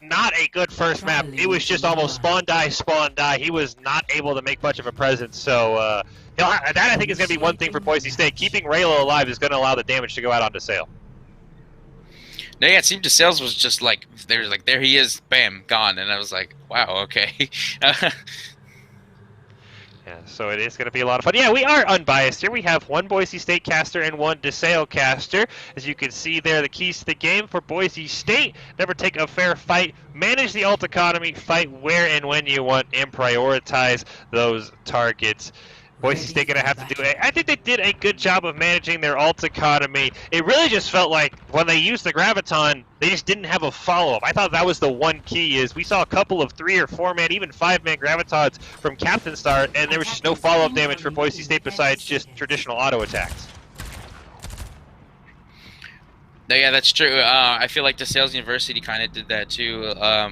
[SPEAKER 3] not a good first map. It was just almost spawn die. He was not able to make much of a presence. So that I think is going to be one thing for Boise State. Keeping Rayla alive is going to allow the damage to go out on DeSales.
[SPEAKER 5] No, yeah, it seemed DeSales was just like, there he is, bam, gone. And I was like, wow, okay.
[SPEAKER 3] Yeah, so it is going to be a lot of fun. Yeah, we are unbiased here. We have one Boise State caster and one DeSales caster. As you can see there, the keys to the game for Boise State: never take a fair fight, manage the ult economy, fight where and when you want, and prioritize those targets. Boise State gonna have to do it. I think they did a good job of managing their ult economy. It really just felt like when they used the Graviton, they just didn't have a follow-up. I thought that was the one key, is we saw a couple of 3 or 4-man, even 5-man Gravitons from Captain Star, and there was just no follow-up damage for Boise State besides just traditional auto attacks.
[SPEAKER 5] Yeah, that's true. I feel like DeSales University kind of did that too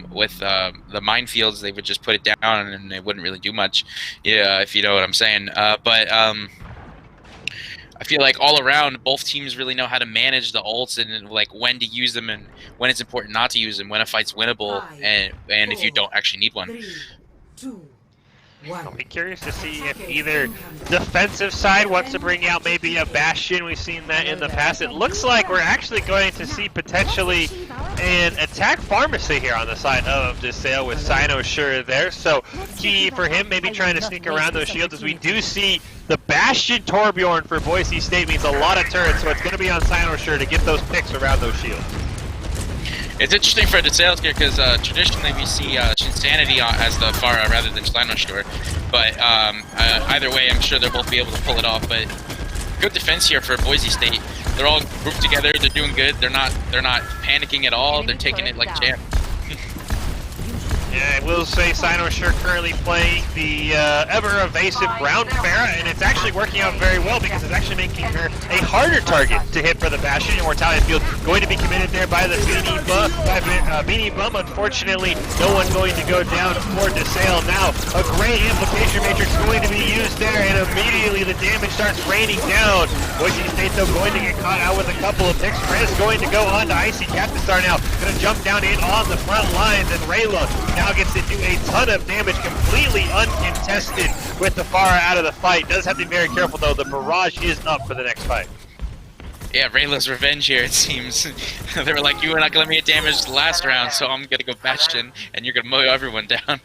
[SPEAKER 5] with the minefields. They would just put it down and it wouldn't really do much, yeah, if you know what I'm saying. But I feel like all around, both teams really know how to manage the ults and like when to use them and when it's important not to use them, when a fight's winnable, and if you don't actually need one.
[SPEAKER 4] 3, 2, 1.
[SPEAKER 3] I'll be curious to see if either defensive side wants to bring out maybe a Bastion. We've seen that in the past. It looks like we're actually going to see potentially an attack pharmacy here on the side of DeSales with Cynosure there. So key for him, maybe trying to sneak around those shields, as we do see the Bastion Torbjorn for Boise State means a lot of turrets, so it's going to be on Cynosure to get those picks around those shields.
[SPEAKER 5] It's interesting for DeSales here because traditionally we see Insanity as the Pharah rather than Cynosure, but either way, I'm sure they'll both be able to pull it off. But good defense here for Boise State. They're all grouped together. They're doing good. They're not panicking at all. They're taking it like champ.
[SPEAKER 3] Yeah, I will say Cynosure currently playing the ever-evasive Brown Pharah, and it's actually working out very well because it's actually making her a harder target to hit for the Bastion. Immortality Field going to be committed there by the Beanie Bum. Unfortunately, no one going to go down for DeSales. Now, a great Implication Matrix going to be used there, and immediately the damage starts raining down. Boise State, though, going to get caught out with a couple of picks. Chris going to go on to Icy Captain Star now. Going to jump down in on the front lines, and Rayla now gets to do a ton of damage, completely uncontested with the Pharah out of the fight. Does have to be very careful though, the barrage is up for the next fight.
[SPEAKER 5] Yeah, Rayla's revenge here, it seems. They were like, you were not going to let me get damaged last round, so I'm going to go Bastion, and you're going to mow everyone down.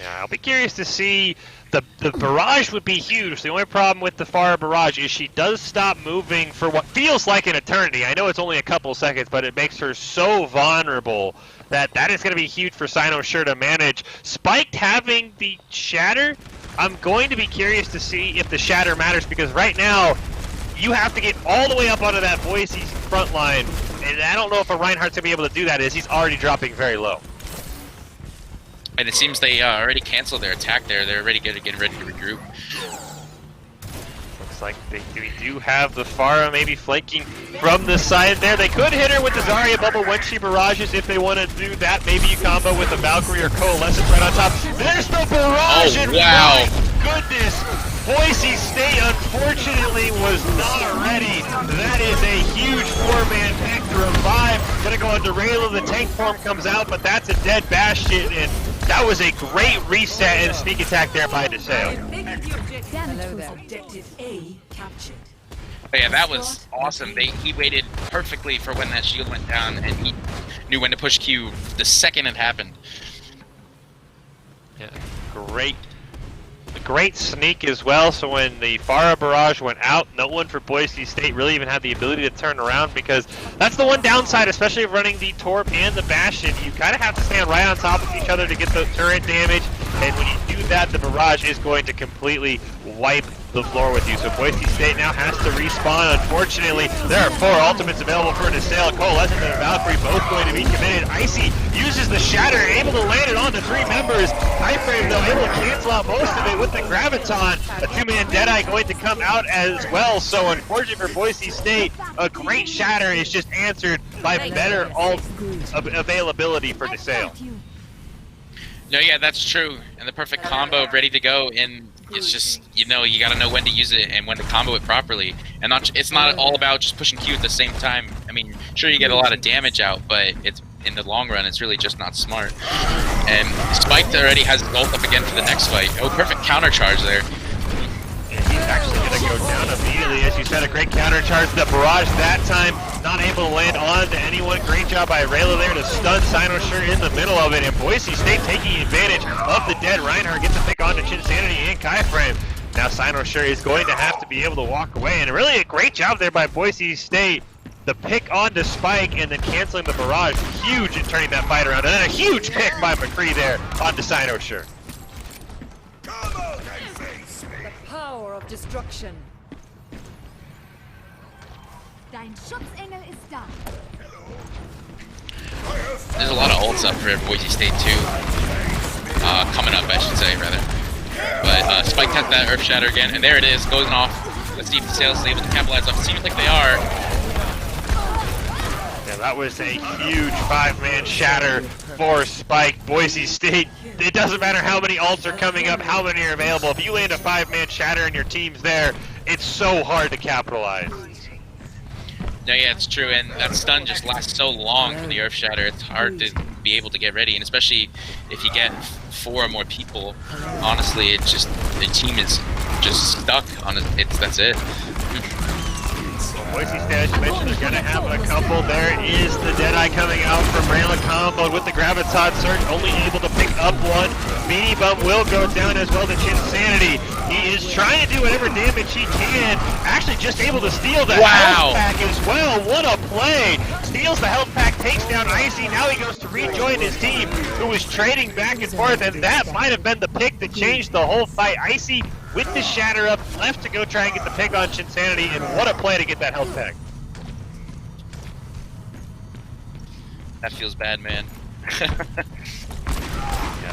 [SPEAKER 3] Yeah, I'll be curious to see. The barrage would be huge. The only problem with the Pharah barrage is she does stop moving for what feels like an eternity. I know it's only a couple seconds, but it makes her so vulnerable that is going to be huge for Cynosure to manage. Spiked having the Shatter, I'm going to be curious to see if the Shatter matters, because right now you have to get all the way up onto that Boise front line, and I don't know if a Reinhardt's going to be able to do that, as he's already dropping very low.
[SPEAKER 5] And it seems they already canceled their attack there. They're already getting ready to regroup.
[SPEAKER 3] Looks like we do have the Pharah maybe flanking from the side there. They could hit her with the Zarya bubble when she barrages if they want to do that. Maybe you combo with a Valkyrie or Coalescence right on top. There's the barrage!
[SPEAKER 5] Oh, wow.
[SPEAKER 3] My goodness! Boise State, unfortunately, was not ready. That is a huge 4-man pick to revive. Gonna go into Rayla. The tank form comes out, but that's a dead Bastion, and that was a great reset and sneak attack there by DeSales.
[SPEAKER 4] Objective A captured.
[SPEAKER 5] But yeah, that was awesome. He waited perfectly for when that shield went down, and he knew when to push Q the second it happened.
[SPEAKER 3] Yeah, great sneak as well. So when the Pharah barrage went out, no one for Boise State really even had the ability to turn around, because that's the one downside, especially of running the Torp and the Bastion. You kind of have to stand right on top of each other to get the turret damage, and when you do that, the barrage is going to completely wipe the floor with you. So Boise State now has to respawn. Unfortunately, there are 4 ultimates available for DeSales. Coalescence and Valkyrie both going to be committed. Icy uses the Shatter, able to land it onto 3 members. Iframe, though, able to cancel out most of it with the Graviton. A 2-man Deadeye going to come out as well. So unfortunate for Boise State, a great Shatter is just answered by better ult availability for DeSales.
[SPEAKER 5] No, yeah, that's true. And the perfect combo ready to go, and it's just, you gotta know when to use it and when to combo it properly. And it's not all about just pushing Q at the same time. I mean, sure, you get a lot of damage out, but it's in the long run, it's really just not smart. And Spiked already has his ult up again for the next fight. Oh, perfect counter charge there.
[SPEAKER 3] He's actually going to go down immediately. As you said, a great counter charge. The barrage that time not able to land on to anyone. Great job by Rayla there to stun Cynosure in the middle of it. And Boise State taking advantage of the dead Reinhardt. Gets a pick onto Chinsanity and Kaiframe. Now Cynosure is going to have to be able to walk away. And really a great job there by Boise State. The pick onto Spike and then canceling the barrage. Huge in turning that fight around. And then a huge pick by McCree there onto Cynosure.
[SPEAKER 4] destruction.
[SPEAKER 6] Dein Schutzengel ist da.
[SPEAKER 5] There's a lot of ults up for Boise State too. Coming up, I should say, rather. But Spike has that Earth Shatter again, and there it is, going off. Let's see if DeSales is able to capitalize off. It seems like they are.
[SPEAKER 3] Yeah, that was a huge 5-man shatter for Spike. Boise State, it doesn't matter how many ults are coming up, how many are available. If you land a 5-man shatter and your team's there, it's so hard to capitalize.
[SPEAKER 5] No, yeah, it's true, and that stun just lasts so long for the Earth Shatter. It's hard to be able to get ready, and especially if you get 4 or more people. Honestly, it's just the team is just stuck on it. That's it.
[SPEAKER 3] Boise State, as you mentioned, is going to have a couple. There is the Deadeye coming out from Rayla comboed with the Graviton Surge, only able to pick up one. Beanie Bum will go down as well to Chinsanity. He is trying to do whatever damage he can. Actually just able to steal the health pack as well. What a play. Steals the health pack, takes down Icy. Now he goes to rejoin his team, who was trading back and forth, and that might have been the pick that changed the whole fight. Icy with the shatter up, left to go try and get the pick on Chinsanity, and what a play to get that health pack.
[SPEAKER 5] That feels bad, man.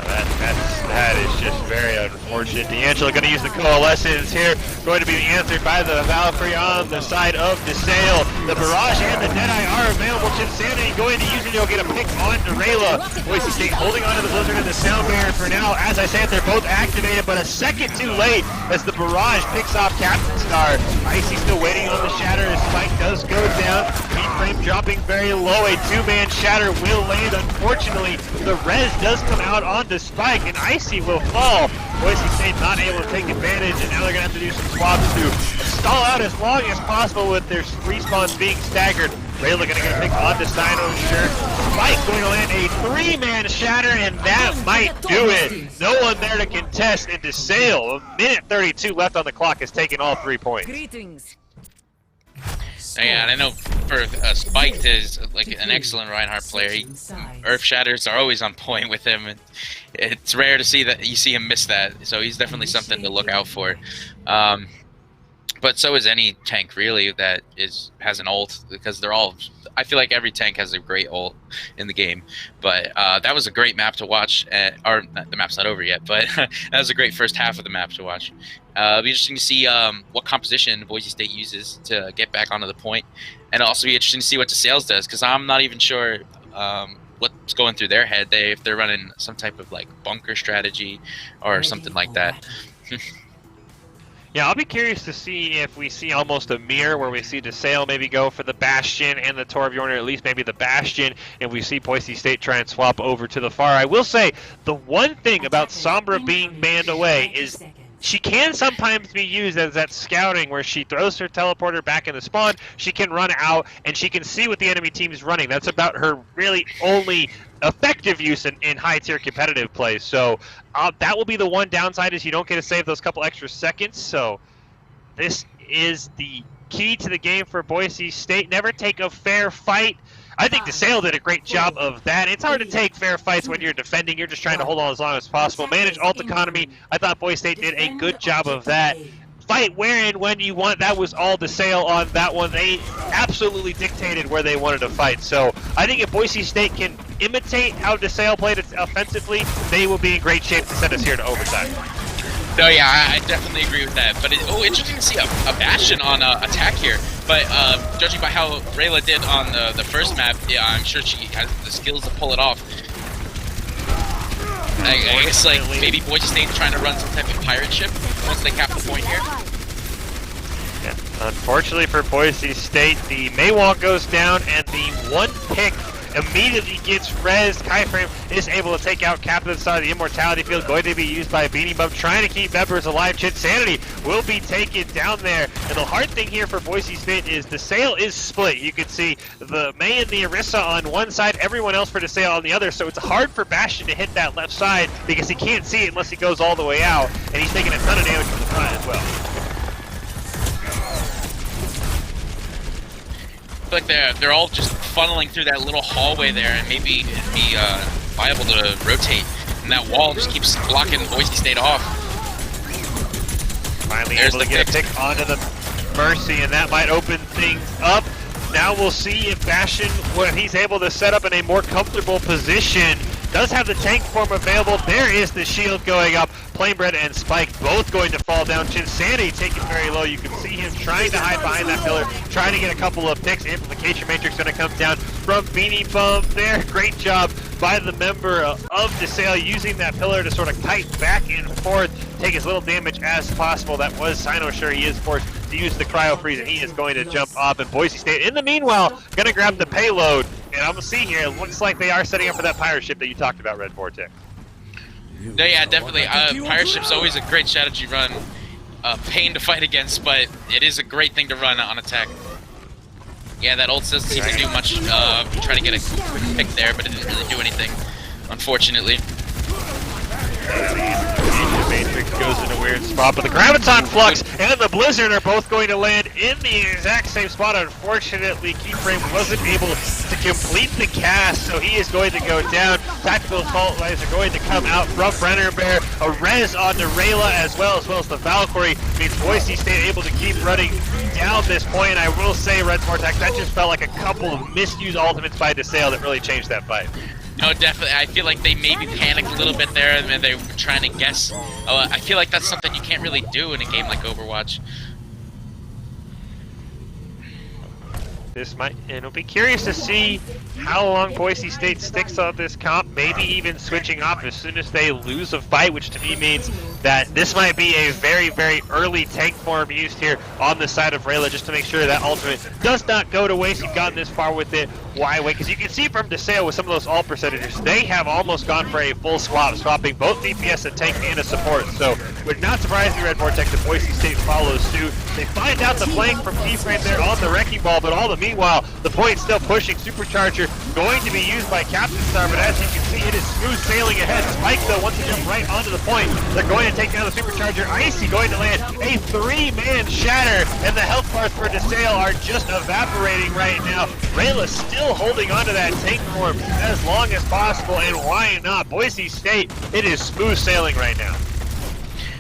[SPEAKER 3] That is just very unfortunate. D'Angelo going to use the Coalescence here. Going to be answered by the Valkyrie on the side of DeSales. The Barrage and the Deadeye are available. Chinsanity going to use it. He'll get a pick on Rayla. Boise State holding onto the Blizzard and the Sound Barrier for now. As I said, they're both activated, but a second too late as the Barrage picks off Captain Star. Icy still waiting on the Shatter as Spike does go down. Beat frame dropping very low. A 2-man Shatter will land. Unfortunately, the res does come out onto Spike, and Icy will fall. Boise State not able to take advantage, and now they're going to have to do some swaps to stall out as long as possible with their respawns being staggered. Rayla going to get a pick onto Steino's shirt. Spike going to land a 3-man shatter, and that might do it. No one there to contest, and DeSales, a minute 32 left on the clock, has taken all 3 points.
[SPEAKER 4] Greetings.
[SPEAKER 5] Yeah, and I know for Spike is like an excellent Reinhardt player. Earth Shatters are always on point with him, and it's rare to see that you see him miss that. So he's definitely something to look out for. But so is any tank really that has an ult, because they're all. I feel like every tank has a great ult in the game. But that was a great map to watch. Or the map's not over yet, but that was a great first half of the map to watch. It'll be interesting to see what composition Boise State uses to get back onto the point, and it'll also be interesting to see what DeSales does, because I'm not even sure what's going through their head. If they're running some type of like bunker strategy or something like that.
[SPEAKER 3] Yeah, I'll be curious to see if we see almost a mirror where we see DeSales maybe go for the Bastion and the Torbjorn, or at least maybe the Bastion, and we see Boise State try and swap over to the Far. I will say, the one thing about Sombra being banned away is she can sometimes be used as that scouting where she throws her teleporter back in the spawn, she can run out, and she can see what the enemy team is running. That's about her really only effective use in high-tier competitive play. So that will be the one downside, is you don't get to save those couple extra seconds. So this is the key to the game for Boise State. Never take a fair fight. I think DeSales did a great job of that. It's hard to take fair fights when you're defending. You're just trying to hold on as long as possible. Manage ult economy. I thought Boise State did a good job of that. Fight where and when you want. That was all DeSales on that one. They absolutely dictated where they wanted to fight. So I think if Boise State can imitate how DeSales played it offensively, they will be in great shape to send us here to overtime.
[SPEAKER 5] No, yeah, I definitely agree with that. But interesting to see a Bastion on attack here. But judging by how Rayla did on the first map, yeah, I'm sure she has the skills to pull it off. I guess like maybe Boise State trying to run some type of pirate ship once they cap the point here.
[SPEAKER 3] Yeah. Unfortunately for Boise State, the Maywalk goes down, and the one pick immediately gets rezzed. Kaiframe is able to take out Captain Star. The Immortality Field going to be used by Beanie Bum, trying to keep members alive. Chinsanity will be taken down there. And the hard thing here for Boise State is DeSales is split. You can see the May and the Orisa on one side, everyone else for DeSales on the other. So it's hard for Bastion to hit that left side because he can't see it unless he goes all the way out. And he's taking a ton of damage from the front as well.
[SPEAKER 5] I feel like they're all just funneling through that little hallway there, and maybe it'd be viable to rotate, and that wall just keeps blocking Boise State off.
[SPEAKER 3] Finally
[SPEAKER 5] There's
[SPEAKER 3] able to
[SPEAKER 5] the
[SPEAKER 3] get a
[SPEAKER 5] pick.
[SPEAKER 3] pick onto the Mercy, and that might open things up. Now we'll see if Bastion, when he's able to set up in a more comfortable position, does have the tank form available. There is the shield going up. Plainbread and Spike both going to fall down. Chinsanity taken very low. You can see him trying to hide behind that pillar, trying to get a couple of picks. Amplification Matrix going to come down from Beanie Bum there. Great job by the member of DeSales using that pillar to sort of kite back and forth, take as little damage as possible. That was Sinosure. He is forced to use the cryo freeze, and he is going to jump off. And Boise State, in the meanwhile, going to grab the payload. And I'm going to see here, it looks like they are setting up for that pirate ship that you talked about, Red Vortex.
[SPEAKER 5] No, yeah, definitely. Pirate Ship's always a great strategy run. Pain to fight against, but it is a great thing to run on attack. Yeah, that ult doesn't seem to do much. Try to get a quick pick there, but it didn't really do anything, unfortunately.
[SPEAKER 3] Matrix goes in a weird spot, but the Graviton Flux and the Blizzard are both going to land in the exact same spot. Unfortunately, Keyframe wasn't able to complete the cast, so he is going to go down. Tactical Assault Lines are going to come out from Brenner Bear. A res on the Rayla as well as the Valkyrie means Boise State able to keep running down this point. And I will say, Red Vortex, that just felt like a couple of misused ultimates by DeSales that really changed that fight.
[SPEAKER 5] No, definitely. I feel like they maybe panicked a little bit there, and they were trying to guess. I feel like that's something you can't really do in a game like Overwatch.
[SPEAKER 3] This might, and it'll be curious to see how long Boise State sticks on this comp, maybe even switching off as soon as they lose a fight, which to me means that this might be a very, very early tank form used here on the side of Rayla, just to make sure that ultimate does not go to waste. You've gotten this far with it. Why wait? Because you can see from DeSales with some of those ult percentages, they have almost gone for a full swap, swapping both DPS, a tank, and a support. So, would not surprise me, Red Vortex, if Boise State follows suit. They find out the flank from Keyframe there on the Wrecking Ball, but all the meanwhile, the point still pushing. Supercharger going to be used by Captain Star, but as you can see, it is smooth sailing ahead. Spike, though, wants to jump right onto the point. They're going to take down the Supercharger. Icy going to land a 3-man shatter, and the health bars for DeSales are just evaporating right now. Rayla still holding onto that tank form as long as possible, and why not? Boise State, it is smooth sailing right now.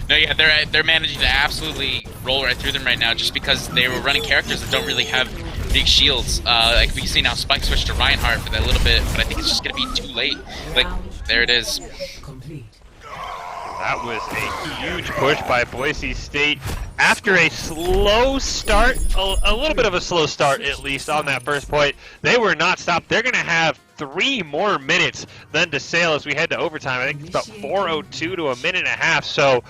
[SPEAKER 5] No, yeah, they're managing to absolutely roll right through them right now, just because they were running characters that don't really have big shields. Like we can see now, Spike switched to Reinhardt for that little bit, but I think it's just gonna be too late. Like, there it is.
[SPEAKER 3] That was a huge push by Boise State after a slow start, a little bit of a slow start at least on that first point. They were not stopped. They're going to have 3 more minutes than DeSales as we head to overtime. I think it's about 4:02 to a minute and a half. So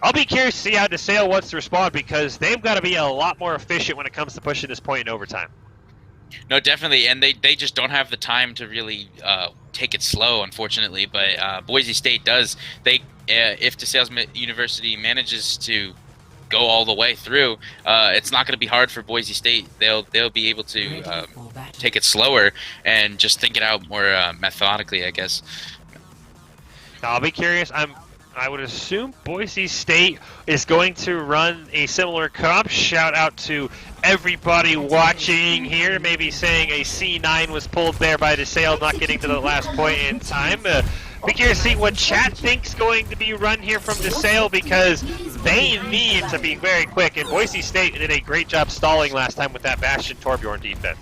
[SPEAKER 3] I'll be curious to see how DeSales wants to respond, because they've got to be a lot more efficient when it comes to pushing this point in overtime.
[SPEAKER 5] No, definitely, and they just don't have the time to really take it slow, unfortunately. But Boise State does. If DeSales University manages to go all the way through, it's not going to be hard for Boise State. They'll be able to take it slower and just think it out more methodically, I guess.
[SPEAKER 3] I'll be curious. I would assume Boise State is going to run a similar comp. Shout out to everybody watching here, maybe saying a C9 was pulled there by DeSales, not getting to the last point in time. Be curious to see what chat thinks going to be run here from DeSales, because they need to be very quick, and Boise State did a great job stalling last time with that Bastion Torbjorn defense.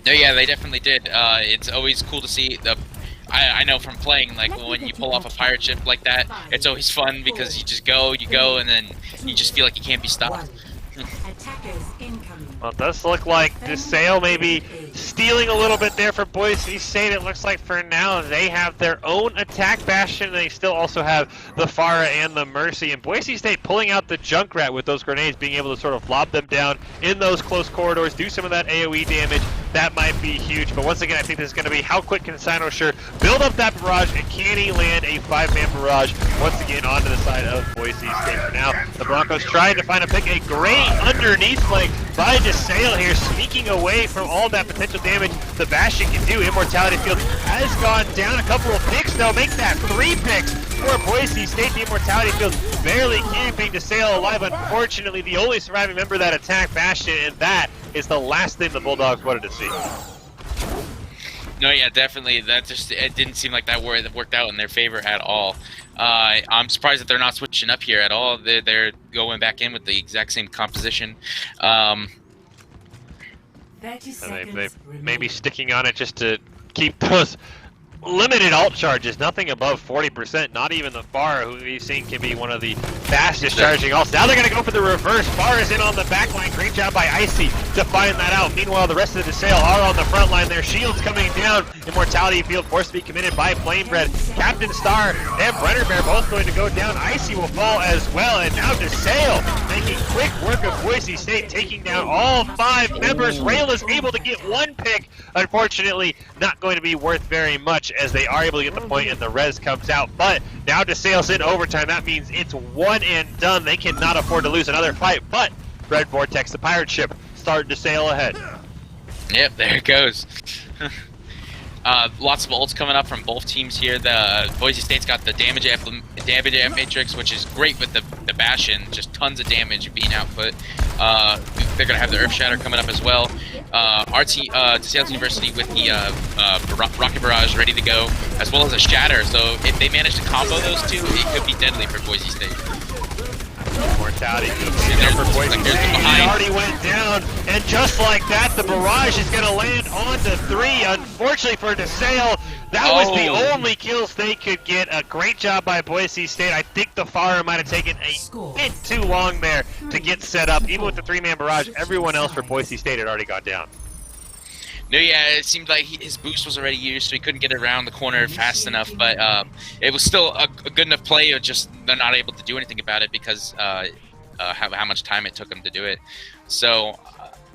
[SPEAKER 5] No, yeah, they definitely did. It's always cool to see I know from playing, like, when you pull off a pirate ship like that, it's always fun because you just go, and then you just feel like you can't be stopped.
[SPEAKER 3] Well, it does look like DeSales maybe stealing a little bit there for Boise State. It looks like for now they have their own attack Bastion. They still also have the Pharah and the Mercy. And Boise State pulling out the Junkrat with those grenades, being able to sort of lob them down in those close corridors, do some of that AoE damage. That might be huge. But once again, I think this is going to be how quick can Sinosure build up that barrage, and can he land a 5-man barrage once again onto the side of Boise State. For now, the Broncos trying to find a pick. A great underneath flank by DeSales here, sneaking away from all that potential damage the Bastion can do. Immortality Field has gone down. A couple of picks, though, make that 3 picks for Boise State. The Immortality Field barely keeping DeSales alive. Unfortunately, the only surviving member of that attack Bastion, and that is the last thing the Bulldogs wanted to see.
[SPEAKER 5] No, yeah, definitely. That just it didn't seem like that worked out in their favor at all. I'm surprised that they're not switching up here at all. They're going back in with the exact same composition.
[SPEAKER 4] 30
[SPEAKER 3] They
[SPEAKER 4] seconds
[SPEAKER 3] maybe
[SPEAKER 4] remaining.
[SPEAKER 3] sticking on it just to keep those limited alt charges, nothing above 40%, not even the Bar, who we've seen can be one of the fastest charging alts. Now they're going to go for the reverse. Bar is in on the back line. Great job by Icy to find that out. Meanwhile, the rest of the DeSales are on the front line. Their shields coming down. Immortality field forced to be committed by Flamebread. Captain Star and Brenner Bear both going to go down. Icy will fall as well, and now DeSales making quick work of Boise State, taking down all 5 members. Rail is able to get 1 pick. Unfortunately, not going to be worth very much, as they are able to get the point and the res comes out. But now DeSales in overtime. That means it's 1 and done. They cannot afford to lose another fight. But Red Vortex, the pirate ship, started to sail ahead.
[SPEAKER 5] Yep, there it goes. Lots of ults coming up from both teams here. The Boise State's got the damage amp matrix, which is great with the Bastion. Just tons of damage being output. They're gonna have the Earth Shatter coming up as well. DeSales University with the Rocket Barrage ready to go, as well as a Shatter. So if they manage to combo those two, it could be deadly for Boise State.
[SPEAKER 3] Mortality in there for Boise State. He already went down, and just like that, the barrage is going to land on the 3. Unfortunately for DeSales, that was the only kills they could get. A great job by Boise State. I think the Fire might have taken a bit too long there to get set up. Even with the 3-man barrage, everyone else for Boise State had already gone down.
[SPEAKER 5] No, yeah, it seemed like his boost was already used, so he couldn't get around the corner fast enough. But it was still a good enough play. Just they're not able to do anything about it because how much time it took him to do it. So,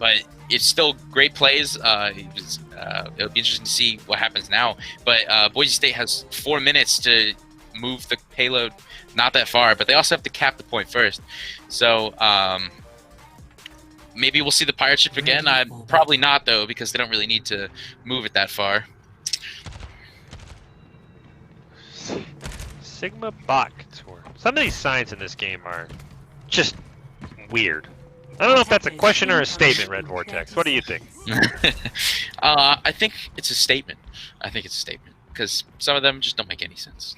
[SPEAKER 5] but it's still great plays. It'll be interesting to see what happens now. But Boise State has 4 minutes to move the payload not that far, but they also have to cap the point first. So. Maybe we'll see the pirate ship again. Probably not, though, because they don't really need to move it that far.
[SPEAKER 3] Sigma Bot Tour. Some of these signs in this game are just weird. I don't know if that's a question or a statement, Red Vortex. What do you think?
[SPEAKER 5] I think it's a statement. Because some of them just don't make any sense.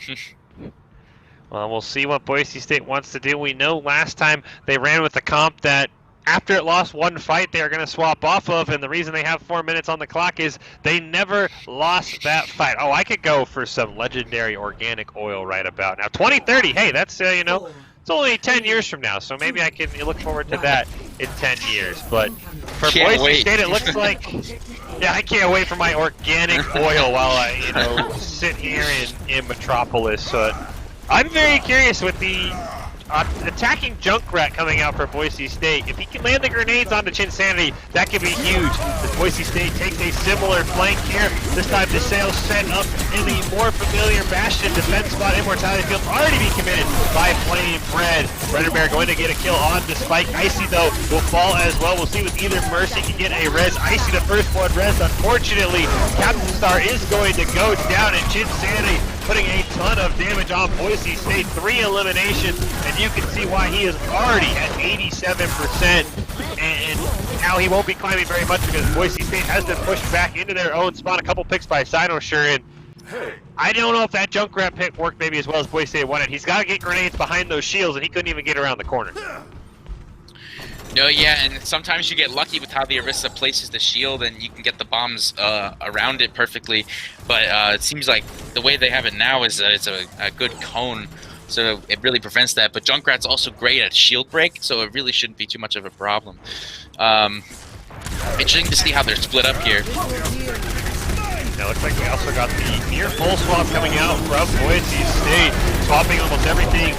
[SPEAKER 3] Well, we'll see what Boise State wants to do. We know last time they ran with the comp that after it lost 1 fight, they are going to swap off of, and the reason they have 4 minutes on the clock is they never lost that fight. Oh, I could go for some legendary organic oil right about now. 2030, hey, that's, you know, it's only 10 years from now, so maybe I can look forward to that in 10 years. But for Boise State, it looks like, yeah, I can't wait for my organic oil while I, you know, sit here in Metropolis. I'm very curious with the attacking Junkrat coming out for Boise State. If he can land the grenades onto Chinsanity, that could be huge. As Boise State takes a similar flank here. This time DeSales set up in the more familiar Bastion defense spot. Immortality field already be committed by Flamebread. Brenner Bear going to get a kill on the Spike. Icy, though, will fall as well. We'll see if either Mercy can get a res. Icy, the first one res. Unfortunately, Captain Star is going to go down, and Chinsanity putting a ton of damage on Boise State. 3 eliminations, and you can see why he is already at 87%. And now he won't be climbing very much because Boise State has been pushed back into their own spawn. A couple picks by Sinosure, and I don't know if that Junkrat pick worked maybe as well as Boise State wanted. He's got to get grenades behind those shields, and he couldn't even get around the corner.
[SPEAKER 5] No, yeah, and sometimes you get lucky with how the Orisa places the shield, and you can get the bombs around it perfectly. But it seems like the way they have it now is it's a good cone, so it really prevents that. But Junkrat's also great at shield break, so it really shouldn't be too much of a problem. Interesting to see how they're split up here.
[SPEAKER 3] Now, looks like we also got the near full swap coming out from Boise State, swapping almost everything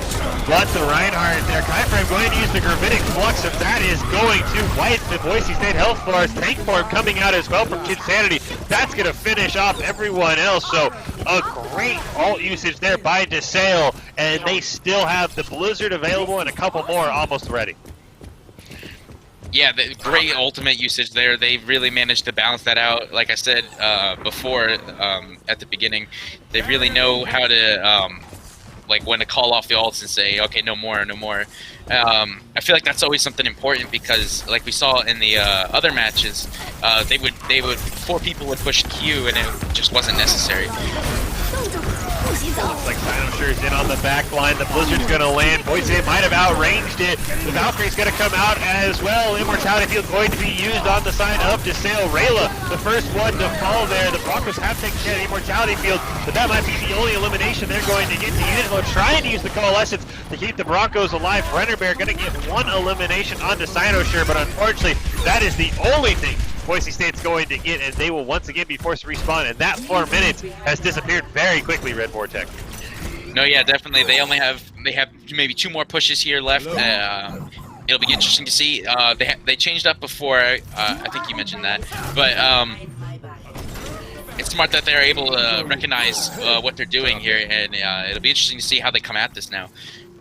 [SPEAKER 3] but the Reinhardt there. Kyframe going to use the Gravitic Flux, and that is going to wipe the Boise State health bars. Tank Form coming out as well from Kidsanity. That's going to finish off everyone else. So a great ult usage there by DeSales, and they still have the Blizzard available and a couple more almost ready.
[SPEAKER 5] Yeah, the great ultimate usage there. They really managed to balance that out. Like I said before, at the beginning, they really know how to like when to call off the ults and say, okay, no more, no more. I feel like that's always something important because, like we saw in the other matches, they would 4 people would push Q and it just wasn't necessary.
[SPEAKER 3] Looks like Sinosure is in on the back line. The Blizzard's going to land. Boise might have outranged it. The Valkyrie's going to come out as well. Immortality Field going to be used on the side of DeSales. Rayla, the first one to fall there. The Broncos have taken care of the Immortality Field, but that might be the only elimination they're going to get. D'Angelo trying to use the Coalescence to keep the Broncos alive. Brennerbear going to get 1 elimination onto Sinosure, but unfortunately, that is the only thing Boise State's going to get, and they will once again be forced to respawn, and that 4 minutes has disappeared very quickly, Red Vortex.
[SPEAKER 5] No, yeah, definitely. They have maybe 2 more pushes here left. It'll be interesting to see. They changed up before. I think you mentioned that, but it's smart that they're able to recognize what they're doing here, and it'll be interesting to see how they come at this now.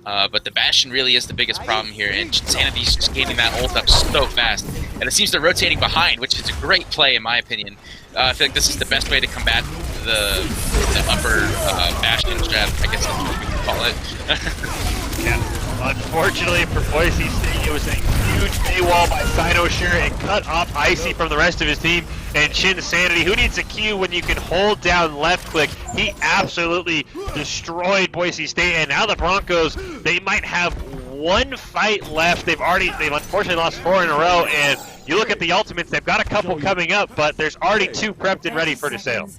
[SPEAKER 5] But the Bastion really is the biggest problem here, and Sanity's just gaining that ult up so fast. And it seems they're rotating behind, which is a great play in my opinion. I feel like this is the best way to combat the upper Bastion strat, I guess that's what we can call it.
[SPEAKER 3] Yeah, unfortunately for Boise State, it was a huge paywall by Sinosure. It cut off Icy from the rest of his team, and Shin Sanity, who needs a Q when you can hold down left click? He absolutely destroyed Boise State, and now the Broncos, they might have 1 fight left. They've unfortunately lost 4 in a row, and you look at the ultimates, they've got a couple coming up, but there's already 2 prepped and ready for DeSales.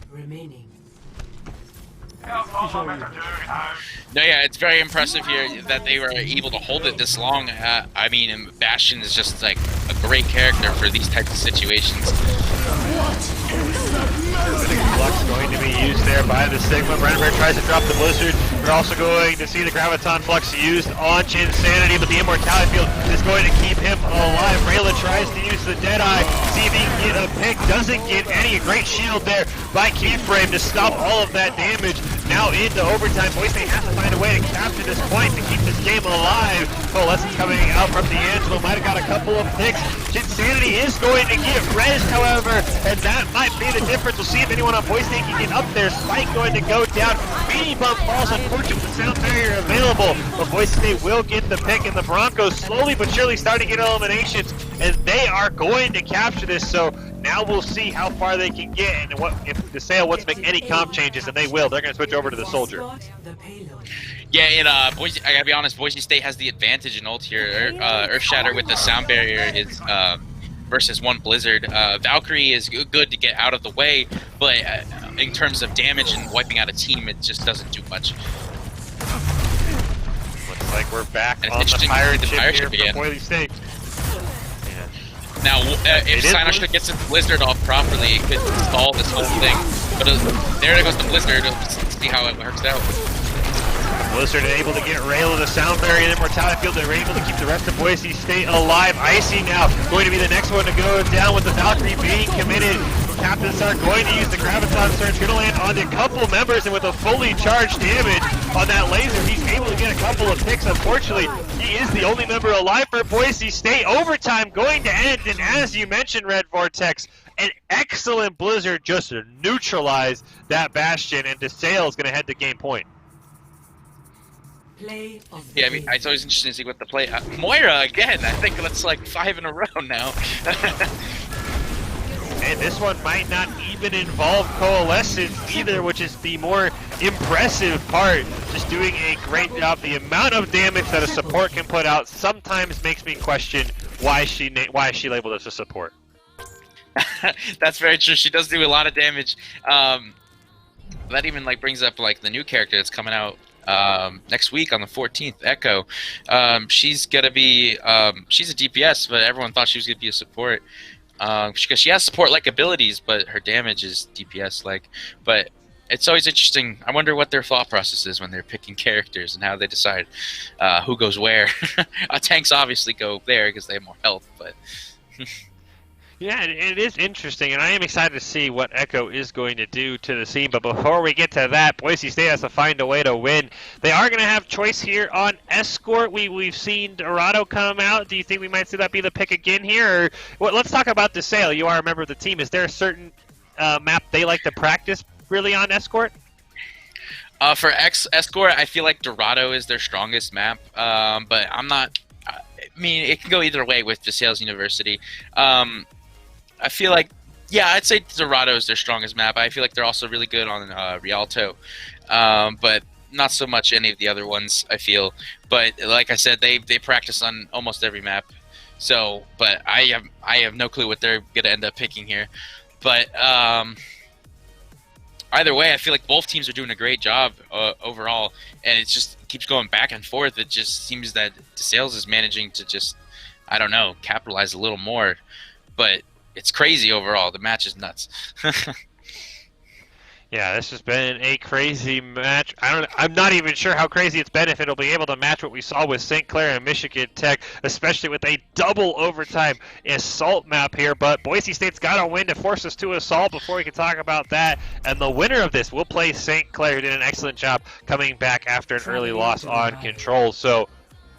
[SPEAKER 5] No, yeah, it's very impressive here that they were able to hold it this long. I mean, Bastion is just like a great character for these types of situations.
[SPEAKER 3] Flux going to be used there by the Sigma. Brennerbear tries to drop the Blizzard. We're also going to see the Graviton Flux used on Chinsanity, but the Immortality Field is going to keep him alive. Rayla tries to use the Deadeye, see if he can get a pick. Doesn't get any. Great shield there by Keyframe to stop all of that damage. Now into overtime. Boise has to find a way to capture this point to keep this game alive. Coalescence coming out from D'Angelo. Might have got a couple of picks. Chinsanity is going to get rezzed, however, and that might be the difference. We'll see if anyone on Boise State can get up there. Spike going to go down. Beanie Bump falls, unfortunately, with the sound barrier available, but Boise State will get the pick, and the Broncos slowly but surely starting to get eliminations, and they are going to capture this. So now we'll see how far they can get, and what if DeSales wants to make any comp changes, and they will. They're going to switch over to the Soldier.
[SPEAKER 5] Yeah, and Boise, I gotta be honest, Boise State has the advantage in ult here. Earth Shatter with the sound barrier is versus 1 Blizzard. Valkyrie is good to get out of the way, but in terms of damage and wiping out a team, it just doesn't do much.
[SPEAKER 3] Looks like we're back
[SPEAKER 5] and
[SPEAKER 3] on the pirate ship here for Boise State.
[SPEAKER 5] Now, if Sinosure gets the Blizzard off properly, it could stall this whole thing. But there goes the Blizzard. Let's see how it works out.
[SPEAKER 3] Blizzard able to get Rayla the sound barrier and Immortality Field. They're able to keep the rest of Boise State alive. Icy now going to be the next one to go down with the Valkyrie being committed. Captain Sark going to use the Graviton Surge. Going to land on a couple members, and with a fully charged damage on that laser, he's able to get a couple of picks. Unfortunately, he is the only member alive for Boise State. Overtime going to end, and as you mentioned, Red Vortex, an excellent Blizzard just to neutralize that Bastion, and DeSales going to head to game point.
[SPEAKER 5] Yeah, I mean, it's always interesting to see what the play. Moira again. I think that's like 5 in a row now.
[SPEAKER 3] And this one might not even involve Coalescence either, which is the more impressive part. Just doing a great job. The amount of damage that a support can put out sometimes makes me question why is she labeled as a support.
[SPEAKER 5] That's very true. She does do a lot of damage. That even like brings up like the new character that's coming out next week on the 14th, Echo. She's gonna be she's a DPS, but everyone thought she was gonna be a support because she has support-like abilities, but her damage is DPS-like. But it's always interesting. I wonder what their thought process is when they're picking characters and how they decide who goes where. Tanks obviously go there because they have more health, but
[SPEAKER 3] yeah, it is interesting, and I am excited to see what Echo is going to do to the scene. But before we get to that, Boise State has to find a way to win. They are going to have choice here on Escort. We've seen Dorado come out. Do you think we might see that be the pick again here? Or well, let's talk about DeSales. You are a member of the team. Is there a certain map they like to practice really on Escort?
[SPEAKER 5] For Escort, I feel like Dorado is their strongest map, but I'm not. I mean, it can go either way with DeSales University. I feel like, yeah, I'd say Dorado is their strongest map. I feel like they're also really good on Rialto, but not so much any of the other ones, I feel. But like I said, they practice on almost every map. So, but I have no clue what they're gonna end up picking here. But either way, I feel like both teams are doing a great job overall, and it just keeps going back and forth. It just seems that DeSales is managing to just, I don't know, capitalize a little more. But it's crazy overall. The match is nuts.
[SPEAKER 3] Yeah, this has been a crazy match. I'm not even sure how crazy it's been if it'll be able to match what we saw with St. Clair and Michigan Tech, especially with a double overtime assault map here. But Boise State's got to win to force us to assault before we can talk about that. And the winner of this will play St. Clair, who did an excellent job coming back after an early loss on control. So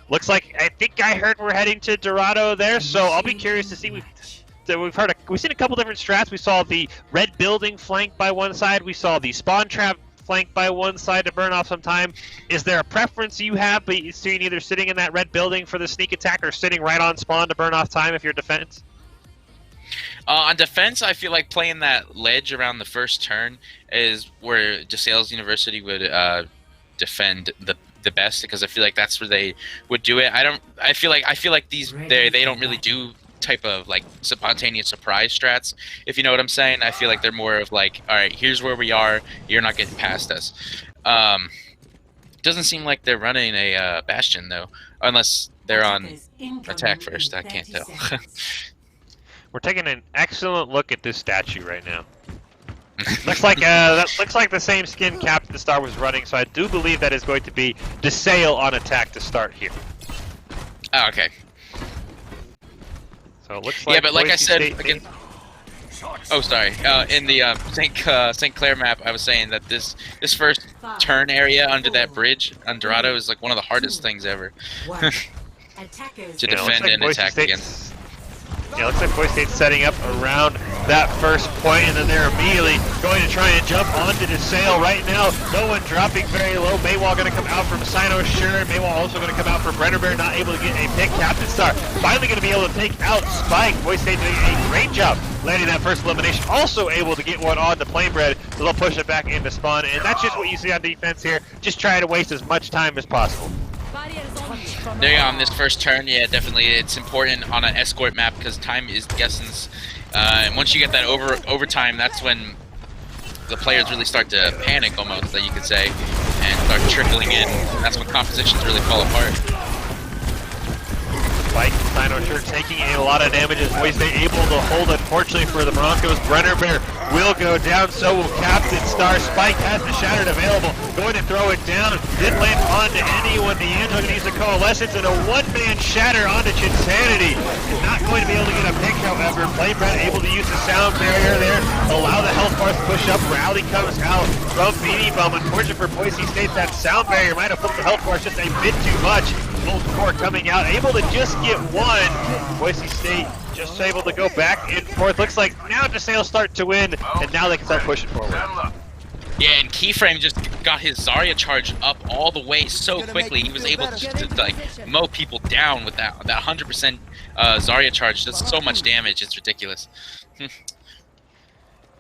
[SPEAKER 3] looks like, I think I heard we're heading to Dorado there. So I'll be curious to see. We've seen a couple different strats. We saw the red building flanked by one side. We saw the spawn trap flanked by one side to burn off some time. Is there a preference you have between either sitting in that red building for the sneak attack or sitting right on spawn to burn off time if you're defense?
[SPEAKER 5] On defense, I feel like playing that ledge around the first turn is where DeSales University would defend the best, because I feel like that's where they would do it. I feel like they don't really do type of like spontaneous surprise strats, if you know what I'm saying. I feel like they're more of like, all right, here's where we are, you're not getting past us. Doesn't seem like they're running a bastion though, unless they're on attack first. I can't tell.
[SPEAKER 3] We're taking an excellent look at this statue right now. Looks like that looks like the same skin Captain Star was running, so I do believe that is going to be DeSales on attack to start here.
[SPEAKER 5] Oh, okay.
[SPEAKER 3] So it looks like,
[SPEAKER 5] yeah, but like I said,
[SPEAKER 3] again.
[SPEAKER 5] Oh, sorry. In the St. Clair map, I was saying that this first turn area under that bridge on Dorado is like one of the hardest things ever to defend and attack against.
[SPEAKER 3] Yeah, looks like Boise State's setting up around that first point, and then they're immediately going to try and jump onto DeSales right now. No one dropping very low. Maywall going to come out from Sino Sure. Maywall also going to come out for Brenner Bear, not able to get a pick. Captain Star finally going to be able to take out Spike. Boise State doing a great job landing that first elimination. Also able to get one on the Plain Bread, so they'll push it back into spawn. And that's just what you see on defense here. Just trying to waste as much time as possible.
[SPEAKER 5] There you go, on this first turn, yeah, definitely. It's important on an escort map because time is the essence. And once you get that overtime, that's when the players really start to panic, almost, that you could say, and start trickling in. And that's when compositions really fall apart.
[SPEAKER 3] Spike Sino Sure taking a lot of damage as Boise State able to hold, unfortunately for the Broncos. Brenner Bear will go down, so will Captain Star. Spike has the Shattered available, going to throw it down. Didn't land onto anyone. D'Angelo needs a Coalescence and a one-man Shatter onto Chinsanity. Is not going to be able to get a pick, however. Playbrad able to use the sound barrier there, allow the health bars to push up. Rowdy comes out from Beanie Bum. Unfortunately for Boise State, that sound barrier might have flipped the health bars just a bit too much. Gold Core coming out, able to just get one. Boise State just able to go back and forth. Looks like now DeSales start to win, and now they can start pushing forward.
[SPEAKER 5] Yeah, and Keyframe just got his Zarya charge up all the way so quickly. He was able to like mow people down with that 100% Zarya charge. Does so much damage, it's ridiculous.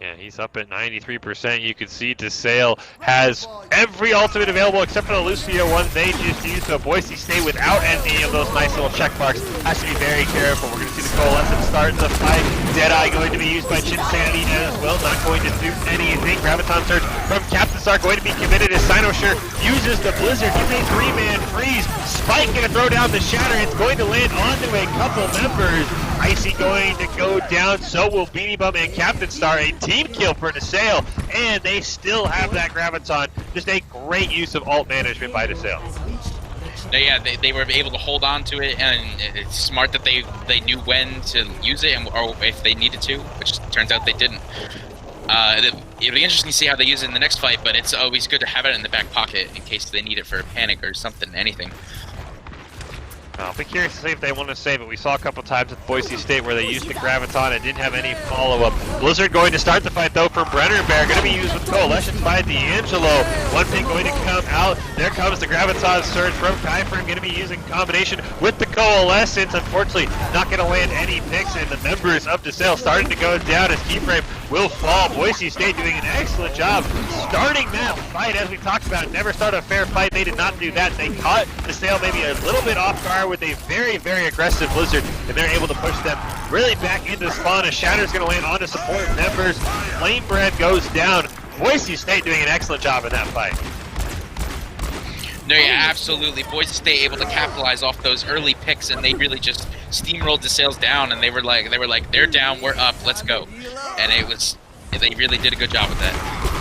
[SPEAKER 3] Yeah, he's up at 93%. You can see DeSales has every ultimate available except for the Lucio one they just used. So Boise State, without any of those nice little check marks, has to be very careful. We're going to see the Coalescence start the fight. Deadeye going to be used by Chinsanity as well. Not going to do anything. Graviton Surge from Captain Star going to be committed as Sinosure uses the Blizzard. Gets a three-man freeze. Spike going to throw down the Shatter. It's going to land onto a couple members. Icy going to go down. So will Beanie Bum and Captain Star. A team kill for DeSales, and they still have that Graviton. Just a great use of ult management by DeSales.
[SPEAKER 5] Yeah, they were able to hold on to it, and it's smart that they knew when to use it, or if they needed to, which turns out they didn't. It'll be interesting to see how they use it in the next fight, but it's always good to have it in the back pocket in case they need it for a panic or something, anything.
[SPEAKER 3] I'll be curious to see if they want to save it. We saw a couple times with Boise State where they used the Graviton and didn't have any follow-up. Blizzard going to start the fight though from Brenner Bear, going to be used with Coalition by D'Angelo. One thing going to come out. There comes the Graviton surge from Kyframe, going to be using combination with the Coalescence. Unfortunately, not going to land any picks, and the members of DeSales starting to go down as Keyframe will fall. Boise State doing an excellent job starting that fight. As we talked about, never start a fair fight. They did not do that. They caught DeSales maybe a little bit off guard with a very, very aggressive Blizzard, and they're able to push them really back into spawn. A Shatter's going to land onto support members. Flamebread goes down. Boise State doing an excellent job in that fight.
[SPEAKER 5] No, yeah, absolutely. Boise State able to capitalize off those early picks, and they really just steamrolled DeSales down, and they were like, they're down, we're up, let's go. And they really did a good job with that.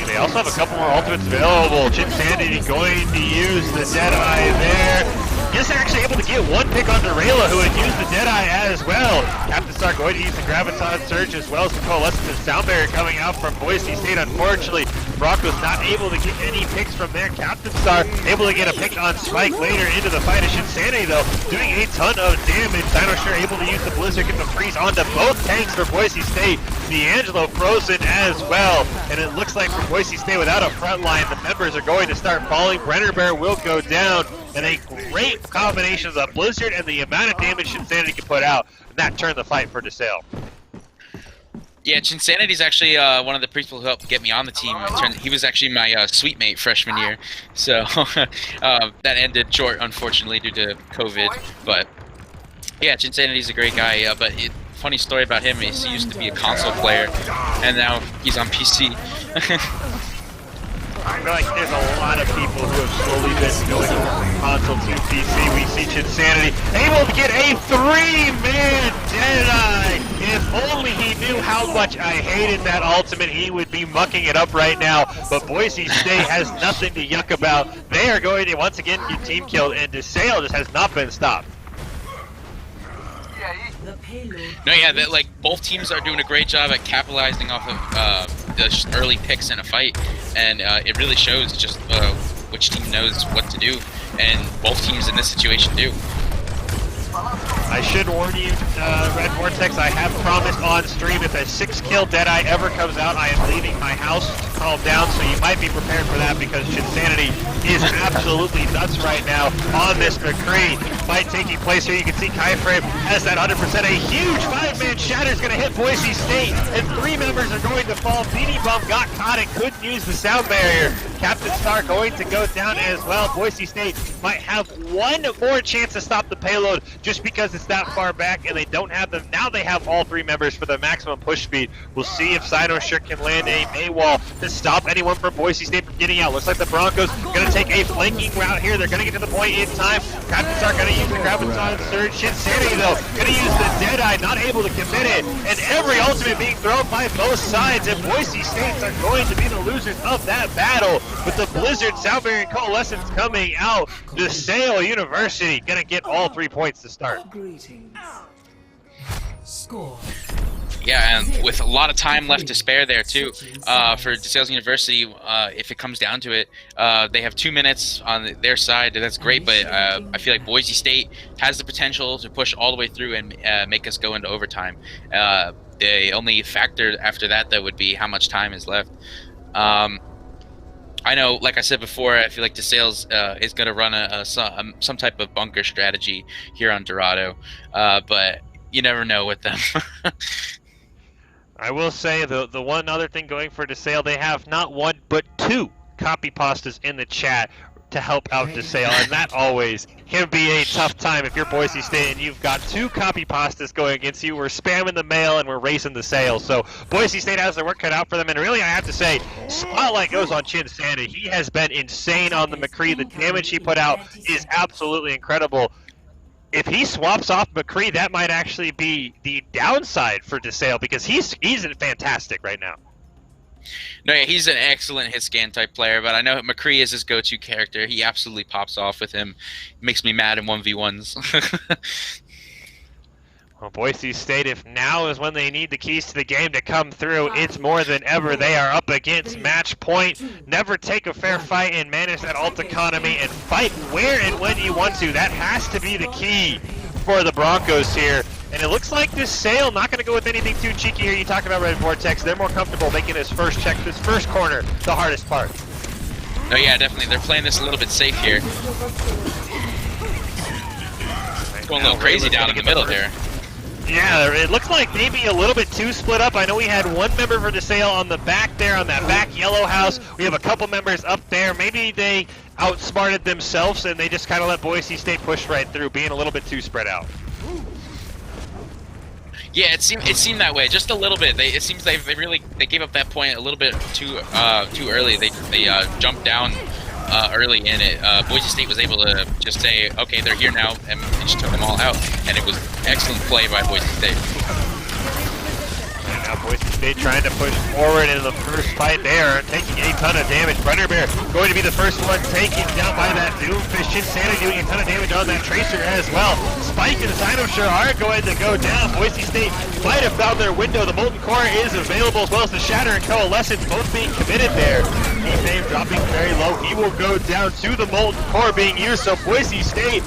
[SPEAKER 3] They also have a couple more ultimates available. Chinsanity going to use the Deadeye there. Just actually able to get one pick on Durela, who had used the Deadeye as well. Captain Star going to use the Graviton Surge as well as the Coalescence and Sound Barrier coming out from Boise State. Unfortunately, Brock was not able to get any picks from there. Captain Star able to get a pick on Spike later into the fight. Shinsanity though doing a ton of damage. Sinosure able to use the Blizzard, get the freeze onto both tanks for Boise State. D'Angelo frozen as well, and it looks like for Boise State without a front line, the members are going to start falling. Brenner Bear will go down, and a great combination of the Blizzard and the amount of damage Chinsanity can put out, and that turned the fight for DeSales.
[SPEAKER 5] Yeah, Chinsanity's actually one of the people who helped get me on the team. He was actually my suite mate freshman year, so that ended short, unfortunately, due to COVID. But yeah, Chinsanity's a great guy, but funny story about him is he used to be a console player, and now he's on PC.
[SPEAKER 3] I feel like there's a lot of people who have slowly been going from console to PC. We see Chinsanity able to get a 3-man Deadeye. If only he knew how much I hated that ultimate, he would be mucking it up right now. But Boise State has nothing to yuck about. They are going to once again get team killed, and DeSales just has not been stopped.
[SPEAKER 5] No, yeah, like both teams are doing a great job at capitalizing off of the early picks in a fight, and it really shows just which team knows what to do, and both teams in this situation do.
[SPEAKER 3] I should warn you, Red Vortex, I have promised on stream if a 6-kill Deadeye ever comes out, I am leaving my house to calm down, so you might be prepared for that because Chinsanity is absolutely nuts right now on this McCree. Fight taking place here. You can see Kyframe has that 100%. A huge 5-man shatter is going to hit Boise State, and 3 members are going to fall. Beanie Bum got caught and couldn't use the sound barrier. Captain Star going to go down as well. Boise State might have one more chance to stop the payload just because it's that far back and they don't have them. Now they have all 3 members for the maximum push speed. We'll see if Sinosure can land a Maywall to stop anyone from Boise State from getting out. Looks like the Broncos going to take a flanking route here. They're going to get to the point in time. Captain Star going to use the Graviton Surge. Chinsanity though going to use the Deadeye, not able to commit it. And every ultimate being thrown by both sides, and Boise States are going to be the losers of that battle. With the Blizzard, Sound Barrier, and Coalescence coming out, DeSales University going to get all 3 points to start.
[SPEAKER 4] Greetings. Score.
[SPEAKER 5] Yeah, and with a lot of time left to spare there too, for DeSales University, if it comes down to it, they have 2 minutes on their side. That's great, but I feel like Boise State has the potential to push all the way through and make us go into overtime. The only factor after that, though, would be how much time is left. I know, like I said before, I feel like DeSales is going to run some type of bunker strategy here on Dorado, but you never know with them.
[SPEAKER 3] I will say the one other thing going for DeSales, they have not 1 but 2 copy pastas in the chat to help out DeSales, and that always can be a tough time if you're Boise State and you've got 2 copy pastas going against you. We're spamming the mail and we're racing the sales. So Boise State has their work cut out for them, and really I have to say, spotlight goes on Chinsanity. He has been insane on the McCree. The damage he put out is absolutely incredible. If he swaps off McCree, that might actually be the downside for DeSales because he's fantastic right now.
[SPEAKER 5] No, yeah, he's an excellent hit scan type player, but I know McCree is his go-to character. He absolutely pops off with him. Makes me mad in 1v1s.
[SPEAKER 3] Well, Boise State, if now is when they need the keys to the game to come through, it's more than ever. They are up against match point. Never take a fair fight and manage that ult economy and fight where and when you want to. That has to be the key for the Broncos here. And it looks like DeSales not going to go with anything too cheeky here. You talk about Red Vortex. They're more comfortable making this first check, this first corner, the hardest part.
[SPEAKER 5] Oh yeah, definitely. They're playing this a little bit safe here. It's going a little crazy down in the middle there.
[SPEAKER 3] Yeah, it looks like maybe a little bit too split up. I know we had one member for DeSales on the back there, on that back yellow house. We have a couple members up there. Maybe they outsmarted themselves and they just kind of let Boise State push right through, being a little bit too spread out.
[SPEAKER 5] Yeah, it seemed that way, just a little bit. It seems they gave up that point a little bit too early. They jumped down early in it. Boise State was able to just say, okay, they're here now, and just took them all out. And it was excellent play by Boise State.
[SPEAKER 3] And now Boise State trying to push forward in the first fight. They are taking a ton of damage. Brenner Bear going to be the first one taken down by that Doomfish. Insanity doing a ton of damage on that Tracer as well. Spike and Sinosure are going to go down. Boise State might have found their window. The Molten Core is available, as well as the Shatter and Coalescence both being committed there. Heat name dropping very low. He will go down to the Molten Core being used. So Boise State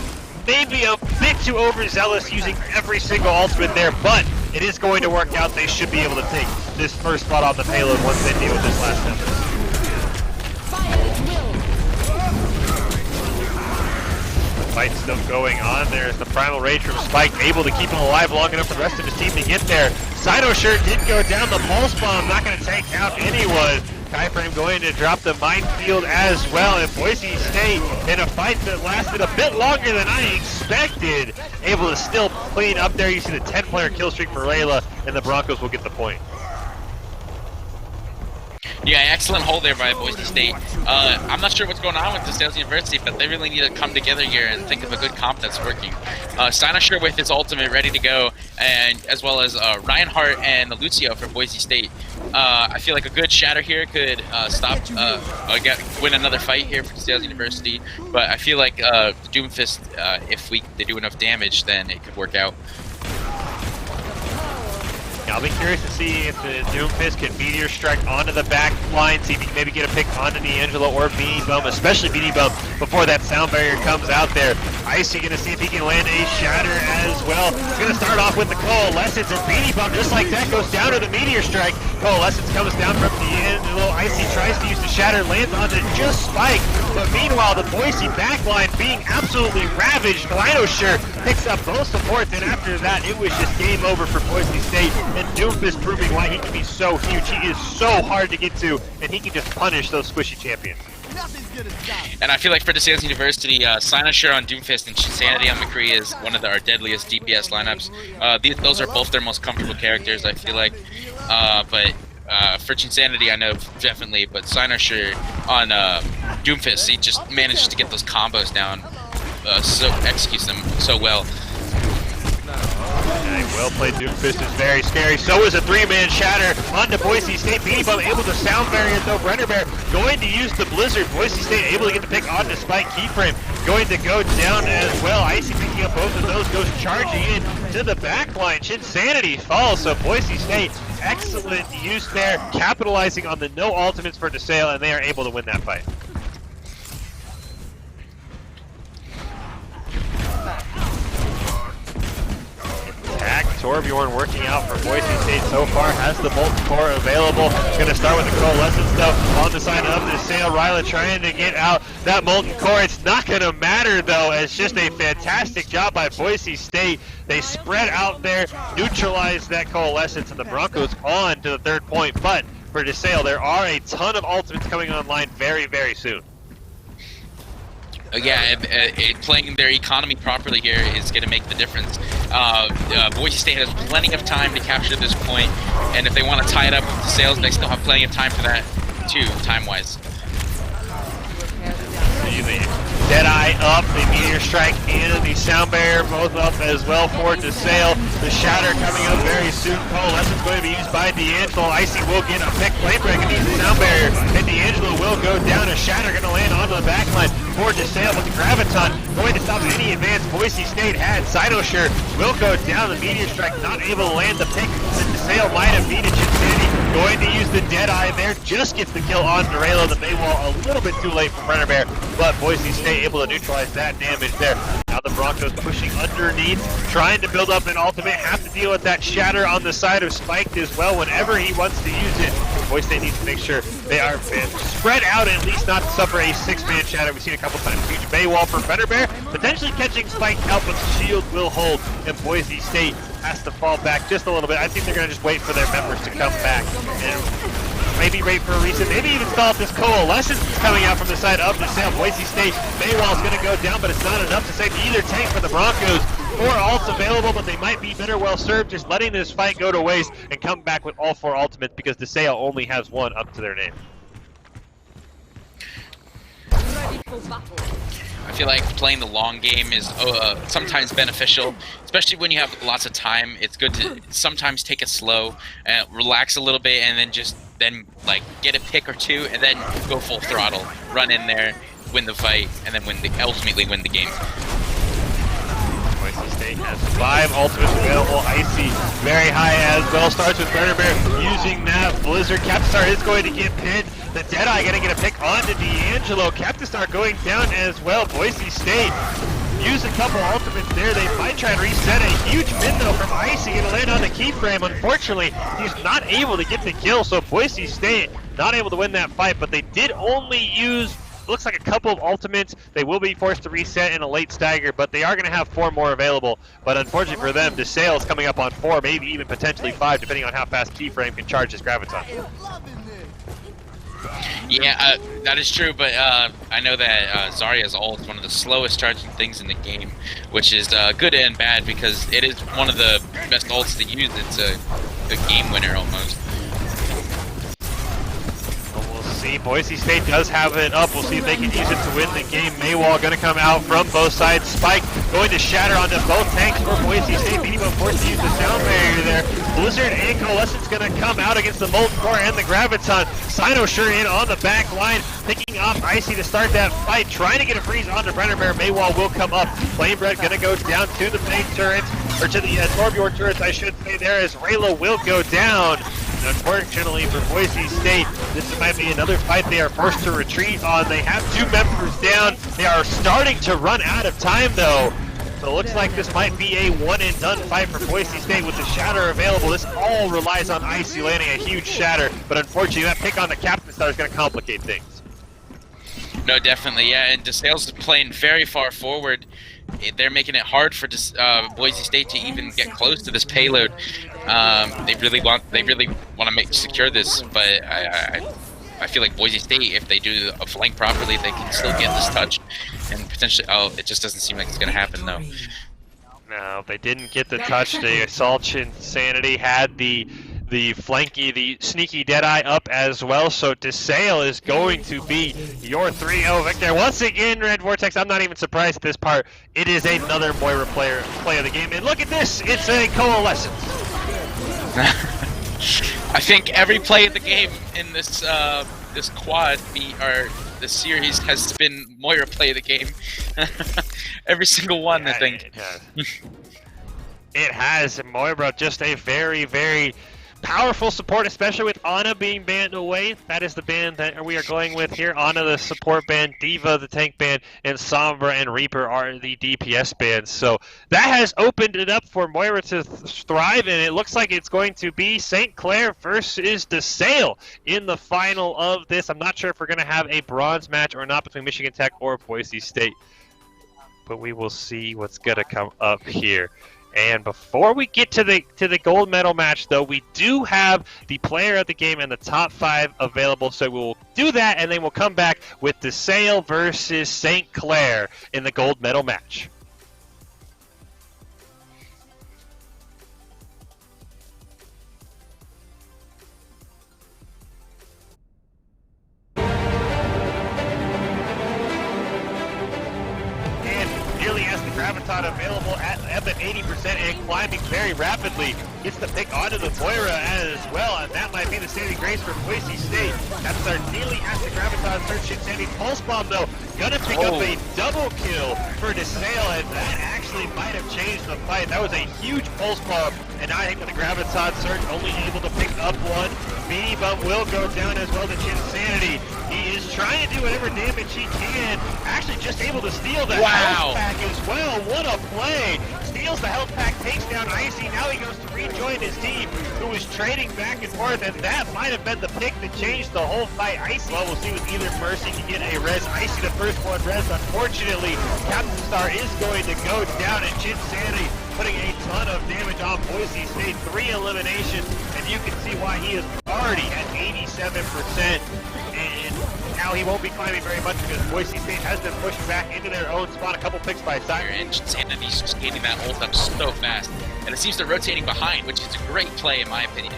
[SPEAKER 3] maybe a bit too overzealous using every single ultimate there, but it is going to work out. They should be able to take this first spot on the payload once they deal with this last Tempest. The fight's still going on. There's the Primal Rage from Spike, able to keep him alive long enough for the rest of his team to get there. Sinosure did go down. The Pulse Bomb not going to take out anyone. Skyframe going to drop the minefield as well, and Boise State in a fight that lasted a bit longer than I expected, able to still clean up there. You see the 10-player kill streak for Layla, and the Broncos will get the point.
[SPEAKER 5] Yeah, excellent hold there by Boise State. I'm not sure what's going on with DeSales University, but they really need to come together here and think of a good comp that's working. Sinosure with his ultimate ready to go, and as well as Reinhardt and Lucio for Boise State. I feel like a good Shatter here could win another fight here for DeSales University, but I feel like Doomfist, if they do enough damage, then it could work out.
[SPEAKER 3] I'll be curious to see if the Doomfist can Meteor Strike onto the back line, see if he can maybe get a pick onto D'Angelo or Beanie Bum, especially Beanie Bum, before that sound barrier comes out there. Icy gonna see if he can land a Shatter as well. He's gonna start off with the Coalescence, and Beanie Bum, just like that, goes down to the Meteor Strike. Coalescence comes down from D'Angelo. Icy tries to use the Shatter, lands onto just Spike, but meanwhile, the Boise backline being absolutely ravaged. Sinosure picks up both supports, and after that, it was just game over for Boise State. And Doomfist proving why he can be so huge. He is so hard to get to, and he can just punish those squishy champions.
[SPEAKER 5] And I feel like for DeSales University, Sinosure on Doomfist and Insanity on McCree is one of our deadliest DPS lineups. Those are both their most comfortable characters, I feel like. But for Insanity, I know definitely, but Sinosure on Doomfist, he just manages to get those combos down, executes them so well.
[SPEAKER 3] Well played. Doomfist is very scary. So is a three-man Shatter onto Boise State. Beanie Bum able to sound barrier though. Brenner Bear going to use the Blizzard. Boise State able to get the pick onto Spike. Keyframe going to go down as well. Icy picking up both of those. Goes charging in to the back line. Insanity falls. So Boise State, excellent use there. Capitalizing on the no ultimates for DeSales, and they are able to win that fight. Torbjorn working out for Boise State so far, has the Molten Core available. Going to start with the Coalescence though, on the side of DeSales. Ryla trying to get out that Molten Core. It's not going to matter though. It's just a fantastic job by Boise State. They spread out there, neutralized that Coalescence, and the Broncos on to the third point. But for DeSales, there are a ton of ultimates coming online very, very soon.
[SPEAKER 5] Playing their economy properly here is going to make the difference. Boise State has plenty of time to capture this point, and if they want to tie it up with DeSales, they still have plenty of time for that too, time-wise.
[SPEAKER 3] see the Deadeye up, the Meteor Strike and the Sound Barrier both up as well for DeSales. The Shatter coming up very soon. Coalescence going to be used by D'Angelo. Icy will get a pick. Flamebreak and the Sound Barrier. And D'Angelo will go down. A Shatter going to land onto the backline for DeSales, but the Graviton going to stop any advance Boise State had. Cynosure will go down. The Meteor Strike not able to land the pick. The DeSales might have needed Insanity. Going to use the Deadeye there. Just gets the kill on Duralo. The Maywall a little bit too late for Brenner Bear, but Boise State able to neutralize that damage there. Now the Broncos pushing underneath, trying to build up an ultimate. Have to deal with that Shatter on the side of Spiked as well whenever he wants to use it. Boise State needs to make sure they are spread out, at least not to suffer a 6-man Shatter. We've seen a couple times. Huge Maywall for Brenner Bear, potentially catching Spiked out, but the shield will hold, and Boise State has to fall back just a little bit. I think they're going to just wait for their members to come back and maybe wait for a reset. Maybe even stall this Coalescence is coming out from the side of DeSales. Boise State, Maywall's going to go down, but it's not enough to save either tank for the Broncos. 4 ults available, but they might be better well served just letting this fight go to waste and come back with all 4 ultimates because DeSales only has 1 up to their name.
[SPEAKER 5] I feel like playing the long game is sometimes beneficial, especially when you have lots of time. It's good to sometimes take it slow, relax a little bit, and then like get a pick or 2, and then go full throttle, run in there, win the fight, and then ultimately win the game.
[SPEAKER 3] Boise State has 5 ultimates available. Icy very high as well. Starts with Brenner Bear using that Blizzard. Capstar is going to get pinned. The Deadeye going to get a pick onto D'Angelo. Capstar going down as well. Boise State use a couple ultimates there. They might try and reset. A huge min though from Icy, going to land on the keyframe. Unfortunately, he's not able to get the kill, so Boise State not able to win that fight, but they did only use looks like a couple of ultimates. They will be forced to reset in a late stagger, but they are going to have 4 more available. But unfortunately for them, DeSales coming up on 4, maybe even potentially 5, depending on how fast Keyframe can charge his Graviton.
[SPEAKER 5] Yeah, that is true, but I know that Zarya's ult is one of the slowest charging things in the game, which is good and bad because it is one of the best ults to use. It's a game winner almost.
[SPEAKER 3] See, Boise State does have it up. We'll see if they can use it to win the game. Maywall going to come out from both sides. Spike going to shatter onto both tanks for Boise State. Beating them forced to use the sound barrier there. Blizzard and Coalescence going to come out against the Molten Core and the Graviton. Cynosure in on the back line, picking off Icy to start that fight. Trying to get a freeze onto Brenner Bear. Maywall will come up. Flamebread going to go down to the main turret, or to the Torbjorn turrets, I should say there, as Rayla will go down. Unfortunately for Boise State, this might be another fight they are forced to retreat on. They have 2 members down. They are starting to run out of time though. So it looks like this might be a one-and-done fight for Boise State with the shatter available. This all relies on Icy landing a huge shatter, but unfortunately that pick on the Captain Star is going to complicate things.
[SPEAKER 5] No, definitely, yeah, and DeSales is playing very far forward. They're making it hard for Boise State to even get close to this payload. They really want to secure this, but I feel like Boise State, if they do a flank properly, they can still get this touch, and potentially. Oh, it just doesn't seem like it's going to happen though.
[SPEAKER 3] No, they didn't get the touch. The Assault Insanity had the flanky, the sneaky Deadeye up as well, so DeSales is going to be your 3-0 victor. Once again, Red Vortex, I'm not even surprised at this part. It is another Moira play of the game, and look at this, it's a Coalescence.
[SPEAKER 5] I think every play of the game in this this quad or this series has been Moira play of the game. Every single one, yeah, I think.
[SPEAKER 3] It has. Moira, just a very, very powerful support, especially with Ana being banned away. That is the band that we are going with here. Ana, the support band, Diva, the tank band, and Sombra and Reaper are the DPS bands. So that has opened it up for Moira to thrive, and it looks like it's going to be St. Clair versus DeSales in the final of this. I'm not sure if we're going to have a bronze match or not between Michigan Tech or Boise State, but we will see what's going to come up here. And before we get to the gold medal match, though, we do have the player of the game and the top 5 available. So we'll do that, and then we'll come back with DeSales versus St. Clair in the gold medal match. Graviton available at the 80% and climbing very rapidly. Gets the pick onto the Moira as well, and that might be the saving grace for Boise State. Capstar nearly has the Graviton search and Sandy Pulse Bomb though. Gonna pick up a double kill for DeSales, and that actually might have changed the fight. That was a huge Pulse Bomb, and I think with the Graviton search only able to pick up one. Beanie Bum will go down as well to Chinsanity. He is trying to do whatever damage he can. Actually just able to steal the health pack as well. What a play. Steals the health pack, takes down Icy. Now he goes to rejoin his team, who was trading back and forth, and that might have been the pick that changed the whole fight. Icy, well, we'll see with either Mercy can get a res. Icy, the first one res. Unfortunately, Captain Star is going to go down, and Chinsanity putting a ton of damage on Boise State. 3 eliminations, and you can see why he is already at 87%. And now he won't be climbing very much because Boise State has been pushed back into their own spot. A couple picks by Cyber.
[SPEAKER 5] And Insanity's just getting that ult up so fast. And it seems they're rotating behind, which is a great play in my opinion.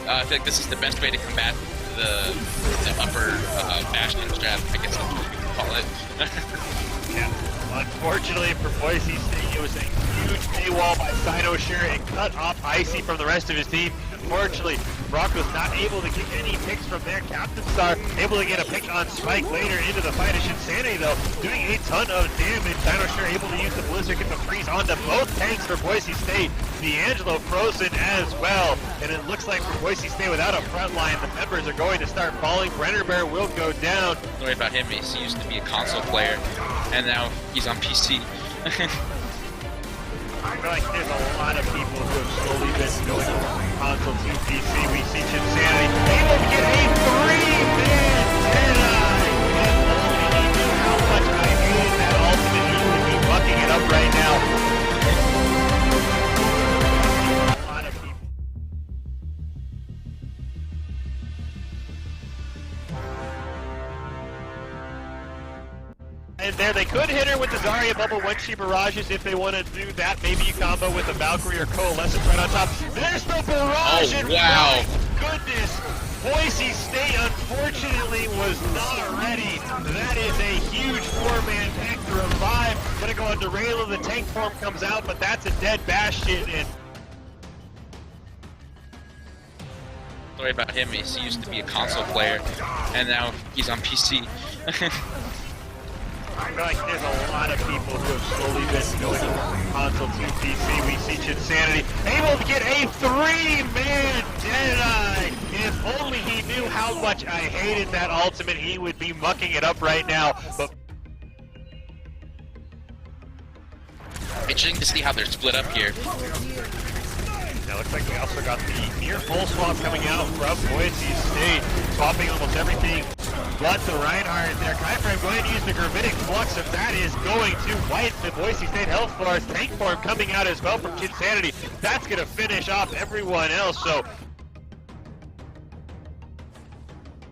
[SPEAKER 5] I feel like this is the best way to combat the upper bastion strat, I guess that's what we can call it.
[SPEAKER 3] Yeah. Unfortunately for Boise State, it was a huge paywall by Cynosure and cut off Icy from the rest of his team. Unfortunately, Brock was not able to get any picks from their Captain Star, able to get a pick on Spike later into the fight. Insanity though, doing a ton of damage. Cynosure able to use the Blizzard, get the freeze onto both tanks for Boise State. D'Angelo frozen as well, and it looks like for Boise State without a front line, the members are going to start falling. Brenner Bear will go down.
[SPEAKER 5] Don't worry about him, he used to be a console player, and now he's on PC.
[SPEAKER 3] I feel like there's a lot of people who have slowly been going from console to PC. We see Chinsanity able to get a 3-man Jedi! And only he knew how much I hated that ultimate. He would be bucking it up right now. A lot of people. And there they could hit her with the Zarya bubble when she barrages if they want to do that. Maybe you combo with a Valkyrie or Coalescence right on top. There's the barrage!
[SPEAKER 5] Oh,
[SPEAKER 3] and
[SPEAKER 5] wow.
[SPEAKER 3] my goodness! Boise State unfortunately was not ready. That is a huge 4-man tank to revive. Gonna go on Deraillo, the tank form comes out, but that's a dead Bastion. And
[SPEAKER 5] Don't worry about him, he used to be a console player, and now he's on PC.
[SPEAKER 3] I feel like there's a lot of people who have slowly been going from console to PC. We see Chinsanity able to get a 3-man Jedi. If only he knew how much I hated that ultimate, he would be mucking it up right now. But
[SPEAKER 5] Interesting to see how they're split up here.
[SPEAKER 3] now looks like we also got the near full swap coming out from Boise State, swapping almost everything. But the Reinhardt there, Kyframe going to use the Gravitic Flux, and that is going to wipe the Boise State health bars. Tank form coming out as well from Chinsanity. That's going to finish off everyone else, so.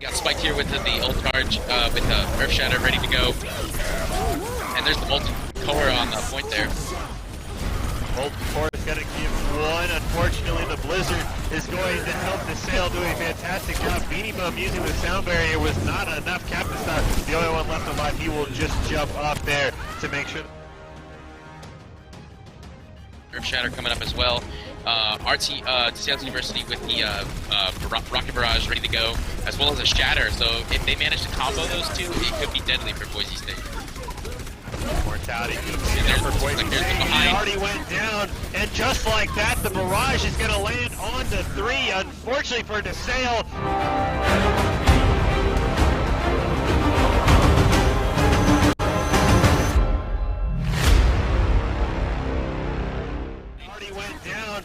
[SPEAKER 5] Got Spike here with the ult charge, with the Earth Shatter ready to go. And there's the multi-core on the point there.
[SPEAKER 3] Multi-core is going to give one. Unfortunately, the Blizzard is going to help DeSales do a fantastic job. Beanie Bum using the sound barrier was not enough. Captain Star, the only one left alive, he will just jump up there to make sure.
[SPEAKER 5] Earth Shatter coming up as well. DeSales University with the Rocket Barrage ready to go, as well as a Shatter. So if they manage to combo those two, it could be deadly for Boise State.
[SPEAKER 3] Mortality in there for Boise State. He already went down, and just like that, the barrage is going to land on the 3. Unfortunately for DeSales. Already went down.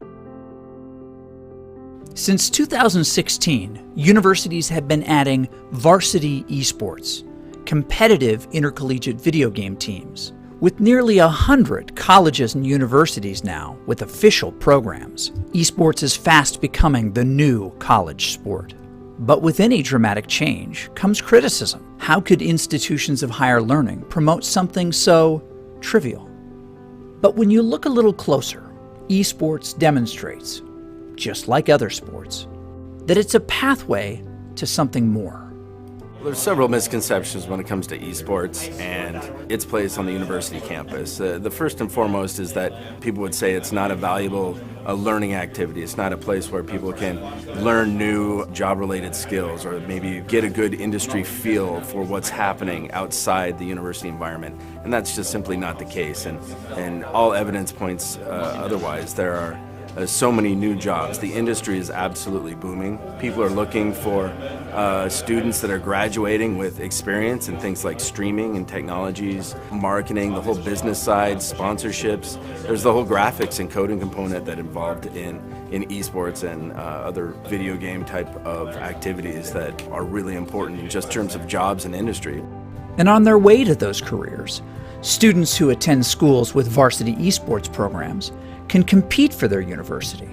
[SPEAKER 8] Since 2016, universities have been adding varsity esports, competitive intercollegiate video game teams, with nearly 100 colleges and universities now with official programs. Esports is fast becoming the new college sport. But with any dramatic change comes criticism. How could institutions of higher learning promote something so trivial? But when you look a little closer, esports demonstrates, just like other sports, that it's a pathway to something more.
[SPEAKER 9] There's several misconceptions when it comes to esports and its place on the university campus. The first and foremost is that people would say it's not a valuable learning activity. It's not a place where people can learn new job-related skills or maybe get a good industry feel for what's happening outside the university environment. And that's just simply not the case. And all evidence points otherwise. There are so many new jobs. The industry is absolutely booming. People are looking for students that are graduating with experience in things like streaming and technologies, marketing, the whole business side, sponsorships. There's the whole graphics and coding component that involved in esports and other video game type of activities that are really important in just terms of jobs and industry.
[SPEAKER 8] And on their way to those careers, students who attend schools with varsity esports programs can compete for their university.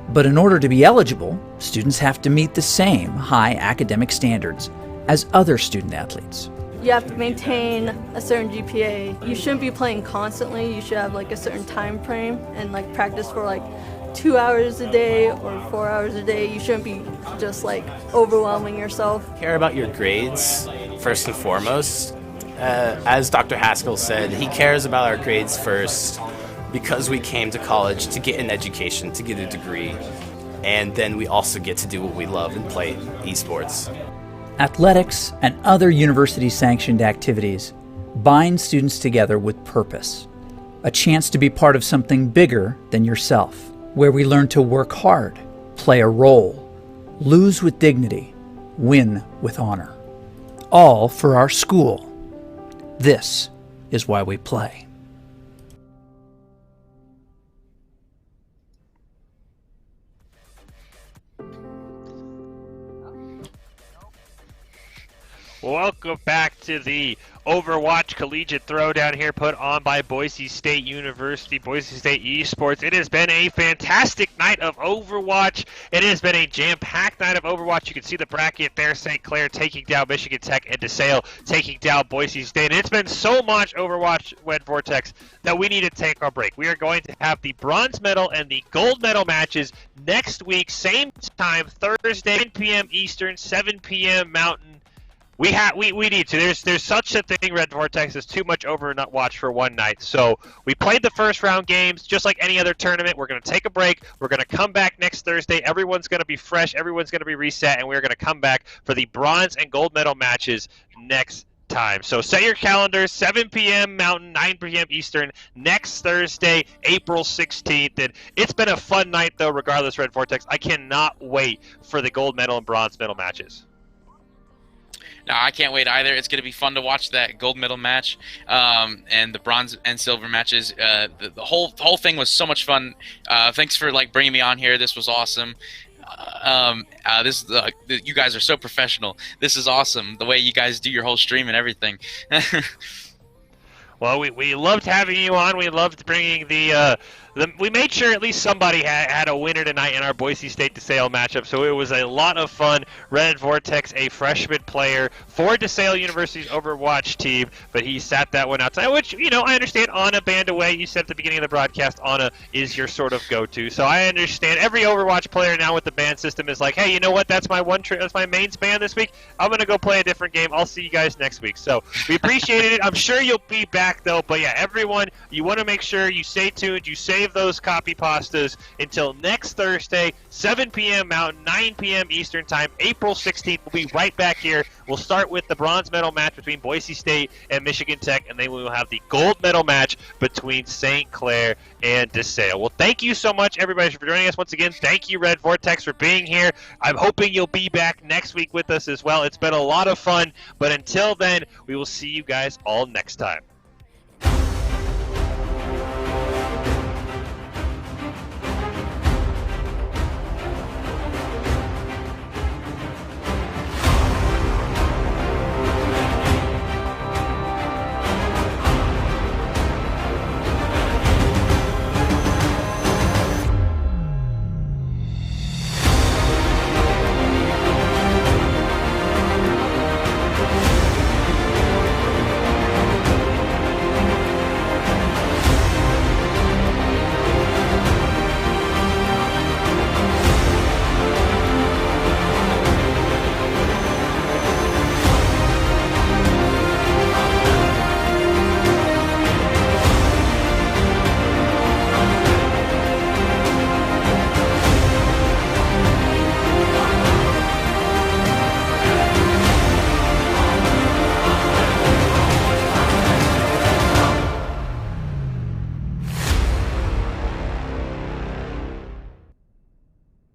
[SPEAKER 8] But in order to be eligible, students have to meet the same high academic standards as other student athletes.
[SPEAKER 10] You have to maintain a certain GPA. You shouldn't be playing constantly. You should have like a certain time frame and like practice for like 2 hours a day or 4 hours a day. You shouldn't be just like overwhelming yourself.
[SPEAKER 11] Care about your grades first and foremost. As Dr. Haskell said, he cares about our grades first because we came to college to get an education, to get a degree, and then we also get to do what we love and play esports.
[SPEAKER 8] Athletics and other university-sanctioned activities bind students together with purpose, a chance to be part of something bigger than yourself, where we learn to work hard, play a role, lose with dignity, win with honor, all for our school. This is why we play.
[SPEAKER 3] Welcome back to the Overwatch Collegiate Throwdown here put on by Boise State University, Boise State Esports. It has been a fantastic night of Overwatch. It has been a jam-packed night of Overwatch. You can see the bracket there, St. Clair taking down Michigan Tech and DeSales taking down Boise State. And it's been so much Overwatch, Red Vortex, that we need to take our break. We are going to have the bronze medal and the gold medal matches next week, same time, Thursday, 9 p.m. Eastern, 7 p.m. Mountain. We need to. There's such a thing, Red Vortex, is too much Overwatch for one night. So we played the first round games just like any other tournament. We're going to take a break. We're going to come back next Thursday. Everyone's going to be fresh. Everyone's going to be reset, and we're going to come back for the bronze and gold medal matches next time. So set your calendars, 7 p.m. Mountain, 9 p.m. Eastern, next Thursday, April 16th. And it's been a fun night, though, regardless, Red Vortex. I cannot wait for the gold medal and bronze medal matches.
[SPEAKER 5] No, I can't wait either. It's going to be fun to watch that gold medal match and the bronze and silver matches. The whole thing was so much fun. Thanks for bringing me on here. This was awesome. You guys are so professional. This is awesome. The way you guys do your whole stream and everything.
[SPEAKER 3] Well, we loved having you on. We loved bringing we made sure at least somebody had a winner tonight in our Boise State DeSales matchup, so it was a lot of fun. Red Vortex, a freshman player for DeSales University's Overwatch team, but he sat that one outside, which, I understand. Anna banned away. You said at the beginning of the broadcast, Anna is your sort of go-to, so I understand. Every Overwatch player now with the ban system is like, hey, you know what? That's my that's my main ban this week. I'm going to go play a different game. I'll see you guys next week. So we appreciated it. I'm sure you'll be back, though, but yeah, everyone, you want to make sure you stay tuned. You save those copy pastas until next Thursday, 7 p.m. Mountain, 9 p.m. Eastern Time, April 16th. We'll be right back here. We'll start with the bronze medal match between Boise State and Michigan Tech, and then we will have the gold medal match between St. Clair and DeSales. Well, thank you so much, everybody, for joining us once again. Thank you, Red Vortex, for being here. I'm hoping you'll be back next week with us as well. It's been a lot of fun, but until then, we will see you guys all next time.